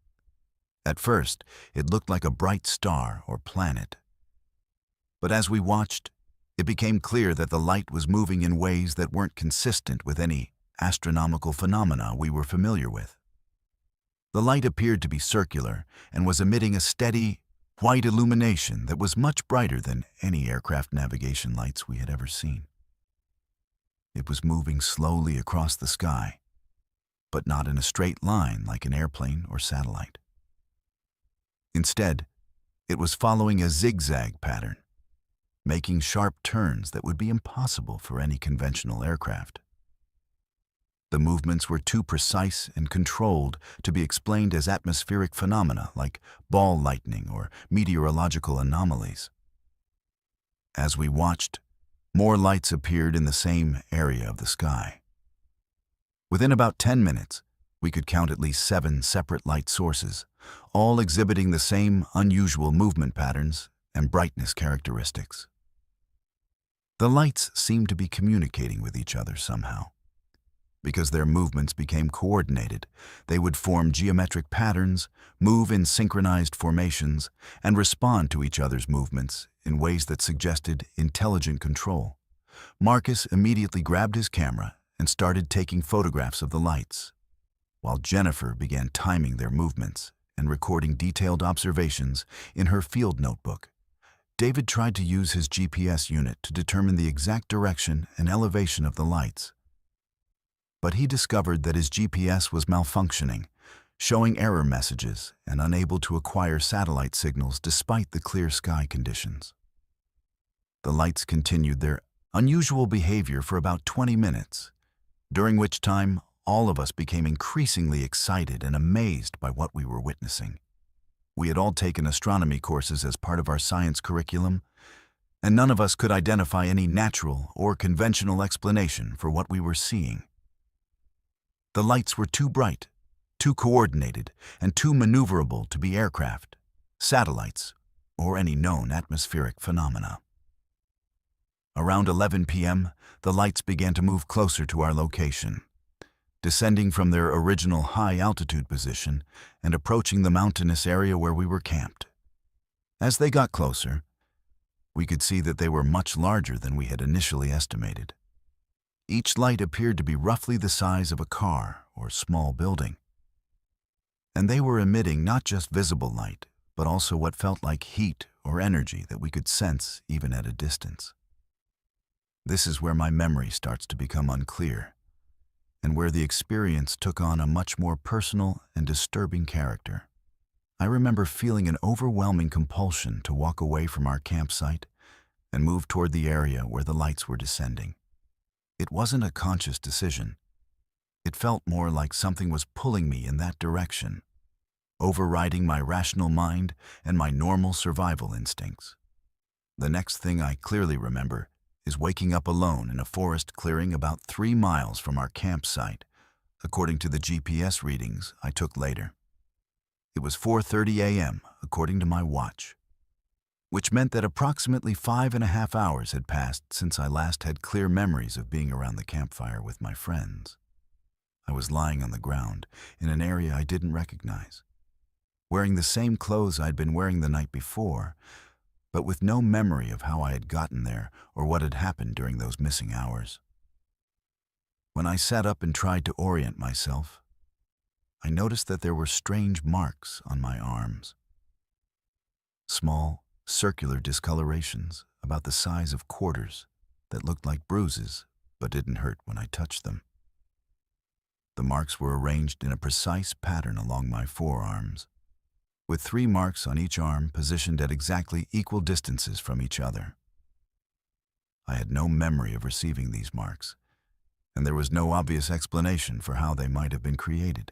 [SPEAKER 1] At first, it looked like a bright star or planet. But as we watched, it became clear that the light was moving in ways that weren't consistent with any astronomical phenomena we were familiar with. The light appeared to be circular and was emitting a steady, white illumination that was much brighter than any aircraft navigation lights we had ever seen. It was moving slowly across the sky, but not in a straight line like an airplane or satellite. Instead, it was following a zigzag pattern, making sharp turns that would be impossible for any conventional aircraft. The movements were too precise and controlled to be explained as atmospheric phenomena like ball lightning or meteorological anomalies. As we watched, more lights appeared in the same area of the sky. Within about 10 minutes, we could count at least 7 separate light sources, all exhibiting the same unusual movement patterns and brightness characteristics. The lights seemed to be communicating with each other somehow. Because their movements became coordinated, they would form geometric patterns, move in synchronized formations, and respond to each other's movements in ways that suggested intelligent control. Marcus immediately grabbed his camera and started taking photographs of the lights, while Jennifer began timing their movements and recording detailed observations in her field notebook. David tried to use his GPS unit to determine the exact direction and elevation of the lights. But he discovered that his GPS was malfunctioning, showing error messages and unable to acquire satellite signals despite the clear sky conditions. The lights continued their unusual behavior for about 20 minutes, during which time all of us became increasingly excited and amazed by what we were witnessing. We had all taken astronomy courses as part of our science curriculum, and none of us could identify any natural or conventional explanation for what we were seeing. The lights were too bright, too coordinated, and too maneuverable to be aircraft, satellites, or any known atmospheric phenomena. Around 11 p.m., the lights began to move closer to our location, descending from their original high-altitude position and approaching the mountainous area where we were camped. As they got closer, we could see that they were much larger than we had initially estimated. Each light appeared to be roughly the size of a car or small building. And they were emitting not just visible light, but also what felt like heat or energy that we could sense even at a distance. This is where my memory starts to become unclear, and where the experience took on a much more personal and disturbing character. I remember feeling an overwhelming compulsion to walk away from our campsite and move toward the area where the lights were descending. It wasn't a conscious decision. It felt more like something was pulling me in that direction, overriding my rational mind and my normal survival instincts. The next thing I clearly remember is waking up alone in a forest clearing about 3 miles from our campsite, according to the GPS readings I took later. It was 4:30 a.m., according to my watch, which meant that approximately 5.5 hours had passed since I last had clear memories of being around the campfire with my friends. I was lying on the ground in an area I didn't recognize, wearing the same clothes I'd been wearing the night before, but with no memory of how I had gotten there or what had happened during those missing hours. When I sat up and tried to orient myself, I noticed that there were strange marks on my arms. Small, circular discolorations about the size of quarters that looked like bruises but didn't hurt when I touched them. The marks were arranged in a precise pattern along my forearms, with 3 marks on each arm positioned at exactly equal distances from each other. I had no memory of receiving these marks, and there was no obvious explanation for how they might have been created.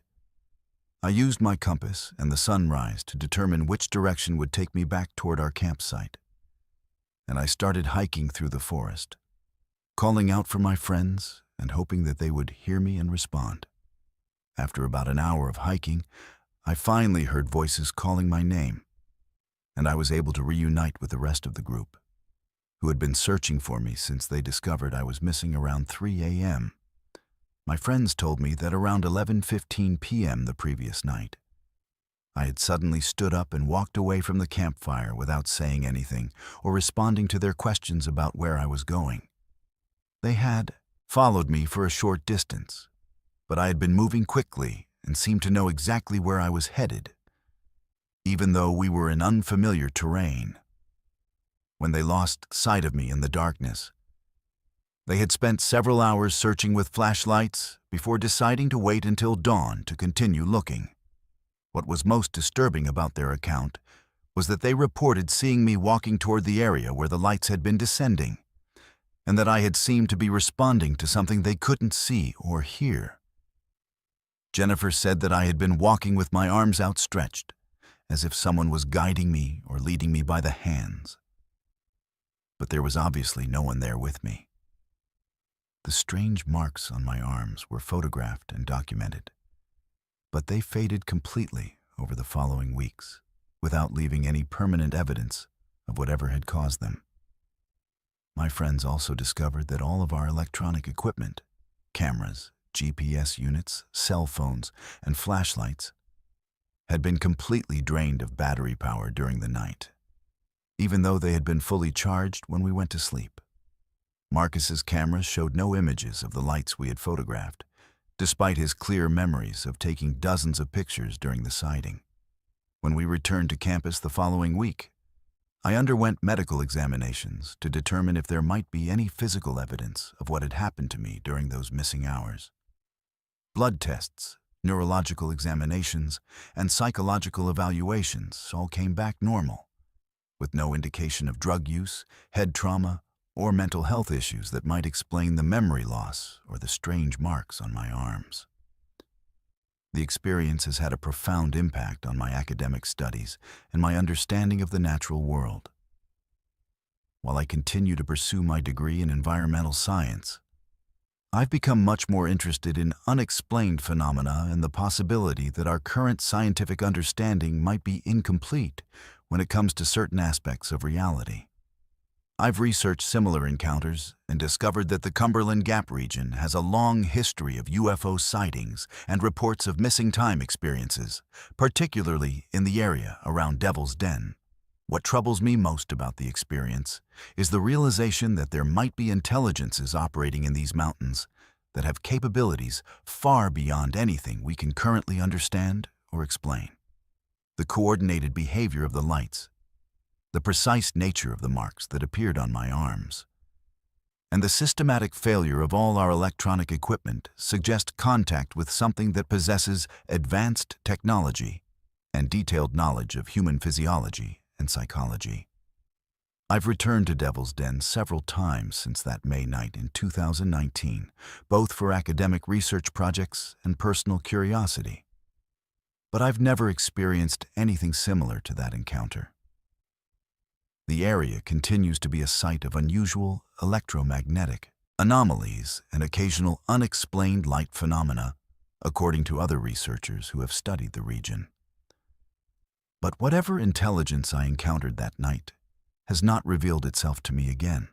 [SPEAKER 1] I used my compass and the sunrise to determine which direction would take me back toward our campsite, and I started hiking through the forest, calling out for my friends and hoping that they would hear me and respond. After about an hour of hiking, I finally heard voices calling my name, and I was able to reunite with the rest of the group, who had been searching for me since they discovered I was missing around 3 a.m. My friends told me that around 11:15 p.m. the previous night, I had suddenly stood up and walked away from the campfire without saying anything or responding to their questions about where I was going. They had followed me for a short distance, but I had been moving quickly and seemed to know exactly where I was headed, even though we were in unfamiliar terrain. When they lost sight of me in the darkness, they had spent several hours searching with flashlights before deciding to wait until dawn to continue looking. What was most disturbing about their account was that they reported seeing me walking toward the area where the lights had been descending, and that I had seemed to be responding to something they couldn't see or hear. Jennifer said that I had been walking with my arms outstretched, as if someone was guiding me or leading me by the hands. But there was obviously no one there with me. The strange marks on my arms were photographed and documented, but they faded completely over the following weeks, without leaving any permanent evidence of whatever had caused them. My friends also discovered that all of our electronic equipment, cameras, GPS units, cell phones, and flashlights, had been completely drained of battery power during the night, even though they had been fully charged when we went to sleep. Marcus's cameras showed no images of the lights we had photographed, despite his clear memories of taking dozens of pictures during the sighting. When we returned to campus the following week, I underwent medical examinations to determine if there might be any physical evidence of what had happened to me during those missing hours. Blood tests, neurological examinations, and psychological evaluations all came back normal, with no indication of drug use, head trauma, or mental health issues that might explain the memory loss or the strange marks on my arms. The experience has had a profound impact on my academic studies and my understanding of the natural world. While I continue to pursue my degree in environmental science, I've become much more interested in unexplained phenomena and the possibility that our current scientific understanding might be incomplete when it comes to certain aspects of reality. I've researched similar encounters and discovered that the Cumberland Gap region has a long history of UFO sightings and reports of missing time experiences, particularly in the area around Devil's Den. What troubles me most about the experience is the realization that there might be intelligences operating in these mountains that have capabilities far beyond anything we can currently understand or explain. The coordinated behavior of the lights, the precise nature of the marks that appeared on my arms, and the systematic failure of all our electronic equipment suggest contact with something that possesses advanced technology and detailed knowledge of human physiology and psychology. I've returned to Devil's Den several times since that May night in 2019, both for academic research projects and personal curiosity. But I've never experienced anything similar to that encounter. The area continues to be a site of unusual electromagnetic anomalies and occasional unexplained light phenomena, according to other researchers who have studied the region. But whatever intelligence I encountered that night has not revealed itself to me again.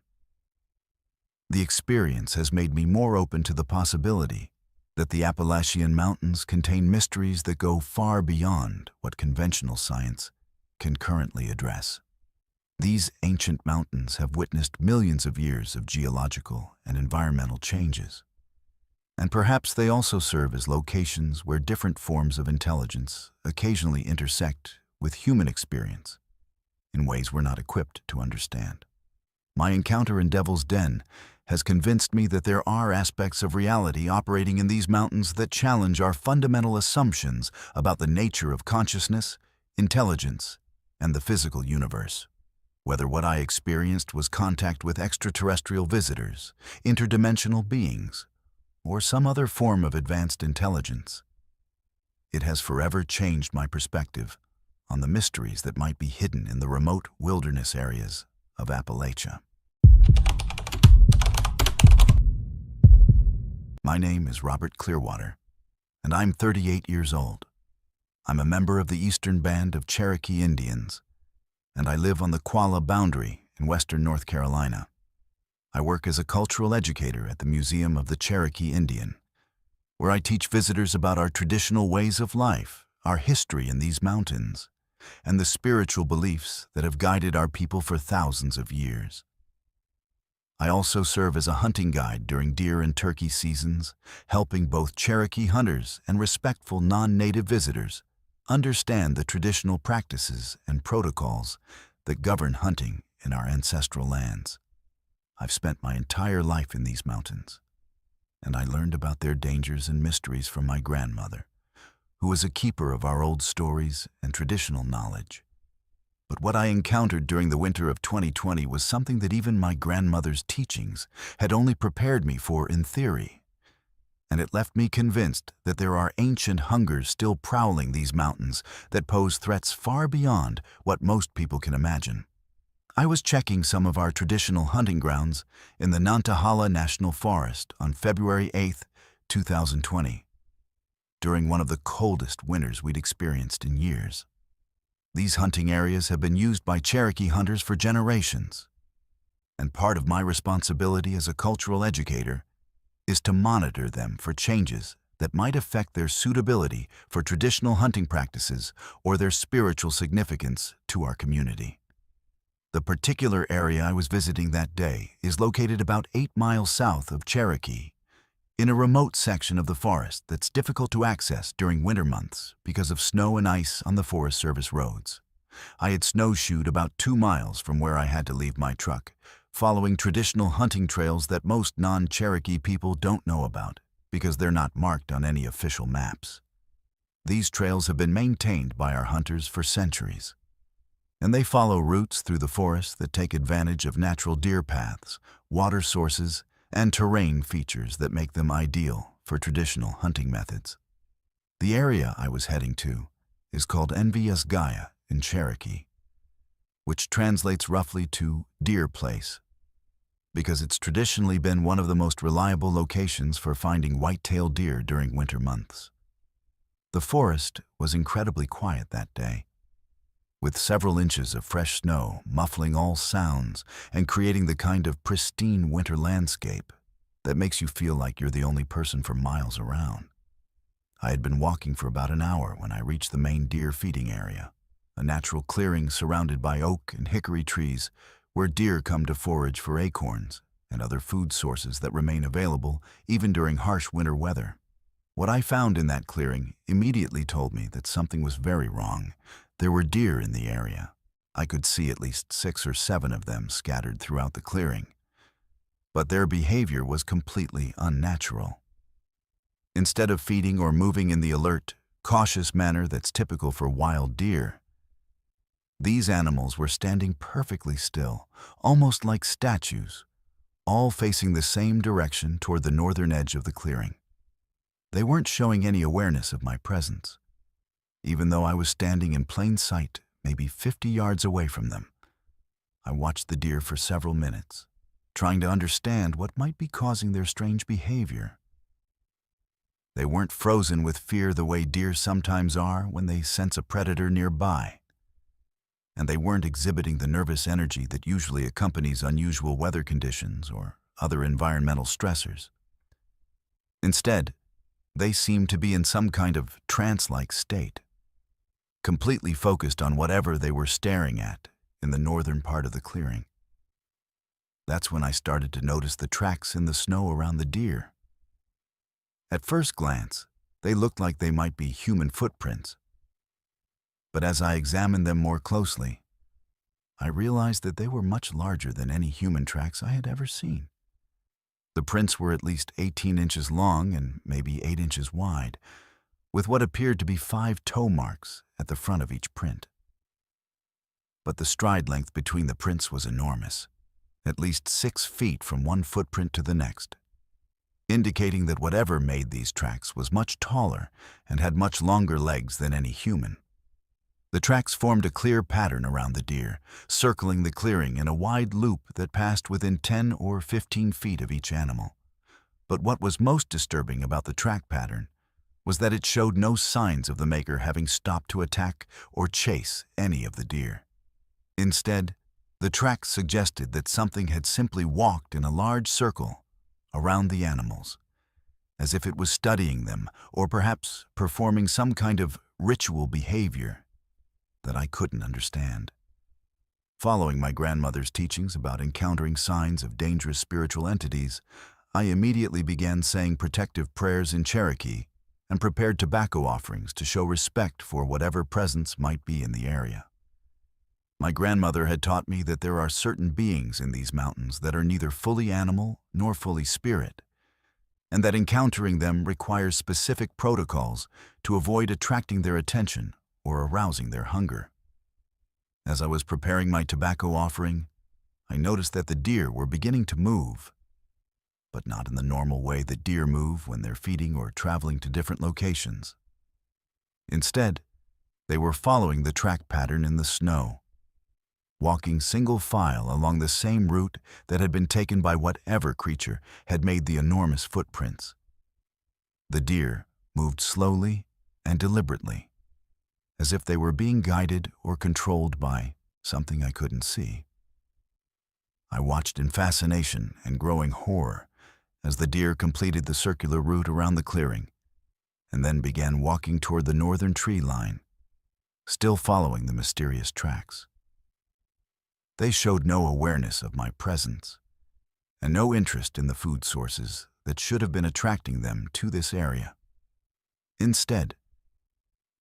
[SPEAKER 1] The experience has made me more open to the possibility that the Appalachian Mountains contain mysteries that go far beyond what conventional science can currently address. These ancient mountains have witnessed millions of years of geological and environmental changes, and perhaps they also serve as locations where different forms of intelligence occasionally intersect with human experience in ways we're not equipped to understand. My encounter in Devil's Den has convinced me that there are aspects of reality operating in these mountains that challenge our fundamental assumptions about the nature of consciousness, intelligence, and the physical universe. Whether what I experienced was contact with extraterrestrial visitors, interdimensional beings, or some other form of advanced intelligence, it has forever changed my perspective on the mysteries that might be hidden in the remote wilderness areas of Appalachia. My name is Robert Clearwater, and I'm 38 years old. I'm a member of the Eastern Band of Cherokee Indians, and I live on the Qualla boundary in western North Carolina. I work as a cultural educator at the Museum of the Cherokee Indian, where I teach visitors about our traditional ways of life, our history in these mountains, and the spiritual beliefs that have guided our people for thousands of years. I also serve as a hunting guide during deer and turkey seasons, helping both Cherokee hunters and respectful non-native visitors understand the traditional practices and protocols that govern hunting in our ancestral lands. I've spent my entire life in these mountains, and I learned about their dangers and mysteries from my grandmother, who was a keeper of our old stories and traditional knowledge. But what I encountered during the winter of 2020 was something that even my grandmother's teachings had only prepared me for in theory. And it left me convinced that there are ancient hungers still prowling these mountains that pose threats far beyond what most people can imagine. I was checking some of our traditional hunting grounds in the Nantahala National Forest on February 8, 2020, during one of the coldest winters we'd experienced in years. These hunting areas have been used by Cherokee hunters for generations, and part of my responsibility as a cultural educator is to monitor them for changes that might affect their suitability for traditional hunting practices or their spiritual significance to our community. The particular area I was visiting that day is located about 8 miles south of Cherokee, in a remote section of the forest that's difficult to access during winter months because of snow and ice on the Forest Service roads. I had snowshoed about 2 miles from where I had to leave my truck, following traditional hunting trails that most non-Cherokee people don't know about because they're not marked on any official maps. These trails have been maintained by our hunters for centuries, and they follow routes through the forest that take advantage of natural deer paths, water sources, and terrain features that make them ideal for traditional hunting methods. The area I was heading to is called iyVsSSdFaHA in Cherokee, which translates roughly to deer place, because it's traditionally been one of the most reliable locations for finding white-tailed deer during winter months. The forest was incredibly quiet that day, with several inches of fresh snow muffling all sounds and creating the kind of pristine winter landscape that makes you feel like you're the only person for miles around. I had been walking for about an hour when I reached the main deer feeding area, a natural clearing surrounded by oak and hickory trees where deer come to forage for acorns and other food sources that remain available even during harsh winter weather. What I found in that clearing immediately told me that something was very wrong. There were deer in the area. I could see at least 6 or 7 of them scattered throughout the clearing. But their behavior was completely unnatural. Instead of feeding or moving in the alert, cautious manner that's typical for wild deer, these animals were standing perfectly still, almost like statues, all facing the same direction toward the northern edge of the clearing. They weren't showing any awareness of my presence, even though I was standing in plain sight, maybe 50 yards away from them. I watched the deer for several minutes, trying to understand what might be causing their strange behavior. They weren't frozen with fear the way deer sometimes are when they sense a predator nearby, and they weren't exhibiting the nervous energy that usually accompanies unusual weather conditions or other environmental stressors. Instead, they seemed to be in some kind of trance-like state, completely focused on whatever they were staring at in the northern part of the clearing. That's when I started to notice the tracks in the snow around the deer. At first glance, they looked like they might be human footprints. But as I examined them more closely, I realized that they were much larger than any human tracks I had ever seen. The prints were at least 18 inches long and maybe 8 inches wide, with what appeared to be 5 toe marks at the front of each print. But the stride length between the prints was enormous, at least 6 feet from one footprint to the next, indicating that whatever made these tracks was much taller and had much longer legs than any human. The tracks formed a clear pattern around the deer, circling the clearing in a wide loop that passed within 10 or 15 feet of each animal. But what was most disturbing about the track pattern was that it showed no signs of the maker having stopped to attack or chase any of the deer. Instead, the tracks suggested that something had simply walked in a large circle around the animals, as if it was studying them or perhaps performing some kind of ritual behavior that I couldn't understand. Following my grandmother's teachings about encountering signs of dangerous spiritual entities, I immediately began saying protective prayers in Cherokee and prepared tobacco offerings to show respect for whatever presence might be in the area. My grandmother had taught me that there are certain beings in these mountains that are neither fully animal nor fully spirit, and that encountering them requires specific protocols to avoid attracting their attention or arousing their hunger. As I was preparing my tobacco offering, I noticed that the deer were beginning to move, but not in the normal way that deer move when they're feeding or traveling to different locations. Instead, they were following the track pattern in the snow, walking single file along the same route that had been taken by whatever creature had made the enormous footprints. The deer moved slowly and deliberately, as if they were being guided or controlled by something I couldn't see. I watched in fascination and growing horror as the deer completed the circular route around the clearing and then began walking toward the northern tree line, still following the mysterious tracks. They showed no awareness of my presence and no interest in the food sources that should have been attracting them to this area. Instead,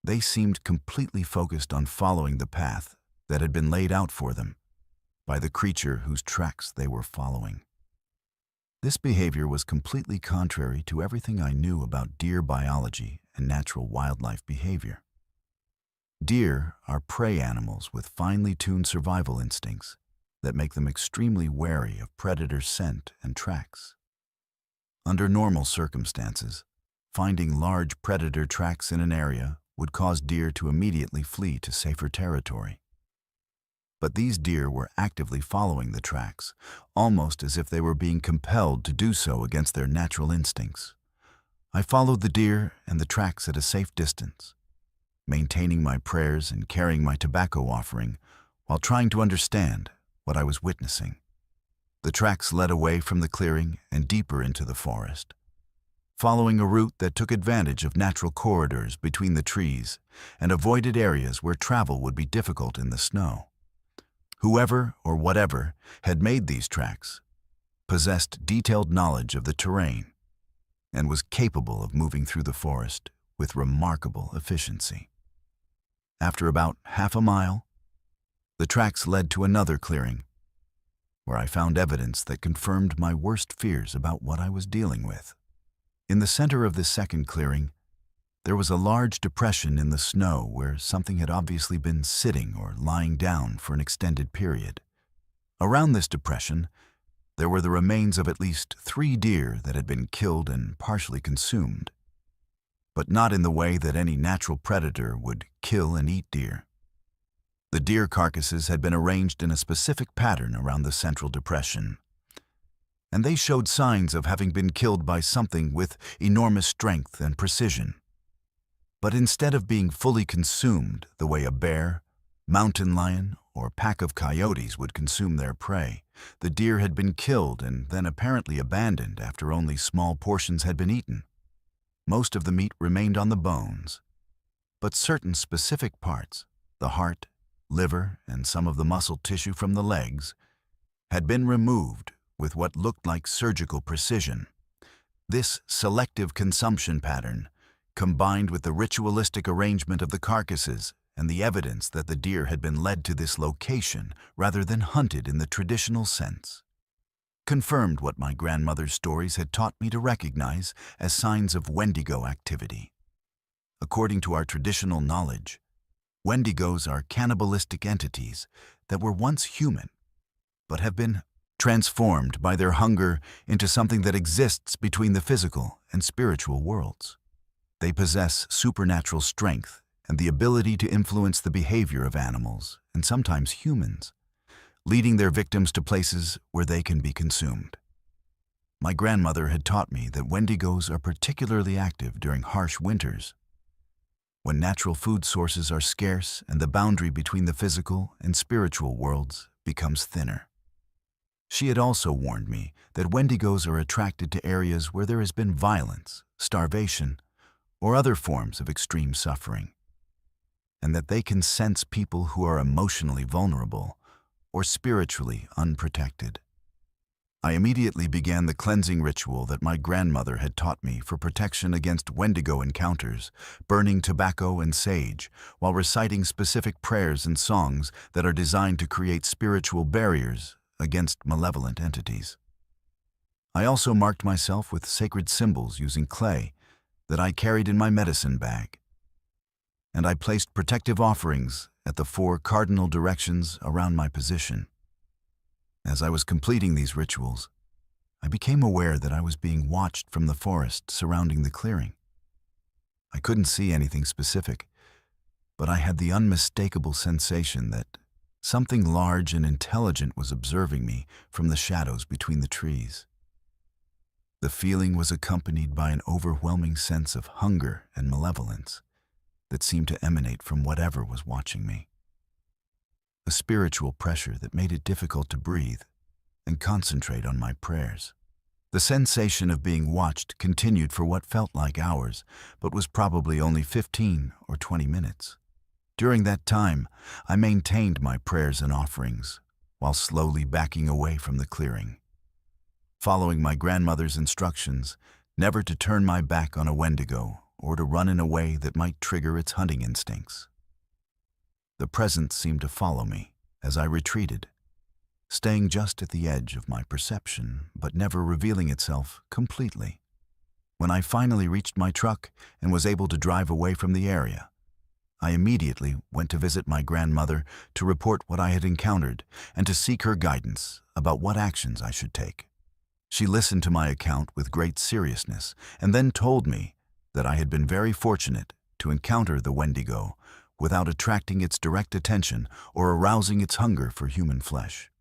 [SPEAKER 1] they seemed completely focused on following the path that had been laid out for them by the creature whose tracks they were following. This behavior was completely contrary to everything I knew about deer biology and natural wildlife behavior. Deer are prey animals with finely tuned survival instincts that make them extremely wary of predator scent and tracks. Under normal circumstances, finding large predator tracks in an area would cause deer to immediately flee to safer territory. But these deer were actively following the tracks, almost as if they were being compelled to do so against their natural instincts. I followed the deer and the tracks at a safe distance, maintaining my prayers and carrying my tobacco offering while trying to understand what I was witnessing. The tracks led away from the clearing and deeper into the forest, following a route that took advantage of natural corridors between the trees and avoided areas where travel would be difficult in the snow. Whoever or whatever had made these tracks possessed detailed knowledge of the terrain and was capable of moving through the forest with remarkable efficiency. After about half a mile, the tracks led to another clearing, where I found evidence that confirmed my worst fears about what I was dealing with. In the center of this second clearing, there was a large depression in the snow where something had obviously been sitting or lying down for an extended period. Around this depression, there were the remains of at least 3 deer that had been killed and partially consumed, but not in the way that any natural predator would kill and eat deer. The deer carcasses had been arranged in a specific pattern around the central depression, and they showed signs of having been killed by something with enormous strength and precision. But instead of being fully consumed the way a bear, mountain lion, or pack of coyotes would consume their prey, the deer had been killed and then apparently abandoned after only small portions had been eaten. Most of the meat remained on the bones, but certain specific parts, the heart, liver, and some of the muscle tissue from the legs, had been removed with what looked like surgical precision. This selective consumption pattern, combined with the ritualistic arrangement of the carcasses and the evidence that the deer had been led to this location rather than hunted in the traditional sense, confirmed what my grandmother's stories had taught me to recognize as signs of Wendigo activity. According to our traditional knowledge, Wendigos are cannibalistic entities that were once human, but have been transformed by their hunger into something that exists between the physical and spiritual worlds. They possess supernatural strength and the ability to influence the behavior of animals and sometimes humans, leading their victims to places where they can be consumed. My grandmother had taught me that Wendigos are particularly active during harsh winters, when natural food sources are scarce and the boundary between the physical and spiritual worlds becomes thinner. She had also warned me that Wendigos are attracted to areas where there has been violence, starvation, or other forms of extreme suffering, and that they can sense people who are emotionally vulnerable or spiritually unprotected. I immediately began the cleansing ritual that my grandmother had taught me for protection against Wendigo encounters, burning tobacco and sage, while reciting specific prayers and songs that are designed to create spiritual barriers against malevolent entities. I also marked myself with sacred symbols using clay that I carried in my medicine bag, and I placed protective offerings at the 4 cardinal directions around my position. As I was completing these rituals, I became aware that I was being watched from the forest surrounding the clearing. I couldn't see anything specific, but I had the unmistakable sensation that something large and intelligent was observing me from the shadows between the trees. The feeling was accompanied by an overwhelming sense of hunger and malevolence that seemed to emanate from whatever was watching me. A spiritual pressure that made it difficult to breathe and concentrate on my prayers. The sensation of being watched continued for what felt like hours, but was probably only 15 or 20 minutes. During that time, I maintained my prayers and offerings while slowly backing away from the clearing, following my grandmother's instructions never to turn my back on a Wendigo or to run in a way that might trigger its hunting instincts. The presence seemed to follow me as I retreated, staying just at the edge of my perception, but never revealing itself completely. When I finally reached my truck and was able to drive away from the area, I immediately went to visit my grandmother to report what I had encountered and to seek her guidance about what actions I should take. She listened to my account with great seriousness and then told me that I had been very fortunate to encounter the Wendigo without attracting its direct attention or arousing its hunger for human flesh.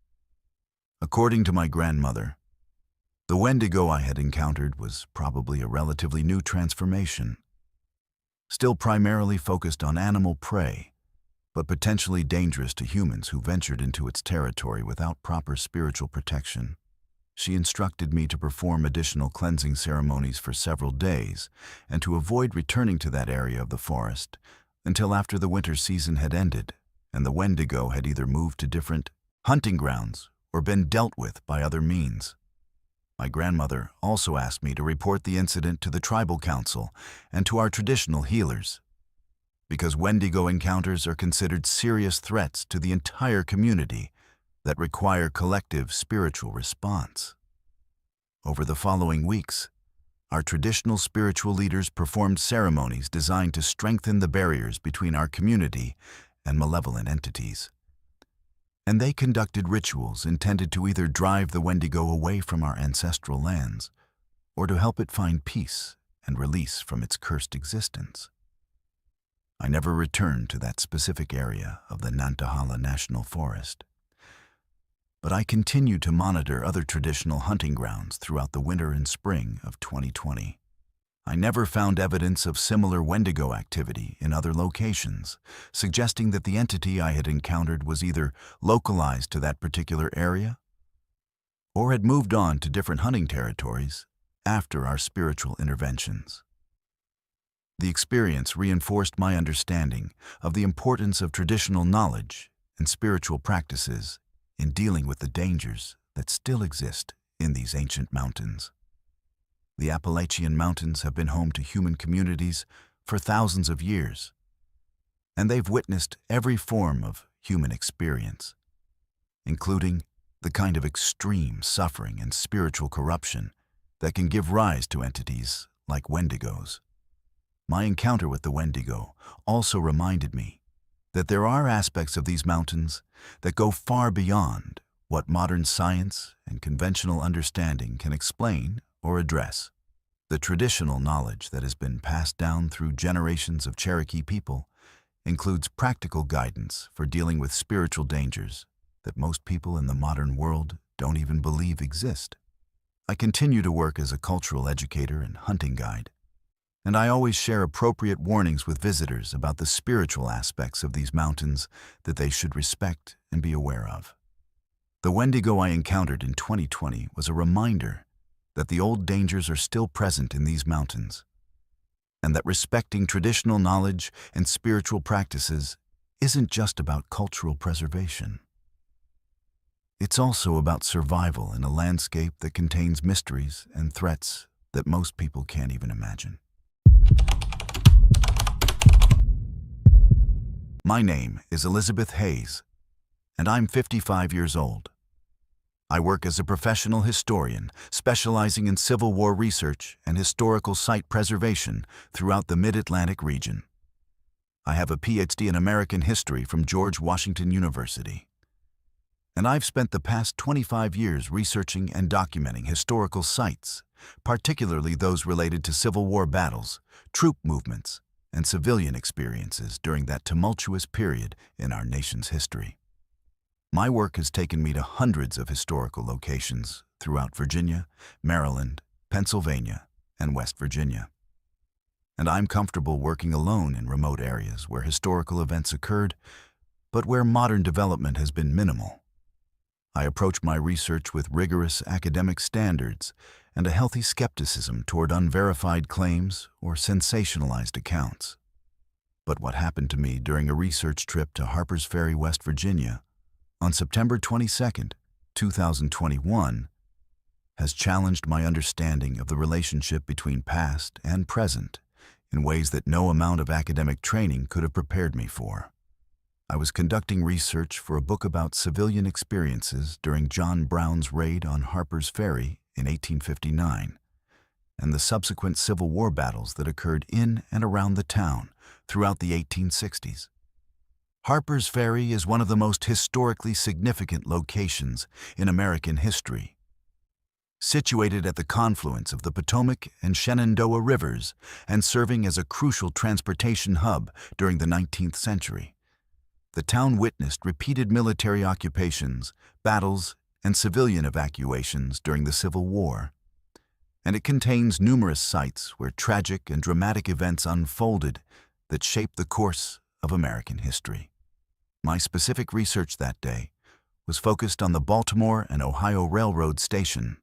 [SPEAKER 1] According to my grandmother, the Wendigo I had encountered was probably a relatively new transformation, still primarily focused on animal prey, but potentially dangerous to humans who ventured into its territory without proper spiritual protection. She instructed me to perform additional cleansing ceremonies for several days and to avoid returning to that area of the forest until after the winter season had ended and the Wendigo had either moved to different hunting grounds or been dealt with by other means. My grandmother also asked me to report the incident to the tribal council and to our traditional healers, because Wendigo encounters are considered serious threats to the entire community that require collective spiritual response. Over the following weeks, our traditional spiritual leaders performed ceremonies designed to strengthen the barriers between our community and malevolent entities. And they conducted rituals intended to either drive the Wendigo away from our ancestral lands or to help it find peace and release from its cursed existence. I never returned to that specific area of the Nantahala National Forest, but I continued to monitor other traditional hunting grounds throughout the winter and spring of 2020. I never found evidence of similar Wendigo activity in other locations, suggesting that the entity I had encountered was either localized to that particular area or had moved on to different hunting territories after our spiritual interventions. The experience reinforced my understanding of the importance of traditional knowledge and spiritual practices in dealing with the dangers that still exist in these ancient mountains. The Appalachian Mountains have been home to human communities for thousands of years, and they've witnessed every form of human experience, including the kind of extreme suffering and spiritual corruption that can give rise to entities like Wendigos. My encounter with the Wendigo also reminded me that there are aspects of these mountains that go far beyond what modern science and conventional understanding can explain or address. The traditional knowledge that has been passed down through generations of Cherokee people includes practical guidance for dealing with spiritual dangers that most people in the modern world don't even believe exist. I continue to work as a cultural educator and hunting guide, and I always share appropriate warnings with visitors about the spiritual aspects of these mountains that they should respect and be aware of. The Wendigo I encountered in 2020 was a reminder that the old dangers are still present in these mountains, and that respecting traditional knowledge and spiritual practices isn't just about cultural preservation. It's also about survival in a landscape that contains mysteries and threats that most people can't even imagine. My name is Elizabeth Hayes, and I'm 55 years old. I work as a professional historian, specializing in Civil War research and historical site preservation throughout the Mid-Atlantic region. I have a PhD in American history from George Washington University. And I've spent the past 25 years researching and documenting historical sites, particularly those related to Civil War battles, troop movements, and civilian experiences during that tumultuous period in our nation's history. My work has taken me to hundreds of historical locations throughout Virginia, Maryland, Pennsylvania, and West Virginia. And I'm comfortable working alone in remote areas where historical events occurred, but where modern development has been minimal. I approach my research with rigorous academic standards and a healthy skepticism toward unverified claims or sensationalized accounts. But what happened to me during a research trip to Harpers Ferry, West Virginia, on September 22, 2021, has challenged my understanding of the relationship between past and present in ways that no amount of academic training could have prepared me for. I was conducting research for a book about civilian experiences during John Brown's raid on Harpers Ferry in 1859, and the subsequent Civil War battles that occurred in and around the town throughout the 1860s. Harpers Ferry is one of the most historically significant locations in American history. Situated at the confluence of the Potomac and Shenandoah rivers and serving as a crucial transportation hub during the 19th century, the town witnessed repeated military occupations, battles, and civilian evacuations during the Civil War. And it contains numerous sites where tragic and dramatic events unfolded that shaped the course of American history. My specific research that day was focused on the Baltimore and Ohio Railroad Station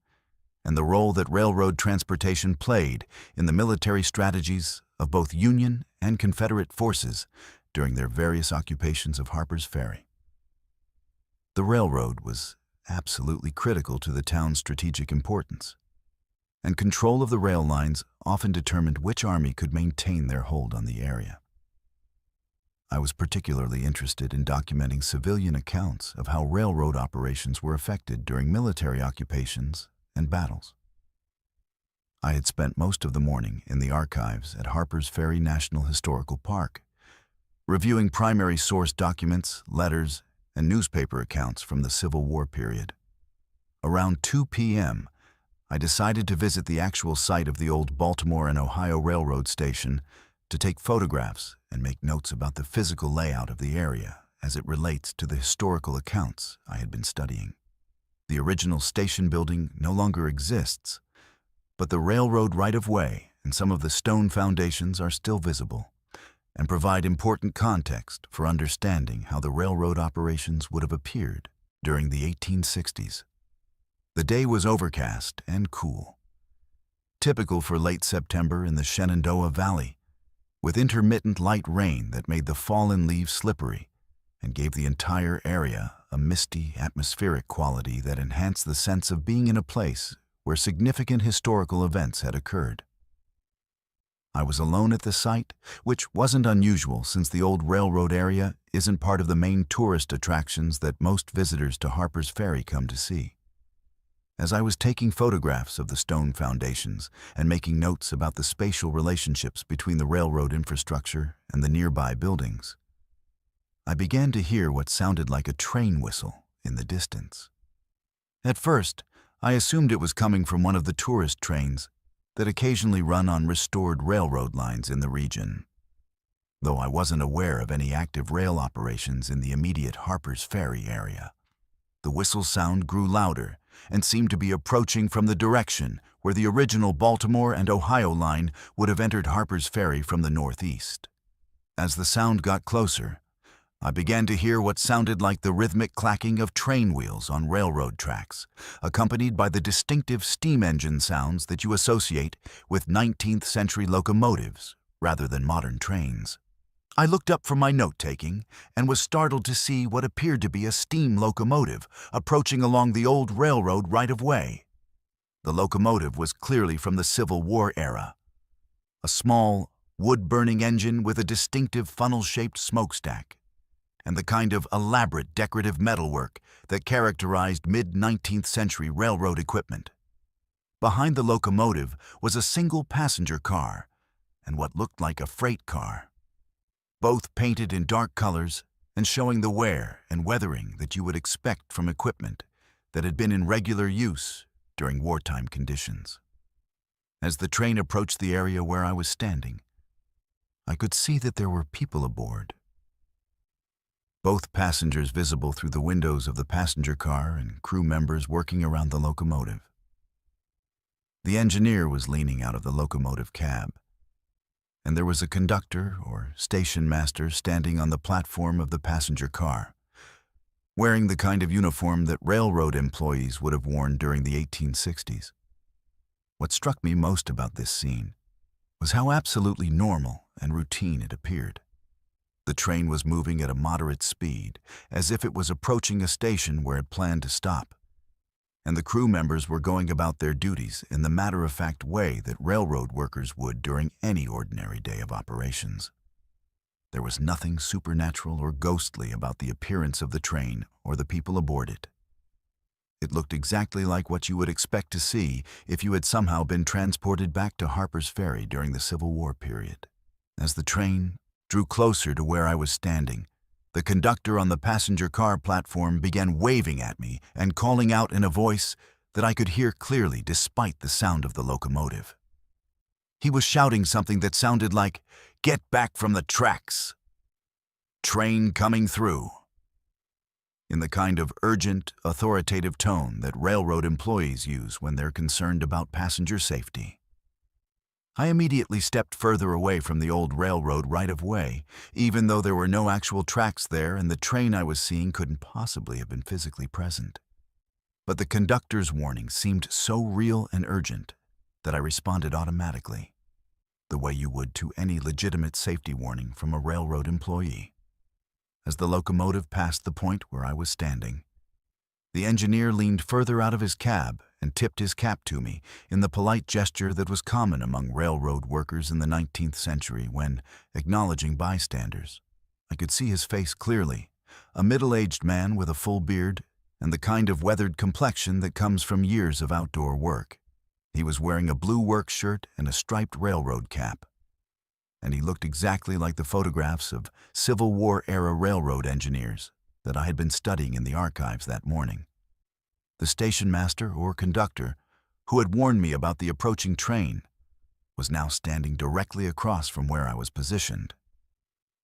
[SPEAKER 1] and the role that railroad transportation played in the military strategies of both Union and Confederate forces during their various occupations of Harpers Ferry. The railroad was absolutely critical to the town's strategic importance, and control of the rail lines often determined which army could maintain their hold on the area. I was particularly interested in documenting civilian accounts of how railroad operations were affected during military occupations and battles. I had spent most of the morning in the archives at Harpers Ferry National Historical Park, reviewing primary source documents, letters, and newspaper accounts from the Civil War period. Around 2 p.m., I decided to visit the actual site of the old Baltimore and Ohio Railroad Station to take photographs and make notes about the physical layout of the area as it relates to the historical accounts I had been studying. The original station building no longer exists, but the railroad right-of-way and some of the stone foundations are still visible and provide important context for understanding how the railroad operations would have appeared during the 1860s. The day was overcast and cool, typical for late September in the Shenandoah Valley, with intermittent light rain that made the fallen leaves slippery and gave the entire area a misty, atmospheric quality that enhanced the sense of being in a place where significant historical events had occurred. I was alone at the site, which wasn't unusual since the old railroad area isn't part of the main tourist attractions that most visitors to Harpers Ferry come to see. As I was taking photographs of the stone foundations and making notes about the spatial relationships between the railroad infrastructure and the nearby buildings, I began to hear what sounded like a train whistle in the distance. At first, I assumed it was coming from one of the tourist trains that occasionally run on restored railroad lines in the region, though I wasn't aware of any active rail operations in the immediate Harpers Ferry area. The whistle sound grew louder and seemed to be approaching from the direction where the original Baltimore and Ohio line would have entered Harpers Ferry from the northeast. As the sound got closer, I began to hear what sounded like the rhythmic clacking of train wheels on railroad tracks, accompanied by the distinctive steam engine sounds that you associate with 19th-century locomotives rather than modern trains. I looked up from my note-taking and was startled to see what appeared to be a steam locomotive approaching along the old railroad right-of-way. The locomotive was clearly from the Civil War era. A small, wood-burning engine with a distinctive funnel-shaped smokestack, and the kind of elaborate decorative metalwork that characterized mid-19th century railroad equipment. Behind the locomotive was a single passenger car and what looked like a freight car, both painted in dark colors and showing the wear and weathering that you would expect from equipment that had been in regular use during wartime conditions. As the train approached the area where I was standing, I could see that there were people aboard. Both passengers visible through the windows of the passenger car and crew members working around the locomotive. The engineer was leaning out of the locomotive cab, and there was a conductor or station master standing on the platform of the passenger car, wearing the kind of uniform that railroad employees would have worn during the 1860s. What struck me most about this scene was how absolutely normal and routine it appeared. The train was moving at a moderate speed, as if it was approaching a station where it planned to stop, and the crew members were going about their duties in the matter-of-fact way that railroad workers would during any ordinary day of operations. There was nothing supernatural or ghostly about the appearance of the train or the people aboard it. It looked exactly like what you would expect to see if you had somehow been transported back to Harper's Ferry during the Civil War period. As the train drew closer to where I was standing, the conductor on the passenger car platform began waving at me and calling out in a voice that I could hear clearly despite the sound of the locomotive. He was shouting something that sounded like, "Get back from the tracks! Train coming through!" in the kind of urgent, authoritative tone that railroad employees use when they're concerned about passenger safety. I immediately stepped further away from the old railroad right-of-way, even though there were no actual tracks there and the train I was seeing couldn't possibly have been physically present. But the conductor's warning seemed so real and urgent that I responded automatically, the way you would to any legitimate safety warning from a railroad employee. As the locomotive passed the point where I was standing, the engineer leaned further out of his cab and tipped his cap to me in the polite gesture that was common among railroad workers in the 19th century when, acknowledging bystanders, I could see his face clearly, a middle-aged man with a full beard and the kind of weathered complexion that comes from years of outdoor work. He was wearing a blue work shirt and a striped railroad cap, and he looked exactly like the photographs of Civil War-era railroad engineers that I had been studying in the archives that morning. The station master or conductor, who had warned me about the approaching train, was now standing directly across from where I was positioned,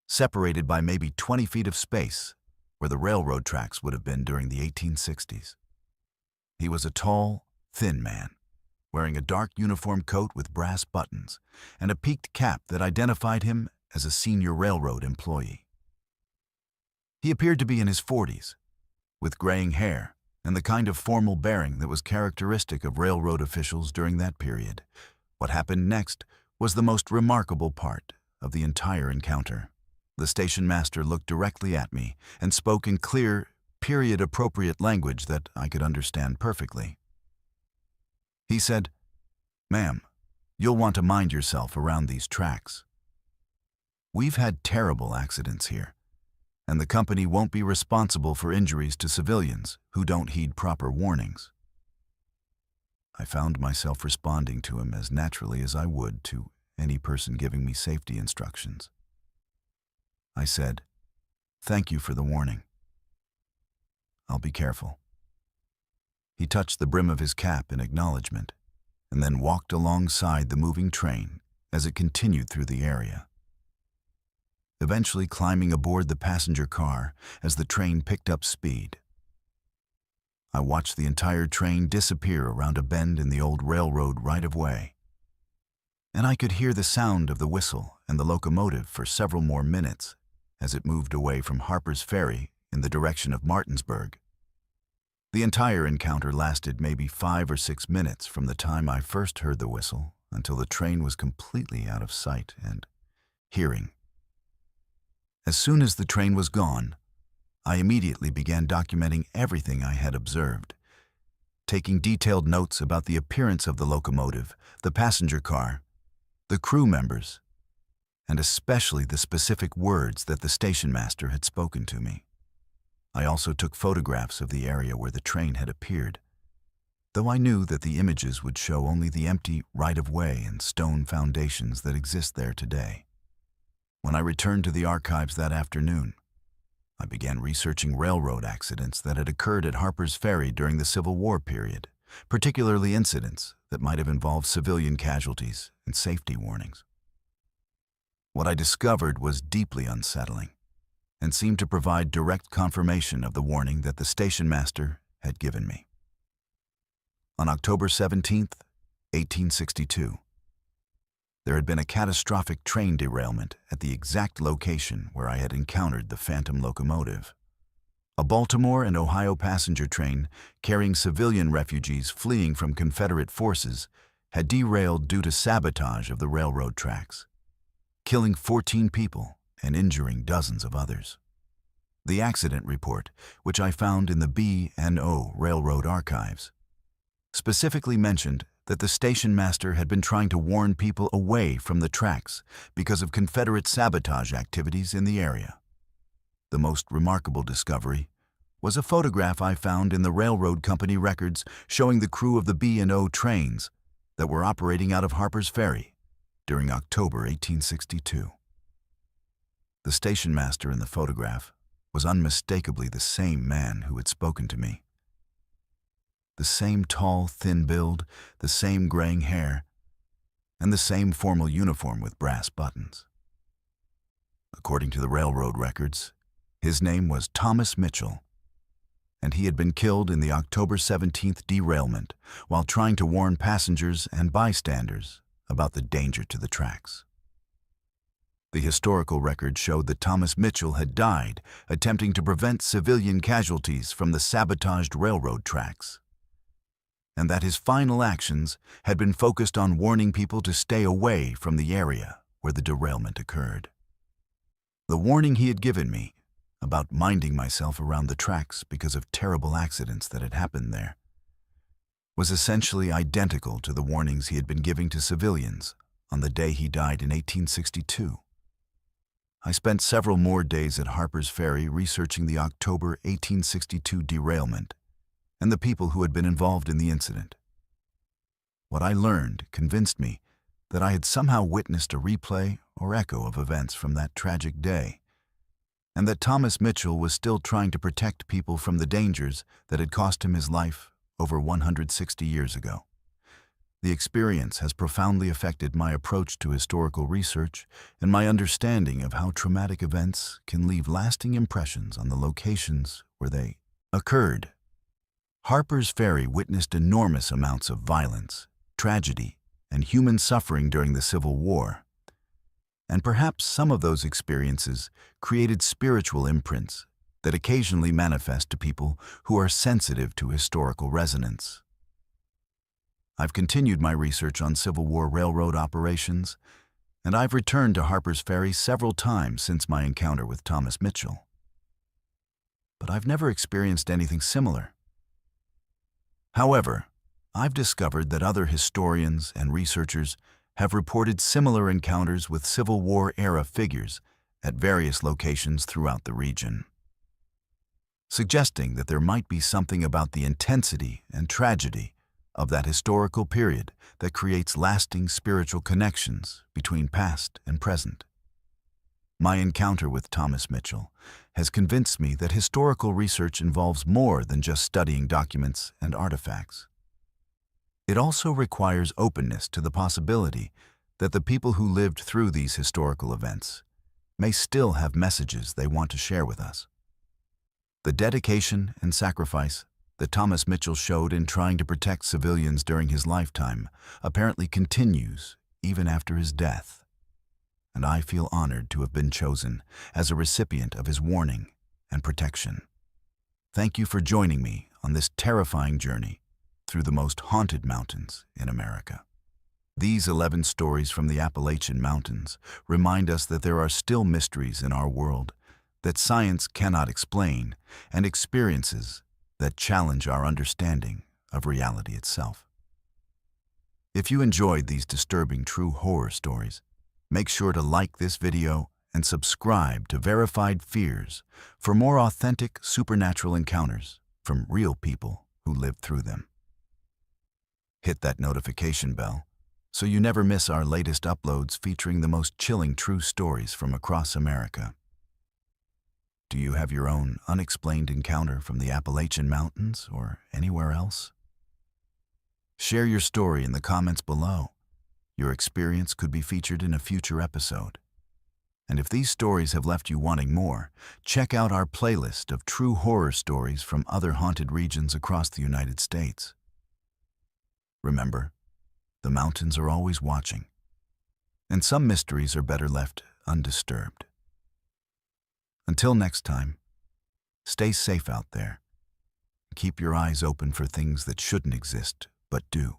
[SPEAKER 1] separated by maybe 20 feet of space where the railroad tracks would have been during the 1860s. He was a tall, thin man, wearing a dark uniform coat with brass buttons and a peaked cap that identified him as a senior railroad employee. He appeared to be in his 40s, with graying hair and the kind of formal bearing that was characteristic of railroad officials during that period. What happened next was the most remarkable part of the entire encounter. The station master looked directly at me and spoke in clear, period-appropriate language that I could understand perfectly. He said, "Ma'am, you'll want to mind yourself around these tracks. We've had terrible accidents here, and the company won't be responsible for injuries to civilians who don't heed proper warnings." I found myself responding to him as naturally as I would to any person giving me safety instructions. I said, "Thank you for the warning. I'll be careful." He touched the brim of his cap in acknowledgement, and then walked alongside the moving train as it continued through the area, eventually climbing aboard the passenger car as the train picked up speed. I watched the entire train disappear around a bend in the old railroad right-of-way, and I could hear the sound of the whistle and the locomotive for several more minutes as it moved away from Harper's Ferry in the direction of Martinsburg. The entire encounter lasted maybe 5 or 6 minutes from the time I first heard the whistle until the train was completely out of sight and hearing. As soon as the train was gone, I immediately began documenting everything I had observed, taking detailed notes about the appearance of the locomotive, the passenger car, the crew members, and especially the specific words that the station master had spoken to me. I also took photographs of the area where the train had appeared, though I knew that the images would show only the empty right-of-way and stone foundations that exist there today. When I returned to the archives that afternoon, I began researching railroad accidents that had occurred at Harper's Ferry during the Civil War period, particularly incidents that might have involved civilian casualties and safety warnings. What I discovered was deeply unsettling and seemed to provide direct confirmation of the warning that the station master had given me. On October 17, 1862, there had been a catastrophic train derailment at the exact location where I had encountered the phantom locomotive. A Baltimore and Ohio passenger train carrying civilian refugees fleeing from Confederate forces had derailed due to sabotage of the railroad tracks, killing 14 people and injuring dozens of others. The accident report, which I found in the B&O Railroad archives, specifically mentioned that the station master had been trying to warn people away from the tracks because of Confederate sabotage activities in the area. The most remarkable discovery was a photograph I found in the railroad company records showing the crew of the B&O trains that were operating out of Harper's Ferry during October 1862. The station master in the photograph was unmistakably the same man who had spoken to me. The same tall, thin build, the same graying hair, and the same formal uniform with brass buttons. According to the railroad records, his name was Thomas Mitchell, and he had been killed in the October 17th derailment while trying to warn passengers and bystanders about the danger to the tracks. The historical record showed that Thomas Mitchell had died attempting to prevent civilian casualties from the sabotaged railroad tracks, and that his final actions had been focused on warning people to stay away from the area where the derailment occurred. The warning he had given me about minding myself around the tracks because of terrible accidents that had happened there was essentially identical to the warnings he had been giving to civilians on the day he died in 1862. I spent several more days at Harper's Ferry researching the October 1862 derailment and the people who had been involved in the incident. What I learned convinced me that I had somehow witnessed a replay or echo of events from that tragic day, and that Thomas Mitchell was still trying to protect people from the dangers that had cost him his life over 160 years ago. The experience has profoundly affected my approach to historical research and my understanding of how traumatic events can leave lasting impressions on the locations where they occurred. Harper's Ferry witnessed enormous amounts of violence, tragedy, and human suffering during the Civil War, and perhaps some of those experiences created spiritual imprints that occasionally manifest to people who are sensitive to historical resonance. I've continued my research on Civil War railroad operations, and I've returned to Harper's Ferry several times since my encounter with Thomas Mitchell. But I've never experienced anything similar. However, I've discovered that other historians and researchers have reported similar encounters with Civil War-era figures at various locations throughout the region, suggesting that there might be something about the intensity and tragedy of that historical period that creates lasting spiritual connections between past and present. My encounter with Thomas Mitchell has convinced me that historical research involves more than just studying documents and artifacts. It also requires openness to the possibility that the people who lived through these historical events may still have messages they want to share with us. The dedication and sacrifice that Thomas Mitchell showed in trying to protect civilians during his lifetime apparently continues even after his death, and I feel honored to have been chosen as a recipient of his warning and protection. Thank you for joining me on this terrifying journey through the most haunted mountains in America. These 11 stories from the Appalachian Mountains remind us that there are still mysteries in our world that science cannot explain and experiences that challenge our understanding of reality itself. If you enjoyed these disturbing true horror stories, make sure to like this video and subscribe to Verified Fears for more authentic supernatural encounters from real people who lived through them. Hit that notification bell so you never miss our latest uploads featuring the most chilling true stories from across America. Do you have your own unexplained encounter from the Appalachian Mountains or anywhere else? Share your story in the comments below. Your experience could be featured in a future episode. And if these stories have left you wanting more, check out our playlist of true horror stories from other haunted regions across the United States. Remember, the mountains are always watching, and some mysteries are better left undisturbed. Until next time, stay safe out there. Keep your eyes open for things that shouldn't exist but do.